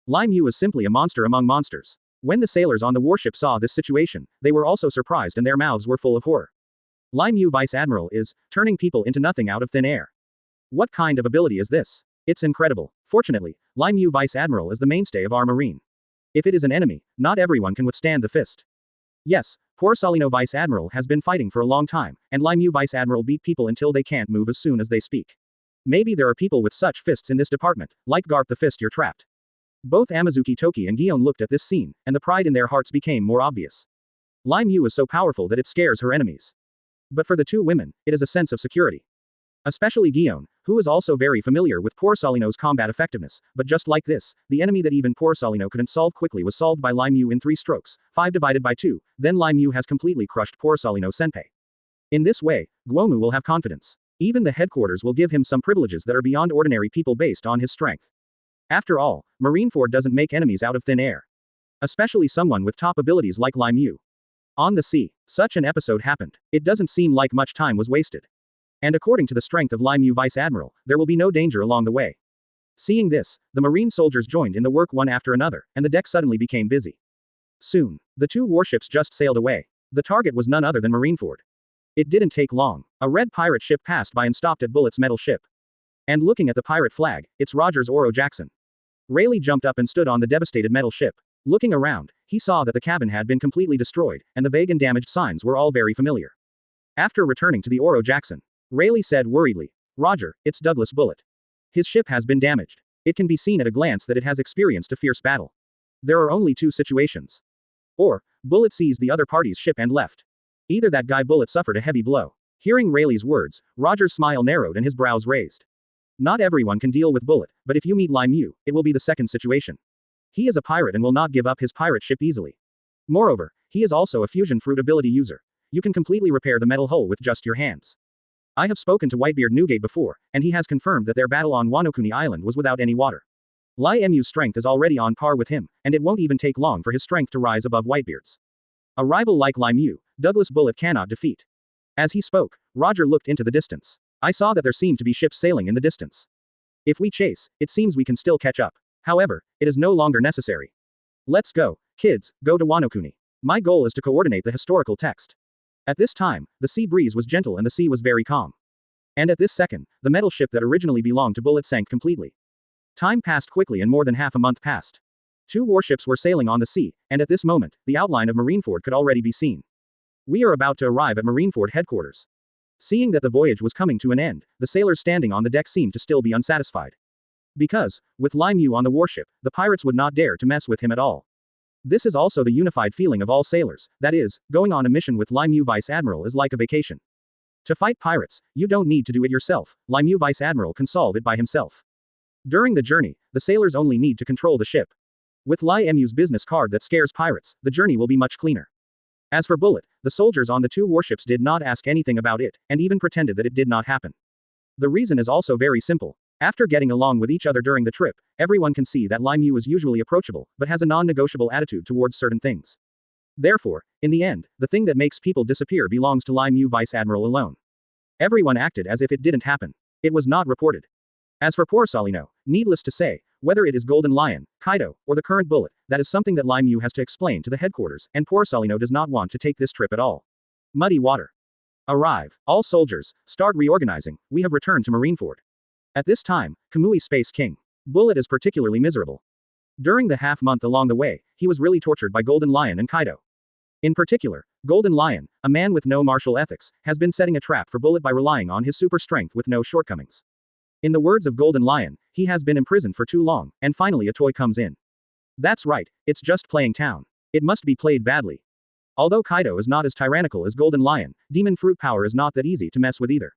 Lai Mu is simply a monster among monsters. When the sailors on the warship saw this situation, they were also surprised and their mouths were full of horror. Lai Mu Vice Admiral is turning people into nothing out of thin air. What kind of ability is this? It's incredible. Fortunately, Lai Mu Vice Admiral is the mainstay of our marine. If it is an enemy, not everyone can withstand the fist. Yes, poor Salino Vice Admiral has been fighting for a long time, and Lai Mu Vice Admiral beat people until they can't move as soon as they speak. Maybe there are people with such fists in this department, like Garp the Fist you're trapped. Both Amazuki Toki and Gion looked at this scene, and the pride in their hearts became more obvious. Lai Mu is so powerful that it scares her enemies. But for the two women, it is a sense of security. Especially Gion, who is also very familiar with poor Salino's combat effectiveness, but just like this, the enemy that even poor Salino couldn't solve quickly was solved by Lai Mu in 3 strokes, 5 divided by 2, then Lai Mu has completely crushed poor Salino Senpai. In this way, Guomu will have confidence. Even the headquarters will give him some privileges that are beyond ordinary people based on his strength. After all, Marineford doesn't make enemies out of thin air. Especially someone with top abilities like Lai Mu. On the sea, such an episode happened. It doesn't seem like much time was wasted. And according to the strength of Lai Mu Vice Admiral, there will be no danger along the way. Seeing this, the marine soldiers joined in the work one after another, and the deck suddenly became busy. Soon, the 2 warships just sailed away. The target was none other than Marineford. It didn't take long. A red pirate ship passed by and stopped at Bullet's metal ship. And looking at the pirate flag, it's Roger's Oro Jackson. Rayleigh jumped up and stood on the devastated metal ship. Looking around, he saw that the cabin had been completely destroyed, and the vague and damaged signs were all very familiar. After returning to the Oro Jackson, Rayleigh said worriedly, "Roger, it's Douglas Bullet. His ship has been damaged. It can be seen at a glance that it has experienced a fierce battle. There are only 2 situations. Or, Bullet seized the other party's ship and left. Either that guy Bullet suffered a heavy blow." Hearing Rayleigh's words, Roger's smile narrowed and his brows raised. Not everyone can deal with Bullet, but if you meet Lai Mu, it will be the second situation. He is a pirate and will not give up his pirate ship easily. Moreover, he is also a fusion fruit ability user. You can completely repair the metal hull with just your hands. I have spoken to Whitebeard Newgate before, and he has confirmed that their battle on Wanokuni Island was without any water. Lai Mu's strength is already on par with him, and it won't even take long for his strength to rise above Whitebeard's. A rival like Lai Mu, Douglas Bullet cannot defeat. As he spoke, Roger looked into the distance. I saw that there seemed to be ships sailing in the distance. If we chase, it seems we can still catch up. However, it is no longer necessary. Let's go, kids, go to Wanokuni. My goal is to coordinate the historical text. At this time, the sea breeze was gentle and the sea was very calm. And at this second, the metal ship that originally belonged to Bullet sank completely. Time passed quickly and more than half a month passed. 2 warships were sailing on the sea, and at this moment, the outline of Marineford could already be seen. We are about to arrive at Marineford headquarters. Seeing that the voyage was coming to an end, the sailors standing on the deck seemed to still be unsatisfied. Because, with Lai Mu on the warship, the pirates would not dare to mess with him at all. This is also the unified feeling of all sailors, that is, going on a mission with Lai Mu Vice Admiral is like a vacation. To fight pirates, you don't need to do it yourself, Lai Mu Vice Admiral can solve it by himself. During the journey, the sailors only need to control the ship. With Lai Mu's business card that scares pirates, the journey will be much cleaner. As for Bullet, the soldiers on the 2 warships did not ask anything about it, and even pretended that it did not happen. The reason is also very simple. After getting along with each other during the trip, everyone can see that Lai Mu is usually approachable, but has a non-negotiable attitude towards certain things. Therefore, in the end, the thing that makes people disappear belongs to Lai Mu Vice Admiral alone. Everyone acted as if it didn't happen. It was not reported. As for poor Salino, needless to say, whether it is Golden Lion, Kaido, or the current Bullet, that is something that Lai Mu has to explain to the headquarters, and poor Salino does not want to take this trip at all. Muddy water. Arrive. All soldiers, start reorganizing, we have returned to Marineford. At this time, Kamui Space King. Bullet is particularly miserable. During the half-month along the way, he was really tortured by Golden Lion and Kaido. In particular, Golden Lion, a man with no martial ethics, has been setting a trap for Bullet by relying on his super strength with no shortcomings. In the words of Golden Lion, he has been imprisoned for too long, and finally a toy comes in. That's right, it's just playing town. It must be played badly. Although Kaido is not as tyrannical as Golden Lion, demon fruit power is not that easy to mess with either.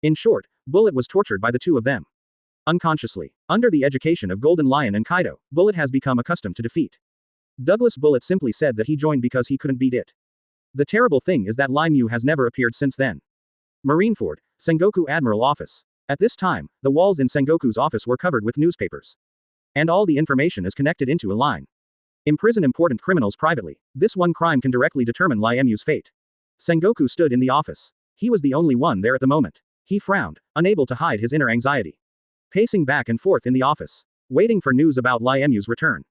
In short, Bullet was tortured by the 2 of them. Unconsciously, under the education of Golden Lion and Kaido, Bullet has become accustomed to defeat. Douglas Bullet simply said that he joined because he couldn't beat it. The terrible thing is that Lai Mu has never appeared since then. Marineford, Sengoku Admiral Office. At this time, the walls in Sengoku's office were covered with newspapers. And all the information is connected into a line. Imprison important criminals privately. This one crime can directly determine Lai Mu's fate. Sengoku stood in the office. He was the only one there at the moment. He frowned, unable to hide his inner anxiety. Pacing back and forth in the office, waiting for news about Lai Mu's return.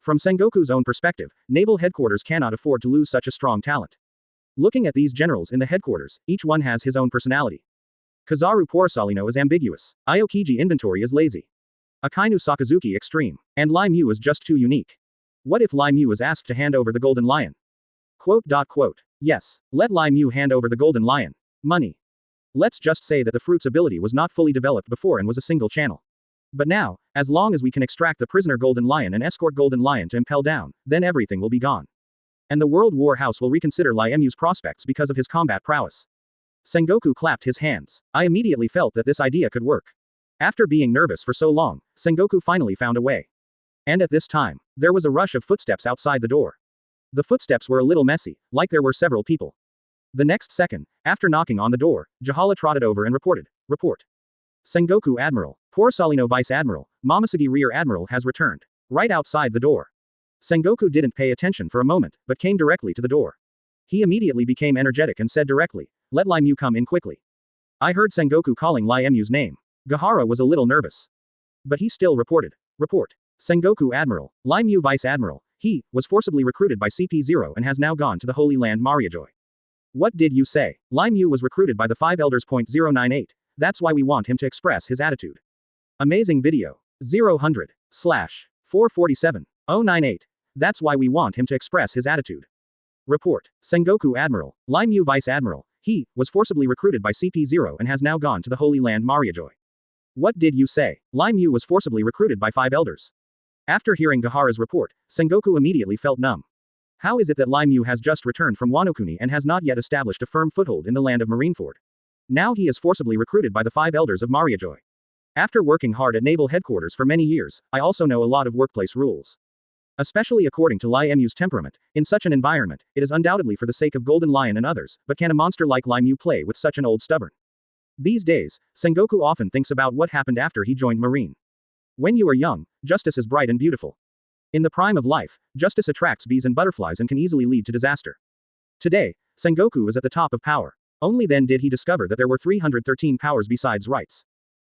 From Sengoku's own perspective, naval headquarters cannot afford to lose such a strong talent. Looking at these generals in the headquarters, each one has his own personality. Kazaru Porcellino is ambiguous, Aokiji inventory is lazy. Akainu Sakazuki extreme, and Lai Mu is just too unique. What if Lai Mu is asked to hand over the Golden Lion? Quote. Yes, let Lai Mu hand over the Golden Lion. Money. Let's just say that the fruit's ability was not fully developed before and was a single channel. But now, as long as we can extract the prisoner Golden Lion and escort Golden Lion to impel down, then everything will be gone. And the World War House will reconsider Lai Mu's prospects because of his combat prowess. Sengoku clapped his hands. I immediately felt that this idea could work. After being nervous for so long, Sengoku finally found a way. And at this time, there was a rush of footsteps outside the door. The footsteps were a little messy, like there were several people. The next second, after knocking on the door, Jahala trotted over and reported. Report. Sengoku Admiral, Porcellino Vice Admiral, Momosugi Rear Admiral has returned. Right outside the door. Sengoku didn't pay attention for a moment, but came directly to the door. He immediately became energetic and said directly, let Lai Mu come in quickly. I heard Sengoku calling Lai Mu's name. Ohara was a little nervous. But he still reported. Report. Sengoku Admiral, Lai Mu Vice Admiral, he was forcibly recruited by CP0 and has now gone to the Holy Land Mariajoy. What did you say? Lai Mu was recruited by the 5 Elders. 098. That's why we want him to express his attitude. Amazing video. 000/447/098. That's why we want him to express his attitude. Report. Sengoku Admiral, Lai Mu Vice Admiral, he was forcibly recruited by CP0 and has now gone to the Holy Land Mariajoy. What did you say? Lai Mu was forcibly recruited by 5 Elders. After hearing Ohara's report, Sengoku immediately felt numb. How is it that Lai Mu has just returned from Wano-kuni and has not yet established a firm foothold in the land of Marineford? Now he is forcibly recruited by the 5 Elders of Mariajoy. After working hard at naval headquarters for many years, I also know a lot of workplace rules. Especially according to Lai Mu's temperament, in such an environment, it is undoubtedly for the sake of Golden Lion and others, but can a monster like Lai Mu play with such an old stubborn? These days, Sengoku often thinks about what happened after he joined Marine. When you are young, justice is bright and beautiful. In the prime of life, justice attracts bees and butterflies and can easily lead to disaster. Today, Sengoku is at the top of power. Only then did he discover that there were 313 powers besides rights.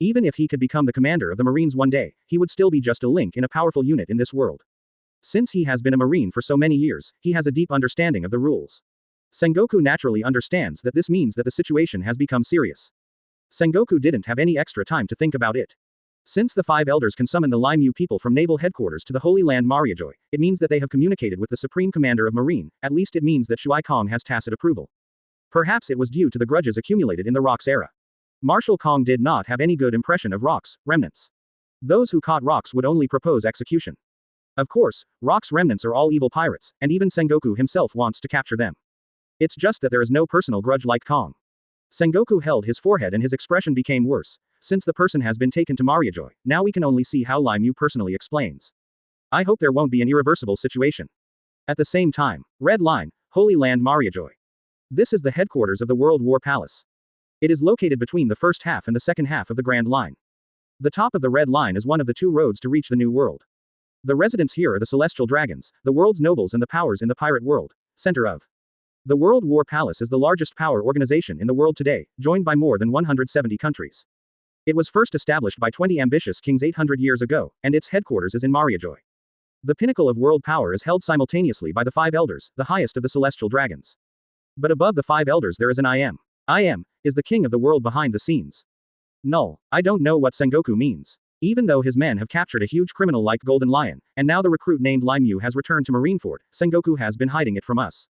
Even if he could become the commander of the Marines one day, he would still be just a link in a powerful unit in this world. Since he has been a Marine for so many years, he has a deep understanding of the rules. Sengoku naturally understands that this means that the situation has become serious. Sengoku didn't have any extra time to think about it. Since the 5 Elders can summon the Lai Mu people from naval headquarters to the Holy Land Mariajoy, it means that they have communicated with the Supreme Commander of Marine, at least it means that Shuai Kong has tacit approval. Perhaps it was due to the grudges accumulated in the Rocks era. Marshal Kong did not have any good impression of Rocks, remnants. Those who caught Rocks would only propose execution. Of course, Rocks remnants are all evil pirates, and even Sengoku himself wants to capture them. It's just that there is no personal grudge like Kong. Sengoku held his forehead and his expression became worse. Since the person has been taken to Mariajoy, now we can only see how Lai Mu personally explains. I hope there won't be an irreversible situation. At the same time, Red Line, Holy Land Mariajoy. This is the headquarters of the World War Palace. It is located between the first half and the second half of the Grand Line. The top of the Red Line is one of the 2 roads to reach the New World. The residents here are the Celestial Dragons, the world's nobles and the powers in the pirate world, center of. The World War Palace is the largest power organization in the world today, joined by more than 170 countries. It was first established by 20 ambitious kings 800 years ago, and its headquarters is in Mariajoy. The pinnacle of world power is held simultaneously by the 5 Elders, the highest of the Celestial Dragons. But above the 5 Elders there is an I Am. I Am is the king of the world behind the scenes. Null. I don't know what Sengoku means. Even though his men have captured a huge criminal like Golden Lion, and now the recruit named Lai Mu has returned to Marineford, Sengoku has been hiding it from us.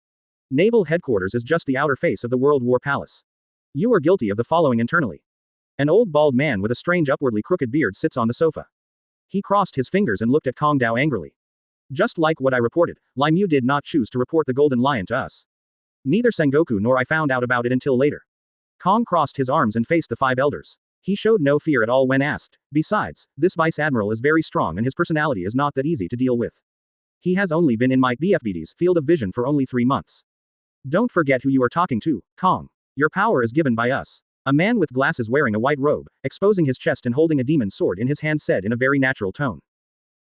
Naval headquarters is just the outer face of the World War Palace. You are guilty of the following internally. An old bald man with a strange upwardly crooked beard sits on the sofa. He crossed his fingers and looked at Kong Dao angrily. Just like what I reported, Lai Mu did not choose to report the Golden Lion to us. Neither Sengoku nor I found out about it until later. Kong crossed his arms and faced the 5 Elders. He showed no fear at all when asked. Besides, this Vice Admiral is very strong and his personality is not that easy to deal with. He has only been in my BFBD's field of vision for only 3 months. Don't forget who you are talking to, Kong. Your power is given by us. A man with glasses wearing a white robe, exposing his chest and holding a demon's sword in his hand said in a very natural tone.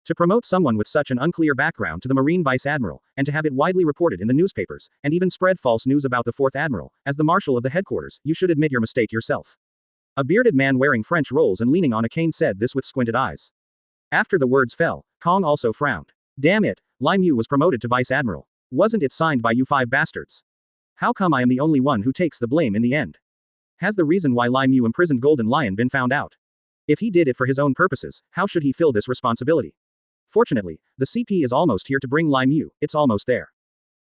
To promote someone with such an unclear background to the Marine Vice Admiral, and to have it widely reported in the newspapers, and even spread false news about the 4th Admiral, as the Marshal of the headquarters, you should admit your mistake yourself. A bearded man wearing French rolls and leaning on a cane said this with squinted eyes. After the words fell, Kong also frowned. Damn it, Lai Mu was promoted to Vice Admiral. Wasn't it signed by you 5 bastards? How come I am the only one who takes the blame in the end? Has the reason why Lai Mu imprisoned Golden Lion been found out? If he did it for his own purposes, how should he fill this responsibility? Fortunately, the CP is almost here to bring Lai Mu, it's almost there.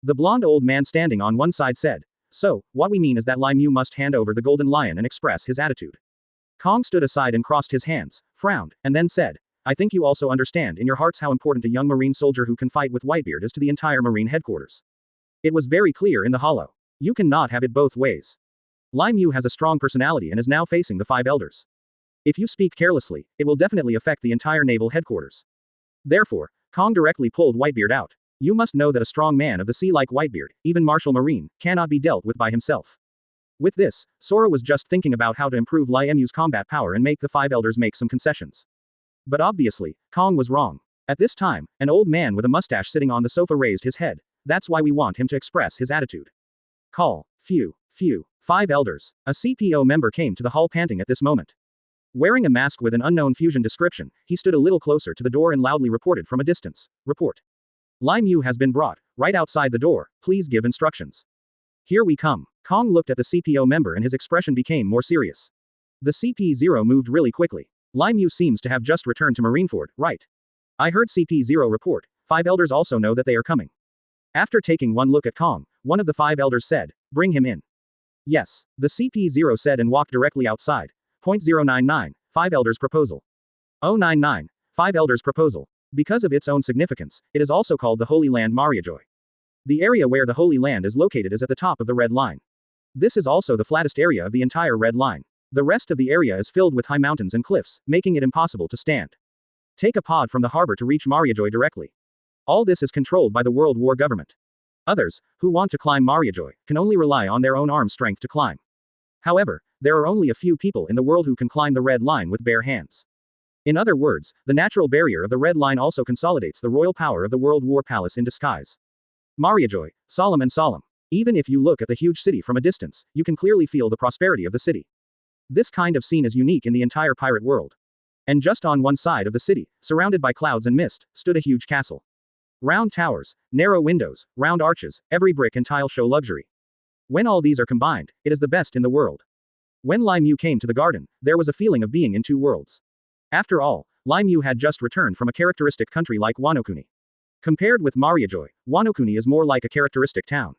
The blonde old man standing on one side said. So, what we mean is that Lai Mu must hand over the Golden Lion and express his attitude. Kong stood aside and crossed his hands, frowned, and then said, I think you also understand in your hearts how important a young Marine soldier who can fight with Whitebeard is to the entire Marine headquarters. It was very clear in the hollow. You cannot have it both ways. Lai Mu has a strong personality and is now facing the 5 elders. If you speak carelessly, it will definitely affect the entire naval headquarters. Therefore, Kong directly pulled Whitebeard out. You must know that a strong man of the sea like Whitebeard, even Martial Marine, cannot be dealt with by himself. With this, Sora was just thinking about how to improve Lai Mu's combat power and make the 5 elders make some concessions. But obviously, Kong was wrong. At this time, an old man with a mustache sitting on the sofa raised his head. That's why we want him to express his attitude. Call. Phew. 5 elders. A CPO member came to the hall panting at this moment. Wearing a mask with an unknown fusion description, he stood a little closer to the door and loudly reported from a distance. Report. Lai Mu has been brought, right outside the door, please give instructions. Here we come. Kong looked at the CPO member and his expression became more serious. The CP0 moved really quickly. Lai Mu seems to have just returned to Marineford, right? I heard CP0 report, 5 elders also know that they are coming. After taking one look at Kong, one of the 5 elders said, bring him in. Yes, the CP0 said and walked directly outside. .099, 5 elders proposal. 099, 5 elders proposal. Because of its own significance, it is also called the Holy Land Mariajoy. The area where the Holy Land is located is at the top of the Red Line. This is also the flattest area of the entire Red Line. The rest of the area is filled with high mountains and cliffs, making it impossible to stand. Take a pod from the harbor to reach Mariajoy directly. All this is controlled by the World War government. Others, who want to climb Mariajoy, can only rely on their own arm strength to climb. However, there are only a few people in the world who can climb the Red Line with bare hands. In other words, the natural barrier of the Red Line also consolidates the royal power of the World War Palace in disguise. Mariajoy, solemn and solemn. Even if you look at the huge city from a distance, you can clearly feel the prosperity of the city. This kind of scene is unique in the entire pirate world. And just on one side of the city, surrounded by clouds and mist, stood a huge castle. Round towers, narrow windows, round arches, every brick and tile show luxury. When all these are combined, it is the best in the world. When Lai Mu came to the garden, there was a feeling of being in two worlds. After all, Lai Mu had just returned from a characteristic country like Wano-kuni. Compared with Mariajoy, Wano-kuni is more like a characteristic town.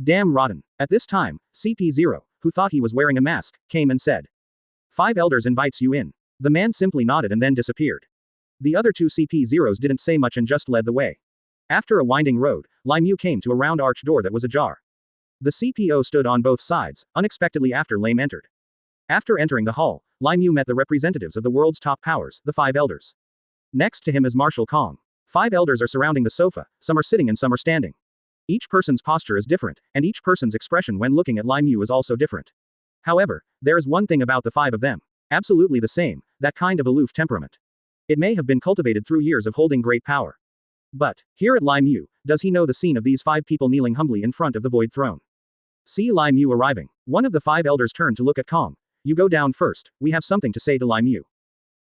Damn rotten. At this time, CP0, who thought he was wearing a mask, came and said. 5 elders invites you in. The man simply nodded and then disappeared. The other 2 CP0s didn't say much and just led the way. After a winding road, Lai Mu came to a round arch door that was ajar. The CPO stood on both sides, unexpectedly after Lai Mu entered. After entering the hall, Lai Mu met the representatives of the world's top powers, the 5 elders. Next to him is Marshal Kong. 5 elders are surrounding the sofa, some are sitting and some are standing. Each person's posture is different, and each person's expression when looking at Lai Mu is also different. However, there is one thing about the 5 of them. Absolutely the same, that kind of aloof temperament. It may have been cultivated through years of holding great power. But, here at Lai Mu, does he know the scene of these 5 people kneeling humbly in front of the void throne? See Lai Mu arriving. One of the 5 elders turned to look at Kong. You go down first, we have something to say to Lai Mu.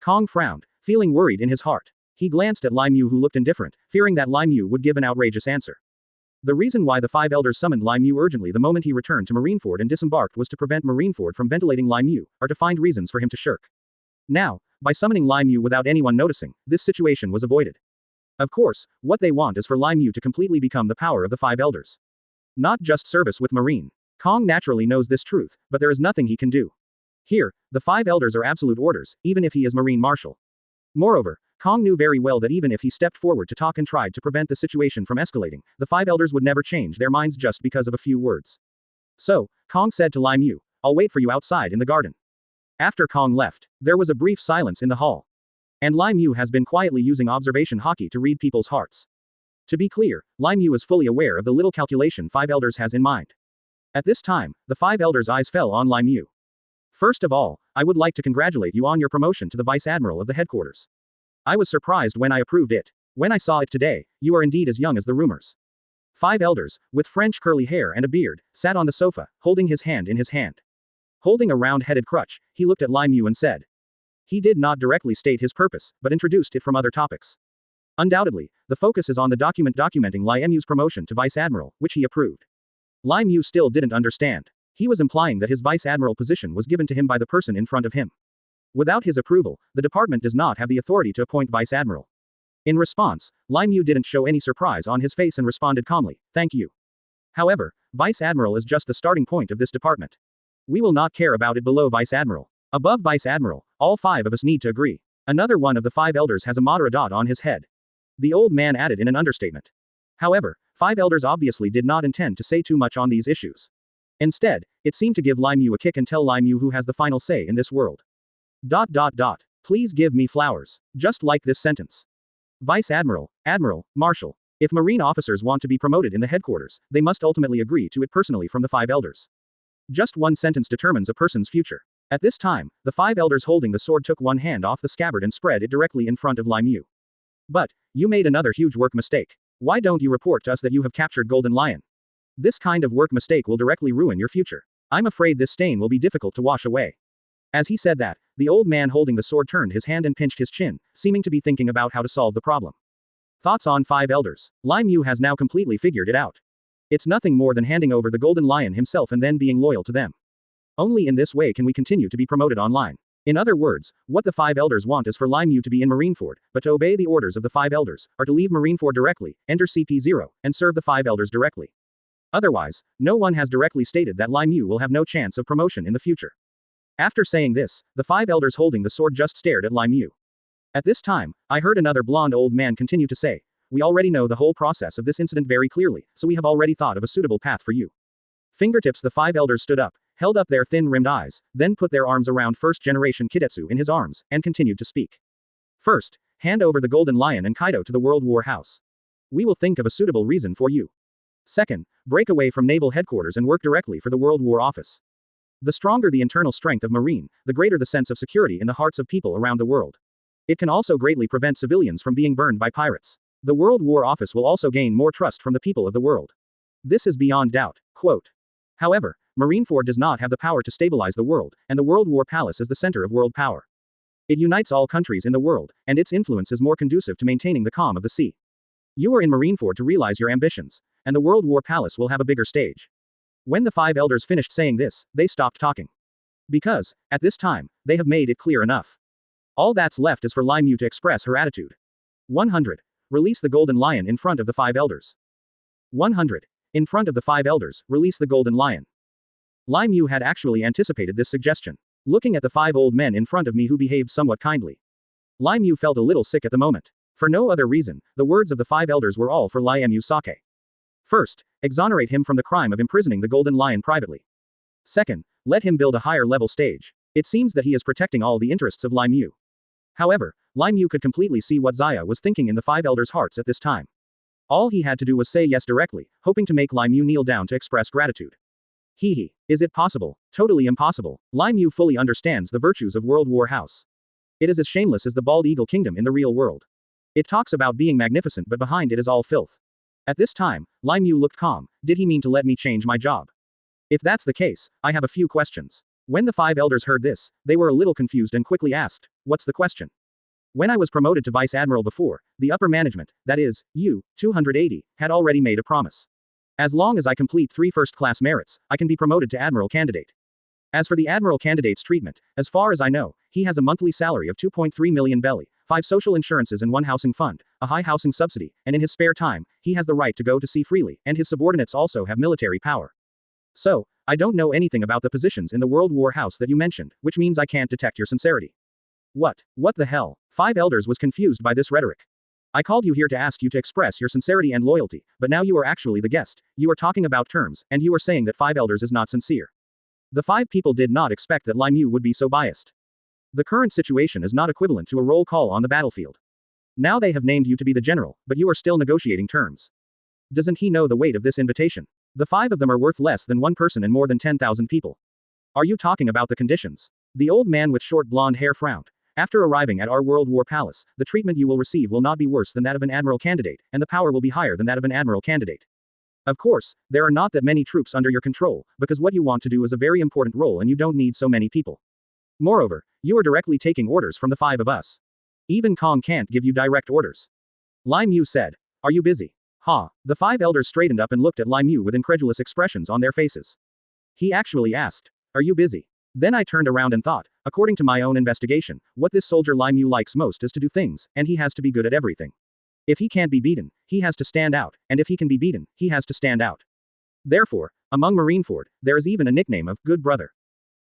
Kong frowned, feeling worried in his heart. He glanced at Lai Mu who looked indifferent, fearing that Lai Mu would give an outrageous answer. The reason why the 5 elders summoned Lai Mu urgently the moment he returned to Marineford and disembarked was to prevent Marineford from ventilating Lai Mu, or to find reasons for him to shirk. Now, by summoning Lai Mu without anyone noticing, this situation was avoided. Of course, what they want is for Lai Mu to completely become the power of the 5 elders. Not just service with Marine. Kong naturally knows this truth, but there is nothing he can do. Here, the 5 elders are absolute orders, even if he is Marine Marshal. Moreover, Kong knew very well that even if he stepped forward to talk and tried to prevent the situation from escalating, the 5 elders would never change their minds just because of a few words. So, Kong said to Lai Mu, I'll wait for you outside in the garden. After Kong left, there was a brief silence in the hall. And Lai Mu has been quietly using observation Haki to read people's hearts. To be clear, Lai Mu is fully aware of the little calculation 5 elders has in mind. At this time, the 5 elders' eyes fell on Lai Mu. First of all, I would like to congratulate you on your promotion to the Vice Admiral of the headquarters. I was surprised when I approved it. When I saw it today, you are indeed as young as the rumors. 5 elders, with French curly hair and a beard, sat on the sofa, holding his hand in his hand. Holding a round-headed crutch, he looked at Lai Mu and said. He did not directly state his purpose, but introduced it from other topics. Undoubtedly, the focus is on the document documenting Lai Mu's promotion to Vice Admiral, which he approved. Lai Mu still didn't understand. He was implying that his Vice Admiral position was given to him by the person in front of him. Without his approval, the department does not have the authority to appoint Vice Admiral. In response, Lai Mu didn't show any surprise on his face and responded calmly, "Thank you." However, Vice Admiral is just the starting point of this department. We will not care about it below Vice Admiral. Above Vice Admiral, all 5 of us need to agree. Another one of the 5 elders has a Madara dot on his head. The old man added in an understatement. However, 5 elders obviously did not intend to say too much on these issues. Instead, it seemed to give Lai Mu a kick and tell Lai Mu who has the final say in this world. ... Please give me flowers. Just like this sentence. Vice Admiral, Admiral, Marshal. If Marine officers want to be promoted in the headquarters, they must ultimately agree to it personally from the 5 elders. Just one sentence determines a person's future. At this time, the 5 elders holding the sword took one hand off the scabbard and spread it directly in front of Lai Mu. But, you made another huge work mistake. Why don't you report to us that you have captured Golden Lion? This kind of work mistake will directly ruin your future. I'm afraid this stain will be difficult to wash away. As he said that, the old man holding the sword turned his hand and pinched his chin, seeming to be thinking about how to solve the problem. Thoughts on 5 elders. Lai Mu has now completely figured it out. It's nothing more than handing over the Golden Lion himself and then being loyal to them. Only in this way can we continue to be promoted online. In other words, what the 5 elders want is for Lai Mu to be in Marineford, but to obey the orders of the 5 elders, or to leave Marineford directly, enter CP0, and serve the 5 elders directly. Otherwise, no one has directly stated that Lai Mu will have no chance of promotion in the future. After saying this, the 5 elders holding the sword just stared at Lai Mu. At this time, I heard another blonde old man continue to say, "We already know the whole process of this incident very clearly, so we have already thought of a suitable path for you." Fingertips. The 5 elders stood up, held up their thin-rimmed eyes, then put their arms around first-generation Kidetsu in his arms, and continued to speak. First, hand over the Golden Lion and Kaido to the World War House. We will think of a suitable reason for you. Second, break away from naval headquarters and work directly for the World War Office. The stronger the internal strength of Marine, the greater the sense of security in the hearts of people around the world. It can also greatly prevent civilians from being burned by pirates. The World War Office will also gain more trust from the people of the world. This is beyond doubt. Quote. However, Marineford does not have the power to stabilize the world, and the World War Palace is the center of world power. It unites all countries in the world, and its influence is more conducive to maintaining the calm of the sea. You are in Marineford to realize your ambitions, and the World War Palace will have a bigger stage. When the 5 elders finished saying this, they stopped talking. Because, at this time, they have made it clear enough. All that's left is for Lai Mu to express her attitude. 100. Release the Golden Lion in front of the 5 elders. 100. In front of the 5 elders, release the Golden Lion. Lai Mu had actually anticipated this suggestion. Looking at the 5 old men in front of me who behaved somewhat kindly. Lai Mu felt a little sick at the moment. For no other reason, the words of the 5 elders were all for Lai Mu Sake. First, exonerate him from the crime of imprisoning the Golden Lion privately. Second, let him build a higher level stage. It seems that he is protecting all the interests of Lai Mu. However, Lai Mu could completely see what Xia was thinking in the 5 elders' hearts at this time. All he had to do was say yes directly, hoping to make Lai Mu kneel down to express gratitude. Hehe. Is it possible? Totally impossible. Lai Mu fully understands the virtues of World War House. It is as shameless as the Bald Eagle Kingdom in the real world. It talks about being magnificent, but behind it is all filth. At this time, Lai Mu looked calm. Did he mean to let me change my job? If that's the case, I have a few questions. When the 5 elders heard this, they were a little confused and quickly asked, "What's the question?" When I was promoted to Vice Admiral before, the upper management, that is, you, 280, had already made a promise. As long as I complete 3 first-class merits, I can be promoted to Admiral candidate. As for the Admiral candidate's treatment, as far as I know, he has a monthly salary of 2.3 million belly, 5 social insurances and 1 housing fund, a high housing subsidy, and in his spare time, he has the right to go to sea freely, and his subordinates also have military power. So, I don't know anything about the positions in the World War House that you mentioned, which means I can't detect your sincerity. What the hell? 5 elders was confused by this rhetoric. I called you here to ask you to express your sincerity and loyalty, but now you are actually the guest, you are talking about terms, and you are saying that 5 elders is not sincere. The 5 people did not expect that Lai Mu would be so biased. The current situation is not equivalent to a roll call on the battlefield. Now they have named you to be the general, but you are still negotiating terms. Doesn't he know the weight of this invitation? The 5 of them are worth less than 1 person and more than 10,000 people. Are you talking about the conditions? The old man with short blonde hair frowned. After arriving at our World War Palace, the treatment you will receive will not be worse than that of an admiral candidate, and the power will be higher than that of an admiral candidate. Of course, there are not that many troops under your control, because what you want to do is a very important role and you don't need so many people. Moreover, you are directly taking orders from the 5 of us. Even Kong can't give you direct orders. Lai Mu said. Are you busy? Ha. The 5 elders straightened up and looked at Lai Mu with incredulous expressions on their faces. He actually asked. Are you busy? Then I turned around and thought, according to my own investigation, what this soldier Lai Mu likes most is to do things, and he has to be good at everything. If he can't be beaten, he has to stand out, and if he can be beaten, he has to stand out. Therefore, among Marineford, there is even a nickname of Good Brother.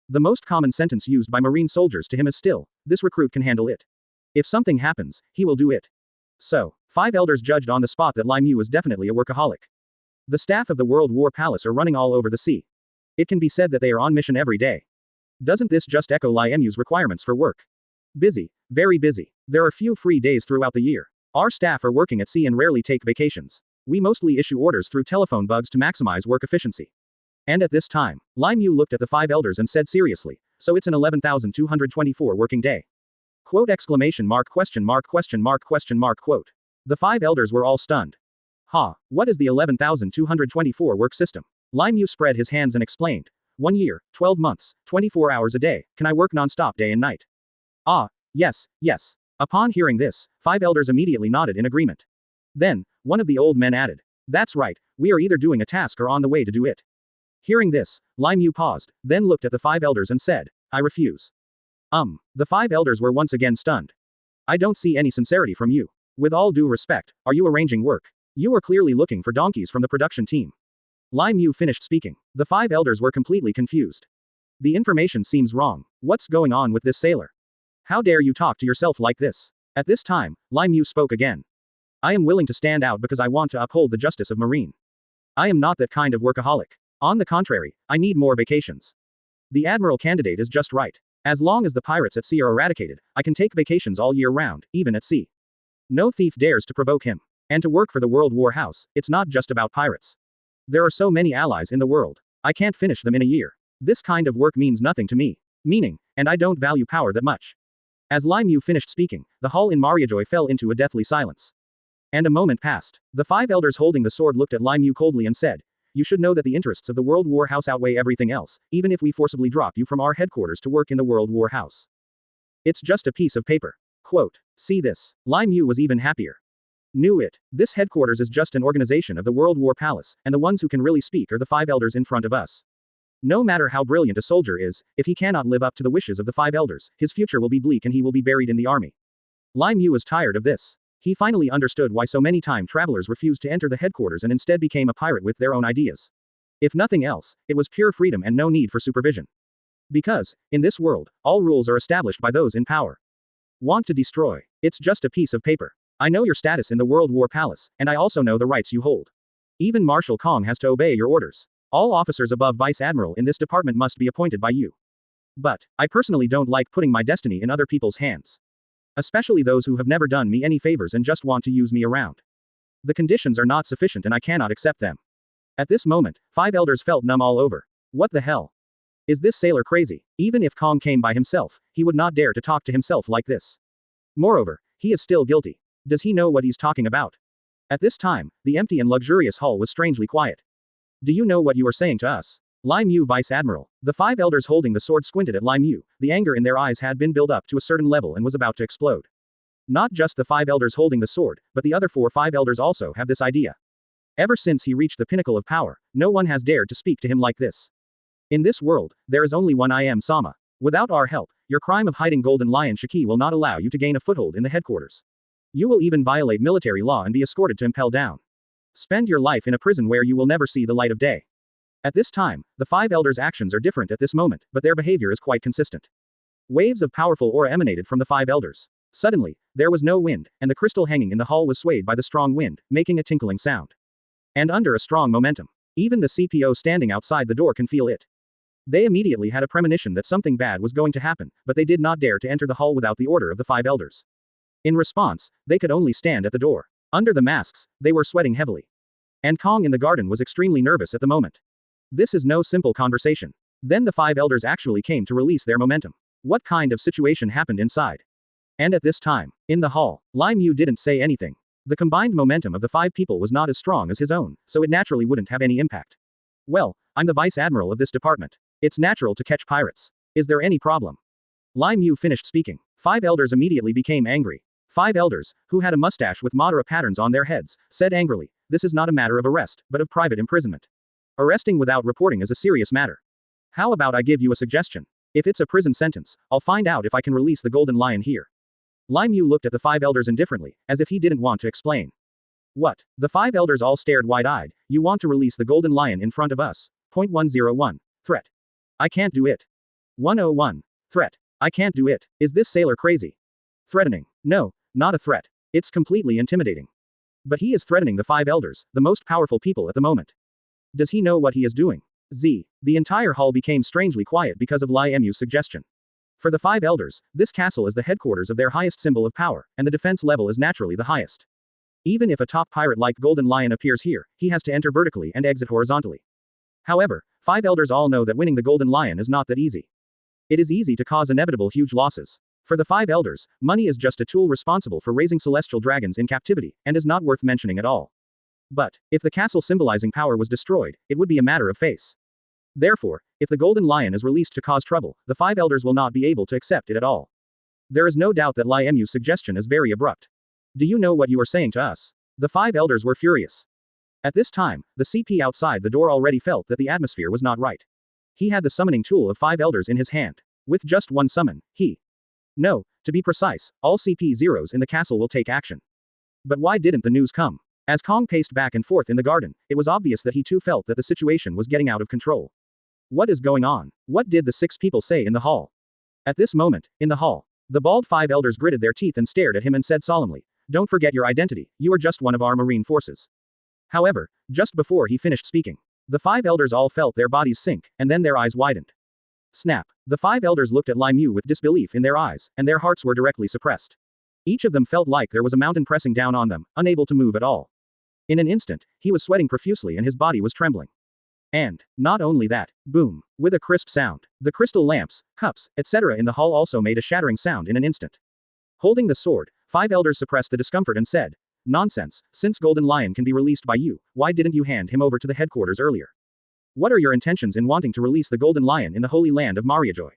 The most common sentence used by Marine soldiers to him is still, this recruit can handle it. If something happens, he will do it. So, 5 elders judged on the spot that Lai Mu is definitely a workaholic. The staff of the World War Palace are running all over the sea. It can be said that they are on mission every day. Doesn't this just echo Lai Mu's requirements for work? Busy, very busy. There are few free days throughout the year. Our staff are working at sea and rarely take vacations. We mostly issue orders through telephone bugs to maximize work efficiency. And at this time, Lai Mu looked at the 5 elders and said seriously, so it's an 11,224 working day. Quote exclamation mark question mark question mark question mark quote. The 5 elders were all stunned. Ha, what is the 11,224 work system? Lai Mu spread his hands and explained. 1 year, 12 months, 24 hours a day, can I work non-stop day and night? Ah, yes, yes. Upon hearing this, 5 elders immediately nodded in agreement. Then, one of the old men added. That's right, we are either doing a task or on the way to do it. Hearing this, Lai Mu paused, then looked at the 5 elders and said, I refuse. The 5 elders were once again stunned. I don't see any sincerity from you. With all due respect, are you arranging work? You are clearly looking for donkeys from the production team. Lai Mu finished speaking. The 5 elders were completely confused. The information seems wrong. What's going on with this sailor? How dare you talk to yourself like this? At this time, Lai Mu spoke again. I am willing to stand out because I want to uphold the justice of Marine. I am not that kind of workaholic. On the contrary, I need more vacations. The admiral candidate is just right. As long as the pirates at sea are eradicated, I can take vacations all year round, even at sea. No thief dares to provoke him. And to work for the World War House, it's not just about pirates. There are so many allies in the world. I can't finish them in a year. This kind of work means nothing to me. Meaning, and I don't value power that much. As Lai Mu finished speaking, the hall in Mariajoy fell into a deathly silence. And a moment passed. The 5 elders holding the sword looked at Lai Mu coldly and said, you should know that the interests of the World War House outweigh everything else, even if we forcibly drop you from our headquarters to work in the World War House. It's just a piece of paper. Quote. See this. Lai Mu was even happier. Knew it. This headquarters is just an organization of the World War Palace, and the ones who can really speak are the 5 elders in front of us. No matter how brilliant a soldier is, if he cannot live up to the wishes of the 5 elders, his future will be bleak and he will be buried in the army. Lai Mu was tired of this. He finally understood why so many time travelers refused to enter the headquarters and instead became a pirate with their own ideas. If nothing else, it was pure freedom and no need for supervision. Because, in this world, all rules are established by those in power. Want to destroy? It's just a piece of paper. I know your status in the World War Palace, and I also know the rights you hold. Even Marshal Kong has to obey your orders. All officers above Vice Admiral in this department must be appointed by you. But, I personally don't like putting my destiny in other people's hands. Especially those who have never done me any favors and just want to use me around. The conditions are not sufficient and I cannot accept them. At this moment, 5 elders felt numb all over. What the hell? Is this sailor crazy? Even if Kong came by himself, he would not dare to talk to himself like this. Moreover, he is still guilty. Does he know what he's talking about? At this time, the empty and luxurious hall was strangely quiet. Do you know what you are saying to us? Lai Mu Vice Admiral. The 5 elders holding the sword squinted at Lai Mu. The anger in their eyes had been built up to a certain level and was about to explode. Not just the 5 elders holding the sword, but the other 5 elders also have this idea. Ever since he reached the pinnacle of power, no one has dared to speak to him like this. In this world, there is only one I Am Sama. Without our help, your crime of hiding golden Lion Shiki will not allow you to gain a foothold in the headquarters. You will even violate military law and be escorted to Impel Down. Spend your life in a prison where you will never see the light of day. At this time, the 5 elders' actions are different at this moment, but their behavior is quite consistent. Waves of powerful aura emanated from the 5 elders. Suddenly, there was no wind, and the crystal hanging in the hall was swayed by the strong wind, making a tinkling sound. And under a strong momentum, even the CPO standing outside the door can feel it. They immediately had a premonition that something bad was going to happen, but they did not dare to enter the hall without the order of the 5 elders. In response, they could only stand at the door. Under the masks, they were sweating heavily. And Kong in the garden was extremely nervous at the moment. This is no simple conversation. Then the 5 elders actually came to release their momentum. What kind of situation happened inside? And at this time, in the hall, Lai Mu didn't say anything. The combined momentum of the 5 people was not as strong as his own, so it naturally wouldn't have any impact. Well, I'm the vice admiral of this department. It's natural to catch pirates. Is there any problem? Lai Mu finished speaking. 5 elders immediately became angry. 5 elders, who had a mustache with Madara patterns on their heads, said angrily, "This is not a matter of arrest, but of private imprisonment. Arresting without reporting is a serious matter. How about I give you a suggestion? If it's a prison sentence, I'll find out if I can release the Golden Lion here." Lai Mu looked at the 5 elders indifferently, as if he didn't want to explain. What? The 5 elders all stared wide-eyed. You want to release the Golden Lion in front of us? Point 101. Threat. I can't do it. 101. Threat. I can't do it. Is this sailor crazy? Threatening. No, not a threat. It's completely intimidating. But he is threatening the 5 elders, the most powerful people at the moment. Does he know what he is doing? The entire hall became strangely quiet because of Lai Mu's suggestion. For the 5 elders, this castle is the headquarters of their highest symbol of power, and the defense level is naturally the highest. Even if a top pirate like Golden Lion appears here, he has to enter vertically and exit horizontally. However, 5 elders all know that winning the Golden Lion is not that easy. It is easy to cause inevitable huge losses. For the 5 elders, money is just a tool responsible for raising celestial dragons in captivity, and is not worth mentioning at all. But, if the castle symbolizing power was destroyed, it would be a matter of face. Therefore, if the Golden Lion is released to cause trouble, the 5 elders will not be able to accept it at all. There is no doubt that Lai Mu's suggestion is very abrupt. Do you know what you are saying to us? The 5 elders were furious. At this time, the CP outside the door already felt that the atmosphere was not right. He had the summoning tool of 5 elders in his hand. With just one summon, No, to be precise, all CP0s in the castle will take action. But why didn't the news come? As Kong paced back and forth in the garden, it was obvious that he too felt that the situation was getting out of control. What is going on? What did the 6 people say in the hall? At this moment, in the hall, the bald 5 elders gritted their teeth and stared at him and said solemnly, "Don't forget your identity, you are just one of our marine forces." However, just before he finished speaking, the 5 elders all felt their bodies sink, and then their eyes widened. Snap. The 5 elders looked at Lai Mu with disbelief in their eyes, and their hearts were directly suppressed. Each of them felt like there was a mountain pressing down on them, unable to move at all. In an instant, he was sweating profusely and his body was trembling. And, not only that, boom, with a crisp sound, the crystal lamps, cups, etc. in the hall also made a shattering sound in an instant. Holding the sword, 5 elders suppressed the discomfort and said, "Nonsense, since Golden Lion can be released by you, why didn't you hand him over to the headquarters earlier? What are your intentions in wanting to release the Golden Lion in the holy land of Mariajoy?"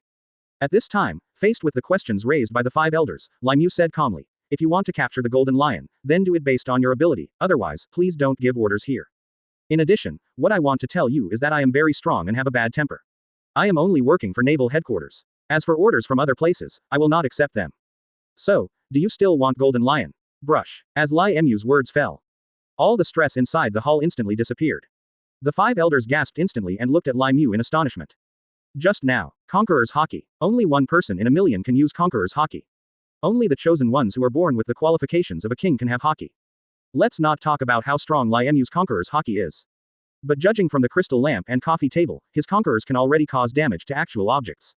At this time, faced with the questions raised by the 5 elders, Lai Mu said calmly, "If you want to capture the Golden Lion, then do it based on your ability, otherwise, please don't give orders here. In addition, what I want to tell you is that I am very strong and have a bad temper. I am only working for naval headquarters. As for orders from other places, I will not accept them. So, do you still want Golden Lion?" Brush. As Lai Mu's words fell, all the stress inside the hall instantly disappeared. The 5 elders gasped instantly and looked at Lai Mu in astonishment. Just now, Conqueror's Haki. Only one person in a million can use Conqueror's Haki. Only the chosen ones who are born with the qualifications of a king can have Haki. Let's not talk about how strong Lai Mu's Conqueror's Haki is. But judging from the crystal lamp and coffee table, his conquerors can already cause damage to actual objects.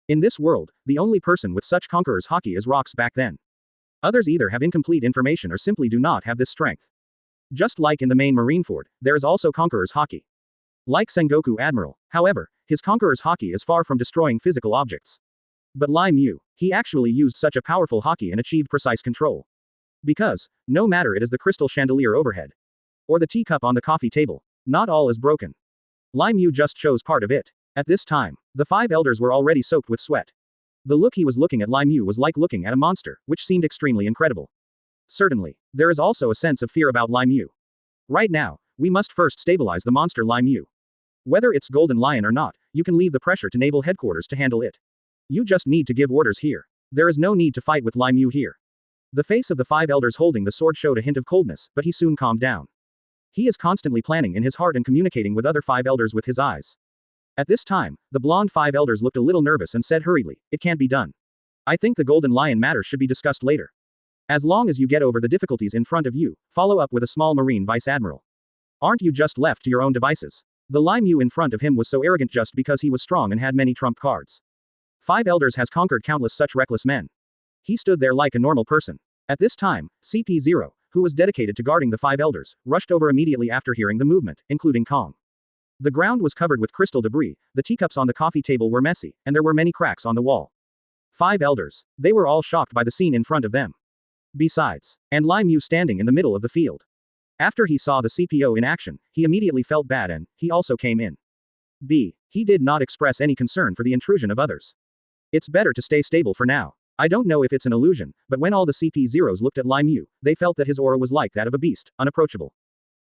In this world, the only person with such Conqueror's Haki is rocks back then. Others either have incomplete information or simply do not have this strength. Just like in the main Marineford, there is also Conqueror's Haki. Like Sengoku Admiral, however, his Conqueror's Haki is far from destroying physical objects. But Lai Mu, he actually used such a powerful Haki and achieved precise control. Because, no matter it is the crystal chandelier overhead, or the teacup on the coffee table, not all is broken. Lai Mu just chose part of it. At this time, the 5 elders were already soaked with sweat. The look he was looking at Lai Mu was like looking at a monster, which seemed extremely incredible. Certainly, there is also a sense of fear about Lai Mu. Right now, we must first stabilize the monster Lai Mu. Whether it's Golden Lion or not, you can leave the pressure to naval headquarters to handle it. You just need to give orders here. There is no need to fight with Lai Mu here. The face of the 5 elders holding the sword showed a hint of coldness, but he soon calmed down. He is constantly planning in his heart and communicating with other 5 elders with his eyes. At this time, the blonde 5 elders looked a little nervous and said hurriedly, "It can't be done. I think the Golden Lion matter should be discussed later. As long as you get over the difficulties in front of you, follow up with a small marine vice admiral. Aren't you just left to your own devices?" The Lai Mu in front of him was so arrogant just because he was strong and had many trump cards. 5 elders has conquered countless such reckless men. He stood there like a normal person. At this time, CP0, who was dedicated to guarding the 5 elders, rushed over immediately after hearing the movement, including Kong. The ground was covered with crystal debris, the teacups on the coffee table were messy, and there were many cracks on the wall. 5 elders. They were all shocked by the scene in front of them. Besides, and Lai Mu standing in the middle of the field. After he saw the CPO in action, he immediately felt bad and, he also came in. He did not express any concern for the intrusion of others. It's better to stay stable for now. I don't know if it's an illusion, but when all the CP0s looked at Lai Mu, they felt that his aura was like that of a beast, unapproachable.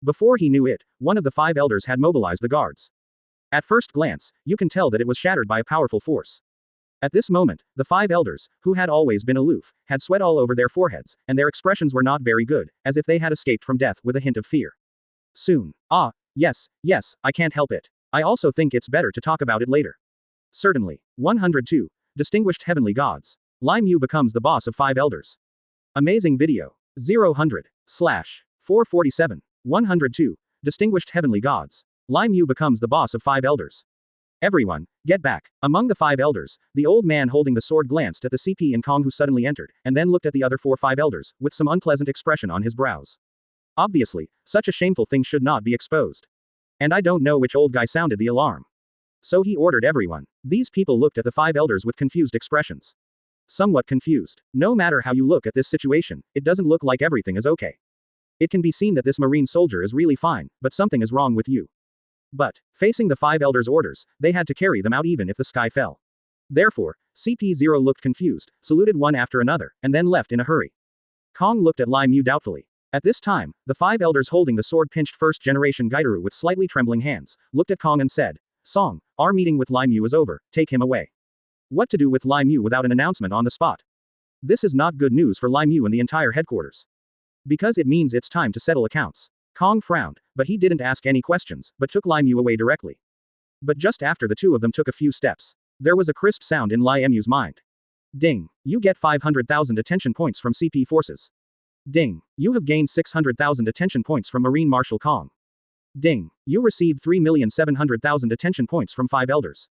Before he knew it, one of the 5 elders had mobilized the guards. At first glance, you can tell that it was shattered by a powerful force. At this moment, the 5 elders, who had always been aloof, had sweat all over their foreheads, and their expressions were not very good, as if they had escaped from death with a hint of fear. Soon. Yes, I can't help it. I also think it's better to talk about it later. Certainly. 102. Distinguished Heavenly Gods. Lai Mu becomes the boss of 5 elders. Amazing video. 0/447. 102. Distinguished Heavenly Gods. Lai Mu becomes the boss of 5 elders. Everyone, get back. Among the 5 elders, the old man holding the sword glanced at the CP and Kong who suddenly entered, and then looked at the other 5 elders, with some unpleasant expression on his brows. Obviously, such a shameful thing should not be exposed. And I don't know which old guy sounded the alarm. So he ordered everyone. These people looked at the 5 elders with confused expressions. Somewhat confused. No matter how you look at this situation, it doesn't look like everything is okay. It can be seen that this marine soldier is really fine, but something is wrong with you. But, facing the 5 elders' orders, they had to carry them out even if the sky fell. Therefore, CP0 looked confused, saluted one after another, and then left in a hurry. Kong looked at Lai Mu doubtfully. At this time, the 5 elders holding the sword pinched first-generation Gaidaru with slightly trembling hands, looked at Kong and said, "Song, our meeting with Lai Mu is over, take him away." What to do with Lai Mu without an announcement on the spot? This is not good news for Lai Mu and the entire headquarters. Because it means it's time to settle accounts. Kong frowned, but he didn't ask any questions, but took Lai Mu away directly. But just after the two of them took a few steps, there was a crisp sound in Lai Mu's mind. Ding. You get 500,000 attention points from CP forces. Ding. You have gained 600,000 attention points from Marine Marshal Kong. Ding. You received 3,700,000 attention points from 5 elders.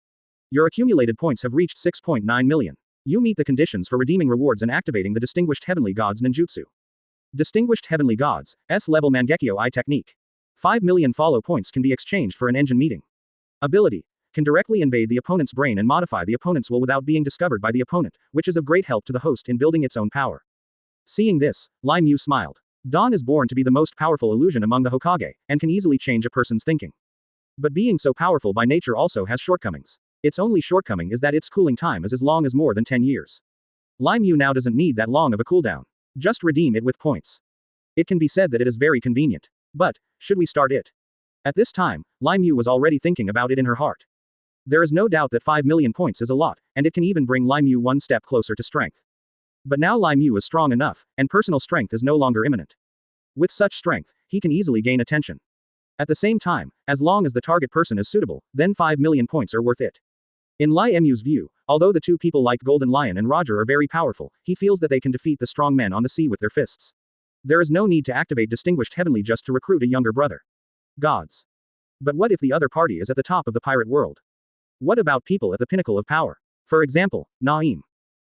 Your accumulated points have reached 6.9 million. You meet the conditions for redeeming rewards and activating the Distinguished Heavenly Gods ninjutsu. Distinguished Heavenly Gods, S-level Mangekyo I technique. 5 million follow points can be exchanged for an engine meeting. Ability. Can directly invade the opponent's brain and modify the opponent's will without being discovered by the opponent, which is of great help to the host in building its own power. Seeing this, Lai Mu smiled. Dawn is born to be the most powerful illusion among the Hokage, and can easily change a person's thinking. But being so powerful by nature also has shortcomings. Its only shortcoming is that its cooling time is as long as more than 10 years. Lai Mu now doesn't need that long of a cooldown. Just redeem it with points. It can be said that it is very convenient. But, should we start it? At this time, Lai Mu was already thinking about it in her heart. There is no doubt that 5 million points is a lot, and it can even bring Lai Mu one step closer to strength. But now Lai Mu is strong enough, and personal strength is no longer imminent. With such strength, he can easily gain attention. At the same time, as long as the target person is suitable, then 5 million points are worth it. In Lai Mu's view, although the two people like Golden Lion and Roger are very powerful, he feels that they can defeat the strong men on the sea with their fists. There is no need to activate Distinguished Heavenly just to recruit a younger brother. Gods. But what if the other party is at the top of the pirate world? What about people at the pinnacle of power? For example, Naim.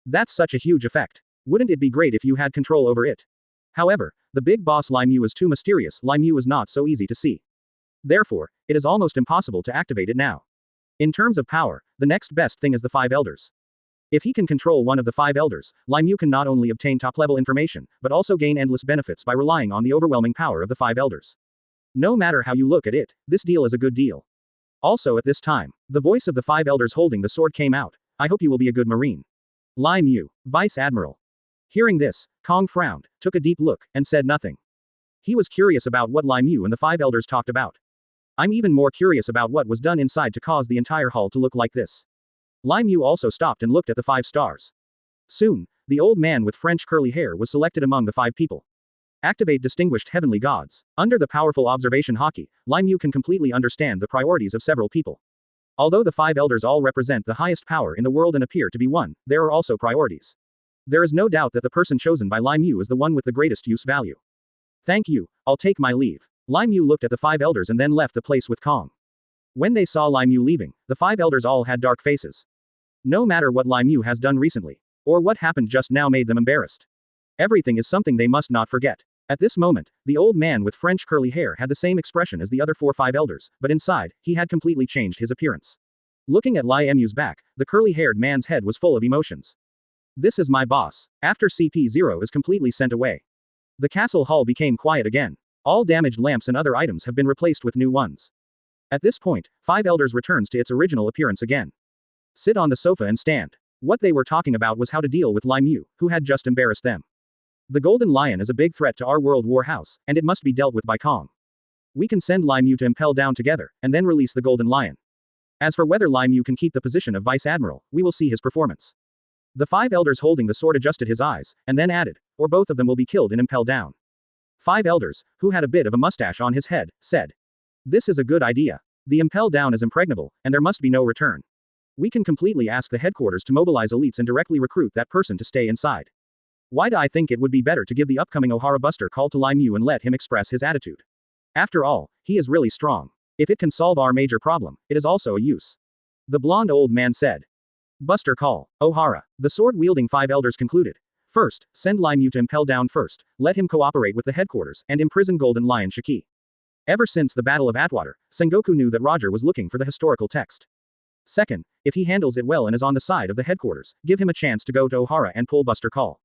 That's such a huge effect. Wouldn't it be great if you had control over it? However, the big boss Lai Mu is too mysterious. Lai Mu is not so easy to see. Therefore, it is almost impossible to activate it now. In terms of power, the next best thing is the 5 elders. If he can control one of the 5 elders, Lai Mu can not only obtain top-level information, but also gain endless benefits by relying on the overwhelming power of the 5 elders. No matter how you look at it, this deal is a good deal. Also at this time, the voice of the 5 elders holding the sword came out. I hope you will be a good marine. Lai Mu, Vice Admiral. Hearing this, Kong frowned, took a deep look, and said nothing. He was curious about what Lai Mu and the 5 elders talked about. I'm even more curious about what was done inside to cause the entire hall to look like this. Lai Mu also stopped and looked at the 5 stars. Soon, the old man with French curly hair was selected among the 5 people. Activate Distinguished Heavenly Gods. Under the powerful observation Haki, Lai Mu can completely understand the priorities of several people. Although the 5 elders all represent the highest power in the world and appear to be one, there are also priorities. There is no doubt that the person chosen by Lai Mu is the one with the greatest use value. Thank you, I'll take my leave. Lai Mu looked at the 5 elders and then left the place with Kong. When they saw Lai Mu leaving, the 5 elders all had dark faces. No matter what Lai Mu has done recently, or what happened just now made them embarrassed. Everything is something they must not forget. At this moment, the old man with French curly hair had the same expression as the other 4-5 elders, but inside, he had completely changed his appearance. Looking at Lai Mu's back, the curly-haired man's head was full of emotions. This is my boss. After CP0 is completely sent away, the castle hall became quiet again. All damaged lamps and other items have been replaced with new ones. At this point, Five Elders returns to its original appearance again. Sit on the sofa and stand. What they were talking about was how to deal with Lai Mu, who had just embarrassed them. The Golden Lion is a big threat to our World War house, and it must be dealt with by Kong. We can send Lai Mu to impel down together, and then release the Golden Lion. As for whether Lai Mu can keep the position of Vice Admiral, we will see his performance. The Five Elders holding the sword adjusted his eyes, and then added, or both of them will be killed in impel down. Five Elders, who had a bit of a mustache on his head, said. This is a good idea. The impel down is impregnable, and there must be no return. We can completely ask the headquarters to mobilize elites and directly recruit that person to stay inside. Why do I think it would be better to give the upcoming Ohara Buster call to Lai Mu and let him express his attitude? After all, he is really strong. If it can solve our major problem, it is also a use. The blonde old man said. Buster call. Ohara. The sword-wielding Five Elders concluded. First, send Lai Mu to impel down first, let him cooperate with the headquarters, and imprison Golden Lion Shiki. Ever since the Battle of Atwater, Sengoku knew that Roger was looking for the historical text. Second, if he handles it well and is on the side of the headquarters, give him a chance to go to Ohara and pull Buster call.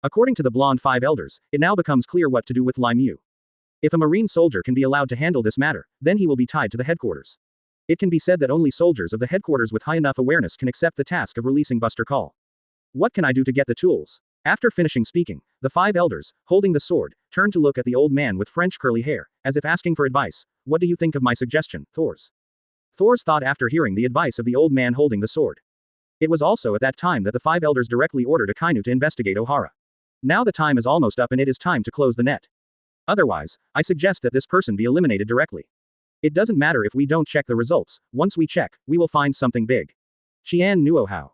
According to the blonde Five Elders, it now becomes clear what to do with Lai Mu. If a Marine soldier can be allowed to handle this matter, then he will be tied to the headquarters. It can be said that only soldiers of the headquarters with high enough awareness can accept the task of releasing Buster call. What can I do to get the tools? After finishing speaking, the Five Elders, holding the sword, turned to look at the old man with French curly hair, as if asking for advice. What do you think of my suggestion, Thors? Thors thought after hearing the advice of the old man holding the sword. It was also at that time that the Five Elders directly ordered Akainu to investigate Ohara. Now the time is almost up and it is time to close the net. Otherwise, I suggest that this person be eliminated directly. It doesn't matter if we don't check the results, once we check, we will find something big. Qian knew how.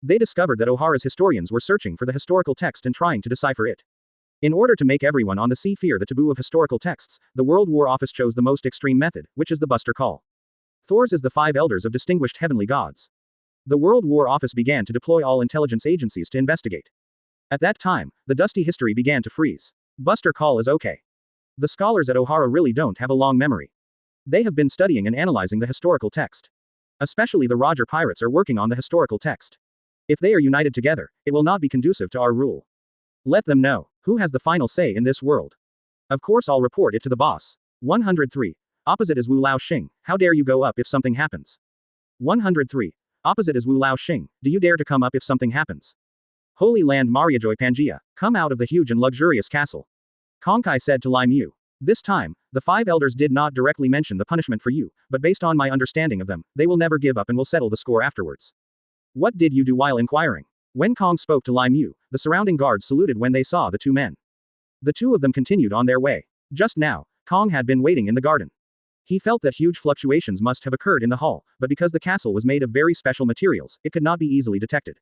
They discovered that Ohara's historians were searching for the historical text and trying to decipher it. In order to make everyone on the sea fear the taboo of historical texts, the World War Office chose the most extreme method, which is the Buster call. Thors is the Five Elders of distinguished heavenly gods. The World War Office began to deploy all intelligence agencies to investigate. At that time, the dusty history began to freeze. Buster call is okay. The scholars at Ohara really don't have a long memory. They have been studying and analyzing the historical text. Especially the Roger pirates are working on the historical text. If they are united together, it will not be conducive to our rule. Let them know. Who has the final say in this world? Of course I'll report it to the boss. 103. Opposite is Wu Lao Xing. How dare you go up if something happens? 103. Opposite is Wu Lao Xing. Do you dare to come up if something happens? Holy Land Mariajoy Pangaea, come out of the huge and luxurious castle. Konkai said to Lai Mu. This time, the Five Elders did not directly mention the punishment for you, but based on my understanding of them, they will never give up and will settle the score afterwards. What did you do while inquiring? When Kong spoke to Lai Mu, the surrounding guards saluted when they saw the two men. The two of them continued on their way. Just now, Kong had been waiting in the garden. He felt that huge fluctuations must have occurred in the hall, but because the castle was made of very special materials, it could not be easily detected.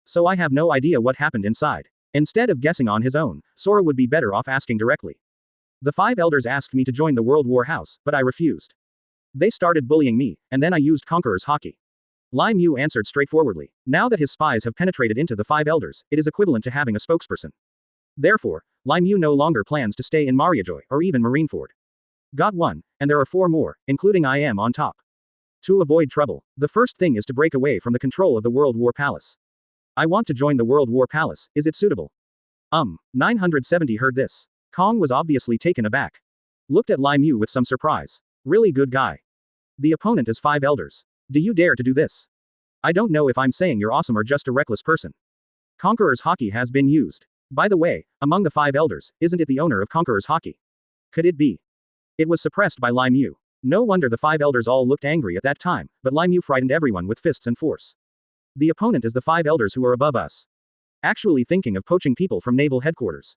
So I have no idea what happened inside. Instead of guessing on his own, Sora would be better off asking directly. The Five Elders asked me to join the World War House, but I refused. They started bullying me, and then I used Conqueror's Haki. Lai Mu answered straightforwardly. Now that his spies have penetrated into the Five Elders, it is equivalent to having a spokesperson. Therefore, Lai Mu no longer plans to stay in Mariajoy or even Marineford. Got one, and there are 4 more, including I am on top. To avoid trouble, the first thing is to break away from the control of the World War Palace. I want to join the World War Palace, is it suitable? 970 heard this. Kong was obviously taken aback. Looked at Lai Mu with some surprise. Really good guy. The opponent is Five Elders. Do you dare to do this? I don't know if I'm saying you're awesome or just a reckless person. Conqueror's Haki has been used. By the way, among the Five Elders, isn't it the owner of Conqueror's Haki? Could it be? It was suppressed by Lai Mu. No wonder the Five Elders all looked angry at that time, but Lai Mu frightened everyone with fists and force. The opponent is the Five Elders who are above us. Actually thinking of poaching people from naval headquarters.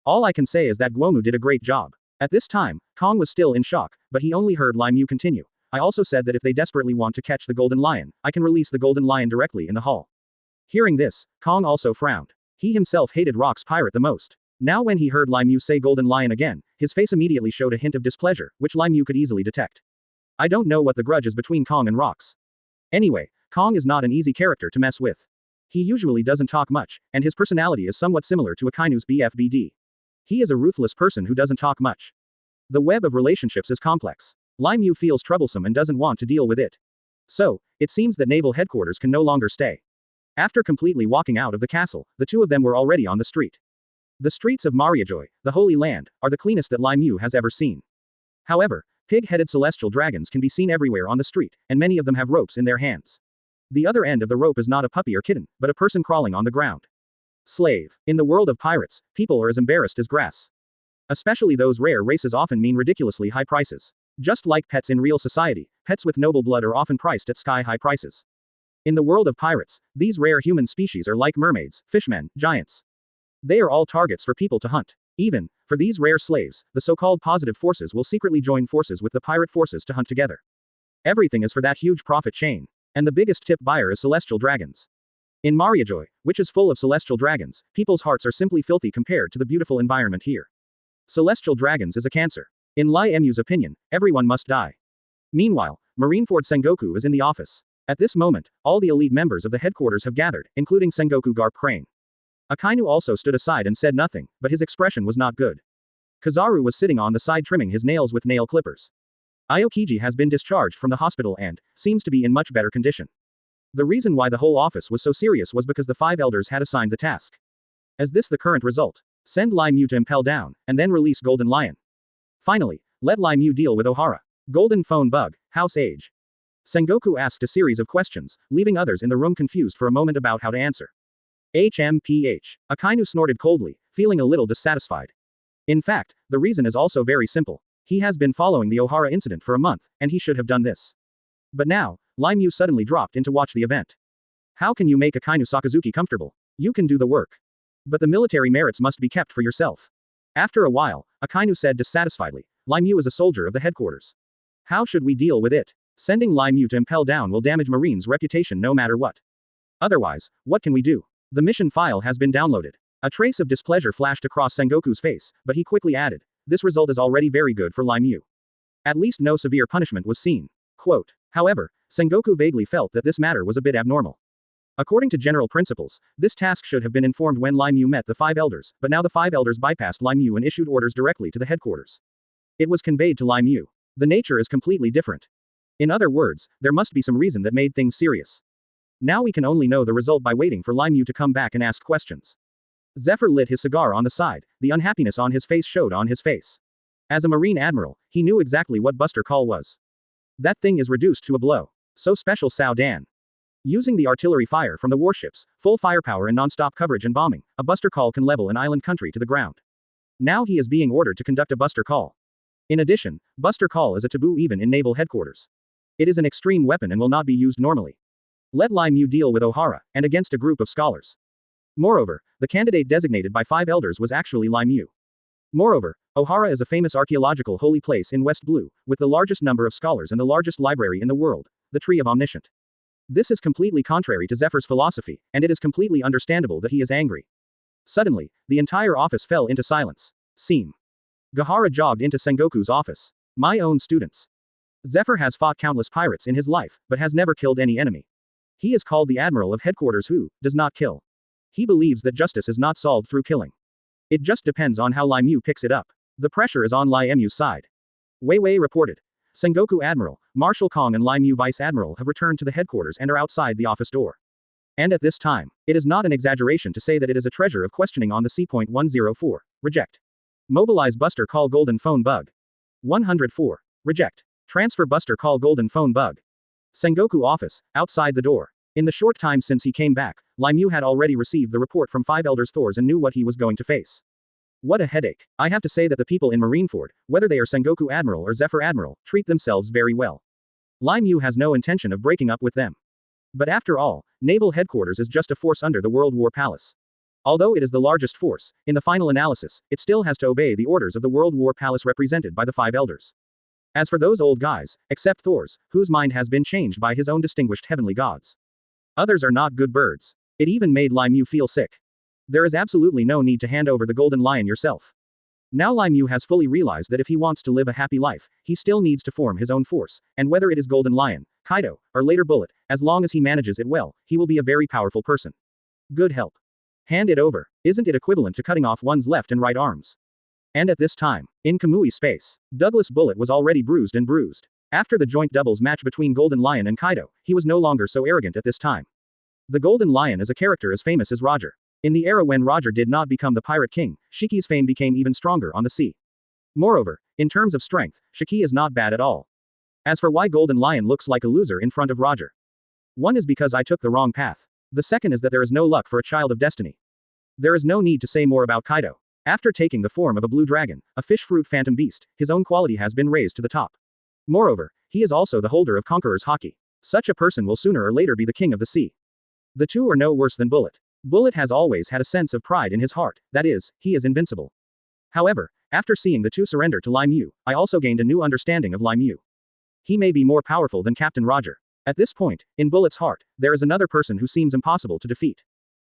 All I can say is that Guomu did a great job. At this time, Kong was still in shock, but he only heard Lai Mu continue. I also said that if they desperately want to catch the Golden Lion, I can release the Golden Lion directly in the hall. Hearing this, Kong also frowned. He himself hated Rock's pirate the most. Now when he heard Lai Mu say Golden Lion again, his face immediately showed a hint of displeasure, which Lai Mu could easily detect. I don't know what the grudge is between Kong and Rocks. Anyway, Kong is not an easy character to mess with. He usually doesn't talk much, and his personality is somewhat similar to Akainu's BFBD. He is a ruthless person who doesn't talk much. The web of relationships is complex. Lai Mu feels troublesome and doesn't want to deal with it. So, it seems that naval headquarters can no longer stay. After completely walking out of the castle, the two of them were already on the street. The streets of Mariajoy, the Holy Land, are the cleanest that Lai Mu has ever seen. However, pig-headed celestial dragons can be seen everywhere on the street, and many of them have ropes in their hands. The other end of the rope is not a puppy or kitten, but a person crawling on the ground. Slave. In the world of pirates, people are as embarrassed as grass. Especially those rare races often mean ridiculously high prices. Just like pets in real society, pets with noble blood are often priced at sky-high prices. In the world of pirates, these rare human species are like mermaids, fishmen, giants. They are all targets for people to hunt. Even, for these rare slaves, the so-called positive forces will secretly join forces with the pirate forces to hunt together. Everything is for that huge profit chain. And the biggest tip buyer is celestial dragons. In Mariajoy, which is full of celestial dragons, people's hearts are simply filthy compared to the beautiful environment here. Celestial dragons is a cancer. In Lai Mu's opinion, everyone must die. Meanwhile, Marineford Sengoku is in the office. At this moment, all the elite members of the headquarters have gathered, including Sengoku Garp Crane. Akainu also stood aside and said nothing, but his expression was not good. Kizaru was sitting on the side trimming his nails with nail clippers. Aokiji has been discharged from the hospital and seems to be in much better condition. The reason why the whole office was so serious was because the 5 elders had assigned the task. Is this the current result? Send Lai Mu to impel down, and then release Golden Lion. Finally, let Lai Mu deal with Ohara. Golden phone bug, house age. Sengoku asked a series of questions, leaving others in the room confused for a moment about how to answer. HMPH. Akainu snorted coldly, feeling a little dissatisfied. In fact, the reason is also very simple. He has been following the Ohara incident for a month, and he should have done this. But now, Lai Mu suddenly dropped in to watch the event. How can you make Akainu Sakazuki comfortable? You can do the work. But the military merits must be kept for yourself. After a while, Akainu said dissatisfiedly, Lai Mu is a soldier of the headquarters. How should we deal with it? Sending Lai Mu to impel down will damage Marine's reputation no matter what. Otherwise, what can we do? The mission file has been downloaded. A trace of displeasure flashed across Sengoku's face, but he quickly added, this result is already very good for Lai Mu. At least no severe punishment was seen. Quote. However, Sengoku vaguely felt that this matter was a bit abnormal. According to general principles, this task should have been informed when Lai Mu met the 5 elders, but now the 5 elders bypassed Lai Mu and issued orders directly to the headquarters. It was conveyed to Lai Mu. The nature is completely different. In other words, there must be some reason that made things serious. Now we can only know the result by waiting for Lai Mu to come back and ask questions. Zephyr lit his cigar on the side, the unhappiness on his face showed on his face. As a Marine Admiral, he knew exactly what Buster Call was. That thing is reduced to a blow. So special Sao Dan. Using the artillery fire from the warships, full firepower and non-stop coverage and bombing, a Buster Call can level an island country to the ground. Now he is being ordered to conduct a Buster Call. In addition, Buster Call is a taboo even in naval headquarters. It is an extreme weapon and will not be used normally. Let Lai Mu deal with Ohara, and against a group of scholars. Moreover, the candidate designated by 5 elders was actually Lai Mu. Moreover, Ohara is a famous archaeological holy place in West Blue, with the largest number of scholars and the largest library in the world, the Tree of Omniscient. This is completely contrary to Zephyr's philosophy, and it is completely understandable that he is angry. Suddenly, the entire office fell into silence. Seem. Gahara jogged into Sengoku's office. My own students. Zephyr has fought countless pirates in his life, but has never killed any enemy. He is called the Admiral of Headquarters who does not kill. He believes that justice is not solved through killing. It just depends on how Lai Mu picks it up. The pressure is on Lai Mu's side. Wei Wei reported. Sengoku Admiral, Marshal Kong and Lai Mu Vice Admiral have returned to the headquarters and are outside the office door. And at this time, it is not an exaggeration to say that it is a treasure of questioning on the C.104. Reject. Mobilize Buster Call Golden Phone Bug. 104. Reject. Transfer Buster Call Golden Phone Bug. Sengoku office, outside the door. In the short time since he came back, Lai Mu had already received the report from 5 elders Thors and knew what he was going to face. What a headache. I have to say that the people in Marineford, whether they are Sengoku Admiral or Zephyr Admiral, treat themselves very well. Lai Mu has no intention of breaking up with them. But after all, Naval Headquarters is just a force under the World War Palace. Although it is the largest force, in the final analysis, it still has to obey the orders of the World War Palace represented by the 5 elders. As for those old guys, except Thors, whose mind has been changed by his own distinguished heavenly gods. Others are not good birds. It even made Lai Mu feel sick. There is absolutely no need to hand over the Golden Lion yourself. Now Lai Mu has fully realized that if he wants to live a happy life, he still needs to form his own force, and whether it is Golden Lion, Kaido, or later Bullet, as long as he manages it well, he will be a very powerful person. Good help. Hand it over. Isn't it equivalent to cutting off one's left and right arms? And at this time, in Kamui space, Douglas Bullet was already bruised and bruised. After the joint doubles match between Golden Lion and Kaido, he was no longer so arrogant at this time. The Golden Lion is a character as famous as Roger. In the era when Roger did not become the Pirate King, Shiki's fame became even stronger on the sea. Moreover, in terms of strength, Shiki is not bad at all. As for why Golden Lion looks like a loser in front of Roger. One is because I took the wrong path. The second is that there is no luck for a child of destiny. There is no need to say more about Kaido. After taking the form of a blue dragon, a fish fruit phantom beast, his own quality has been raised to the top. Moreover, he is also the holder of conqueror's Haki. Such a person will sooner or later be the king of the sea. The two are no worse than Bullet. Bullet has always had a sense of pride in his heart, that is, he is invincible. However, after seeing the two surrender to Lai Mu, I also gained a new understanding of Lai Mu. He may be more powerful than Captain Roger. At this point, in Bullet's heart, there is another person who seems impossible to defeat.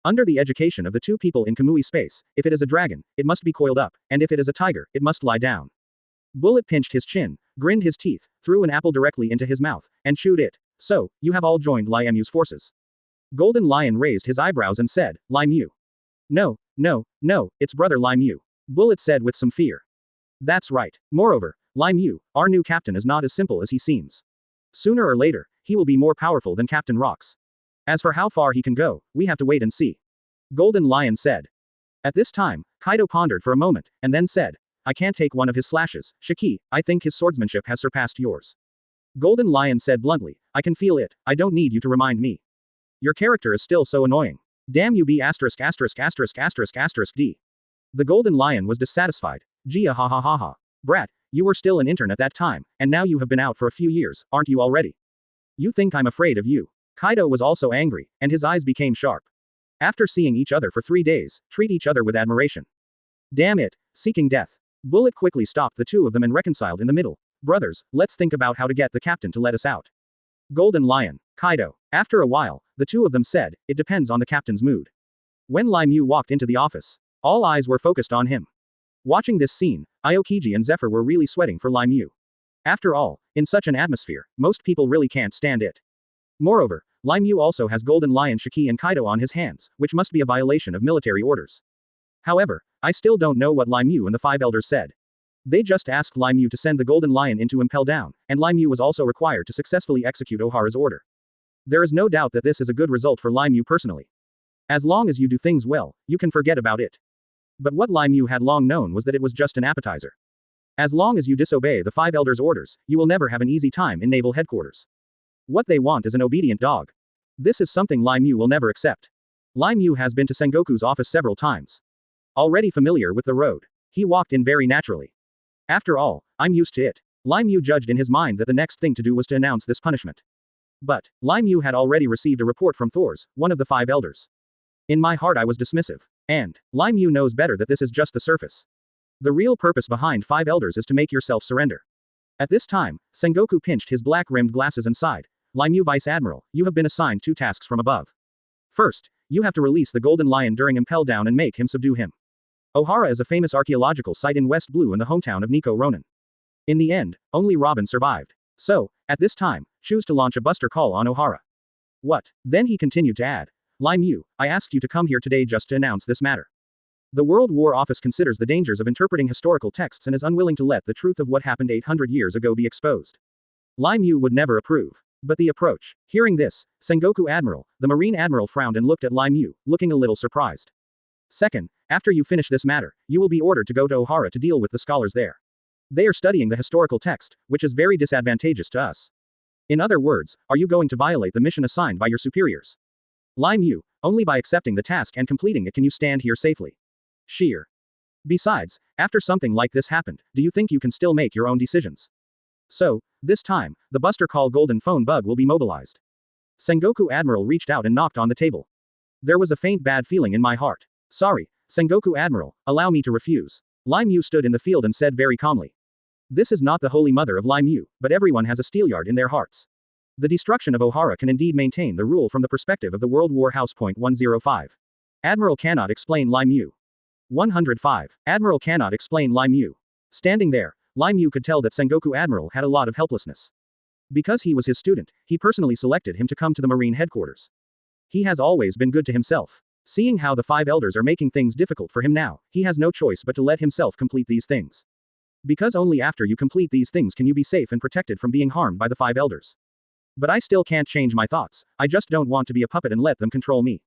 Under the education of the two people in Kamui space, if it is a dragon, it must be coiled up, and if it is a tiger, it must lie down. Bullet pinched his chin, grinned his teeth, threw an apple directly into his mouth, and chewed it. So, you have all joined Lai Mu's forces. Golden Lion raised his eyebrows and said, Lai Mu. No, it's brother Lai Mu. Bullet said with some fear. That's right. Moreover, Lai Mu, our new captain is not as simple as he seems. Sooner or later, he will be more powerful than Captain Rocks. As for how far he can go, we have to wait and see. Golden Lion said. At this time, Kaido pondered for a moment, and then said, I can't take one of his slashes, Shiki, I think his swordsmanship has surpassed yours. Golden Lion said bluntly, I can feel it, I don't need you to remind me. Your character is still so annoying. Damn you be asterisk asterisk asterisk asterisk asterisk D. The Golden Lion was dissatisfied. Gia ha ha ha ha. Brat, you were still an intern at that time, and now you have been out for a few years, aren't you already? You think I'm afraid of you. Kaido was also angry, and his eyes became sharp. After seeing each other for 3 days, treat each other with admiration. Damn it, seeking death. Bullet quickly stopped the two of them and reconciled in the middle. Brothers, let's think about how to get the captain to let us out. Golden Lion, Kaido. After a while, the two of them said, it depends on the captain's mood. When Lai Mu walked into the office, all eyes were focused on him. Watching this scene, Aokiji and Zephyr were really sweating for Lai Mu. After all, in such an atmosphere, most people really can't stand it. Moreover, Lai Mu also has Golden Lion Shiki and Kaido on his hands, which must be a violation of military orders. However, I still don't know what Lai Mu and the five elders said. They just asked Lai Mu to send the Golden Lion into Impel Down, and Lai Mu was also required to successfully execute Ohara's order. There is no doubt that this is a good result for Lai Mu personally. As long as you do things well, you can forget about it. But what Lai Mu had long known was that it was just an appetizer. As long as you disobey the five elders' orders, you will never have an easy time in naval headquarters. What they want is an obedient dog. This is something Lai Mu will never accept. Lai Mu has been to Sengoku's office several times. Already familiar with the road, he walked in very naturally. After all, I'm used to it. Lai Mu judged in his mind that the next thing to do was to announce this punishment. But, Lai Mu had already received a report from Thors, one of the five elders. In my heart I was dismissive. And, Lai Mu knows better that this is just the surface. The real purpose behind five elders is to make yourself surrender. At this time, Sengoku pinched his black-rimmed glasses and sighed. Lai Mu Vice Admiral, you have been assigned 2 tasks from above. First, you have to release the Golden Lion during Impel Down and make him subdue him. Ohara is a famous archaeological site in West Blue and the hometown of Nico Ronin. In the end, only Robin survived. So, at this time, choose to launch a buster call on Ohara. What? Then he continued to add. Lai Mu, I asked you to come here today just to announce this matter. The World War Office considers the dangers of interpreting historical texts and is unwilling to let the truth of what happened 800 years ago be exposed. Lai Mu would never approve. But the approach. Hearing this, Sengoku Admiral, the Marine Admiral frowned and looked at Lai Mu, looking a little surprised. Second, after you finish this matter, you will be ordered to go to Ohara to deal with the scholars there. They are studying the historical text, which is very disadvantageous to us. In other words, are you going to violate the mission assigned by your superiors? Lai Mu, only by accepting the task and completing it can you stand here safely. Sheer. Besides, after something like this happened, do you think you can still make your own decisions? So, this time, the Buster Call Golden Phone Bug will be mobilized. Sengoku Admiral reached out and knocked on the table. There was a faint bad feeling in my heart. Sorry, Sengoku Admiral, allow me to refuse. Lai Mu stood in the field and said very calmly. This is not the Holy Mother of Lai Mu, but everyone has a steelyard in their hearts. The destruction of Ohara can indeed maintain the rule from the perspective of the World War House. 105. Admiral cannot explain Lai Mu. 105. Admiral cannot explain Lai Mu. Standing there, Lai Mu could tell that Sengoku Admiral had a lot of helplessness. Because he was his student, he personally selected him to come to the Marine headquarters. He has always been good to himself. Seeing how the five elders are making things difficult for him now, he has no choice but to let himself complete these things. Because only after you complete these things can you be safe and protected from being harmed by the five elders. But I still can't change my thoughts, I just don't want to be a puppet and let them control me.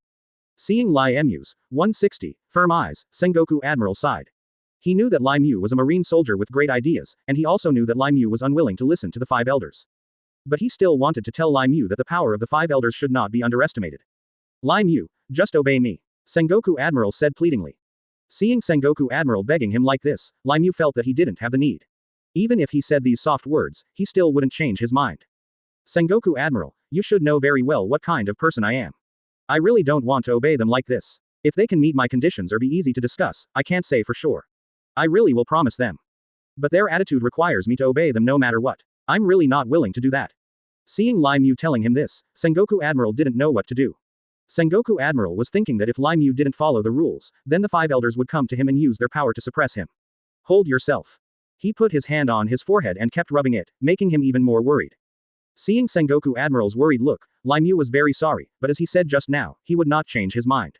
Seeing Lai Mu's 160 firm eyes, Sengoku Admiral sighed. He knew that Lai Mu was a marine soldier with great ideas, and he also knew that Lai Mu was unwilling to listen to the five elders. But he still wanted to tell Lai Mu that the power of the five elders should not be underestimated. Lai Mu, just obey me, Sengoku Admiral said pleadingly. Seeing Sengoku Admiral begging him like this, Lai Mu felt that he didn't have the need. Even if he said these soft words, he still wouldn't change his mind. Sengoku Admiral, you should know very well what kind of person I am. I really don't want to obey them like this. If they can meet my conditions or be easy to discuss, I can't say for sure. I really will promise them. But their attitude requires me to obey them no matter what. I'm really not willing to do that. Seeing Lai Mu telling him this, Sengoku Admiral didn't know what to do. Sengoku Admiral was thinking that if Lai Mu didn't follow the rules, then the five elders would come to him and use their power to suppress him. Hold yourself. He put his hand on his forehead and kept rubbing it, making him even more worried. Seeing Sengoku Admiral's worried look, Lai Mu was very sorry, but as he said just now, he would not change his mind.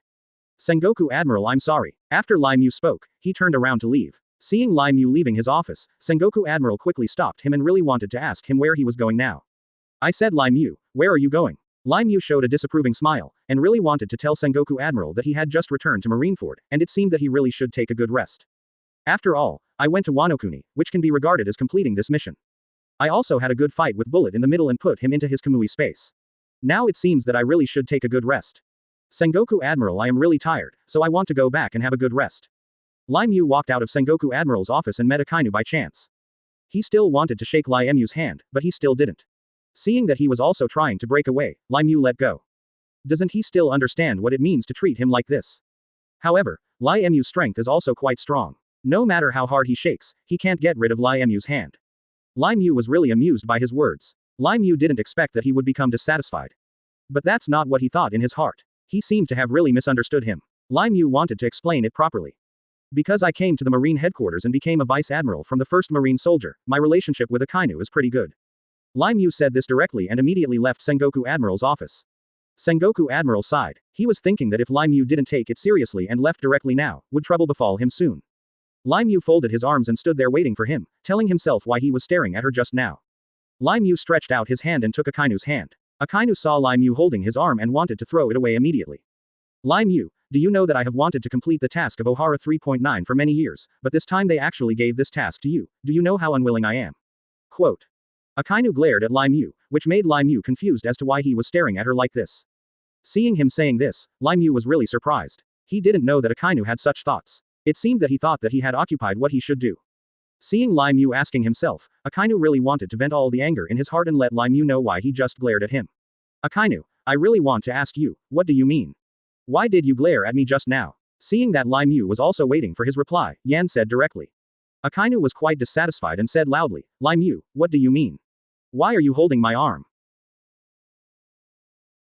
Sengoku Admiral, I'm sorry. After Lai Mu spoke, he turned around to leave. Seeing Lai Mu leaving his office, Sengoku Admiral quickly stopped him and really wanted to ask him where he was going now. I said, Lai Mu, where are you going? Lai Mu showed a disapproving smile, and really wanted to tell Sengoku Admiral that he had just returned to Marineford, and it seemed that he really should take a good rest. After all, I went to Wano-kuni, which can be regarded as completing this mission. I also had a good fight with Bullet in the middle and put him into his Kamui space. Now it seems that I really should take a good rest. Sengoku Admiral, I am really tired, so I want to go back and have a good rest. Lai Mu walked out of Sengoku Admiral's office and met Akainu by chance. He still wanted to shake Lai Mu's hand, but he still didn't. Seeing that he was also trying to break away, Lai Mu let go. Doesn't he still understand what it means to treat him like this? However, Lai Mu's strength is also quite strong. No matter how hard he shakes, he can't get rid of Lai Mu's hand. Lai Mu was really amused by his words. Lai Mu didn't expect that he would become dissatisfied. But that's not what he thought in his heart. He seemed to have really misunderstood him. Lai Mu wanted to explain it properly. Because I came to the Marine headquarters and became a vice admiral from the 1st Marine soldier, my relationship with Akainu is pretty good. Lai Mu said this directly and immediately left Sengoku Admiral's office. Sengoku Admiral sighed. He was thinking that if Lai Mu didn't take it seriously and left directly now, would trouble befall him soon. Lai Mu folded his arms and stood there waiting for him, telling himself why he was staring at her just now. Lai Mu stretched out his hand and took Akainu's hand. Akainu saw Lai Mu holding his arm and wanted to throw it away immediately. Lai Mu, do you know that I have wanted to complete the task of Ohara 3.9 for many years, but this time they actually gave this task to you, do you know how unwilling I am? Quote. Akainu glared at Lai Mu, which made Lai Mu confused as to why he was staring at her like this. Seeing him saying this, Lai Mu was really surprised. He didn't know that Akainu had such thoughts. It seemed that he thought that he had occupied what he should do. Seeing Lai Mu asking himself, Akainu really wanted to vent all the anger in his heart and let Lai Mu know why he just glared at him. Akainu, I really want to ask you, what do you mean? Why did you glare at me just now? Seeing that Lai Mu was also waiting for his reply, Yan said directly. Akainu was quite dissatisfied and said loudly, Lai Mu, what do you mean? Why are you holding my arm?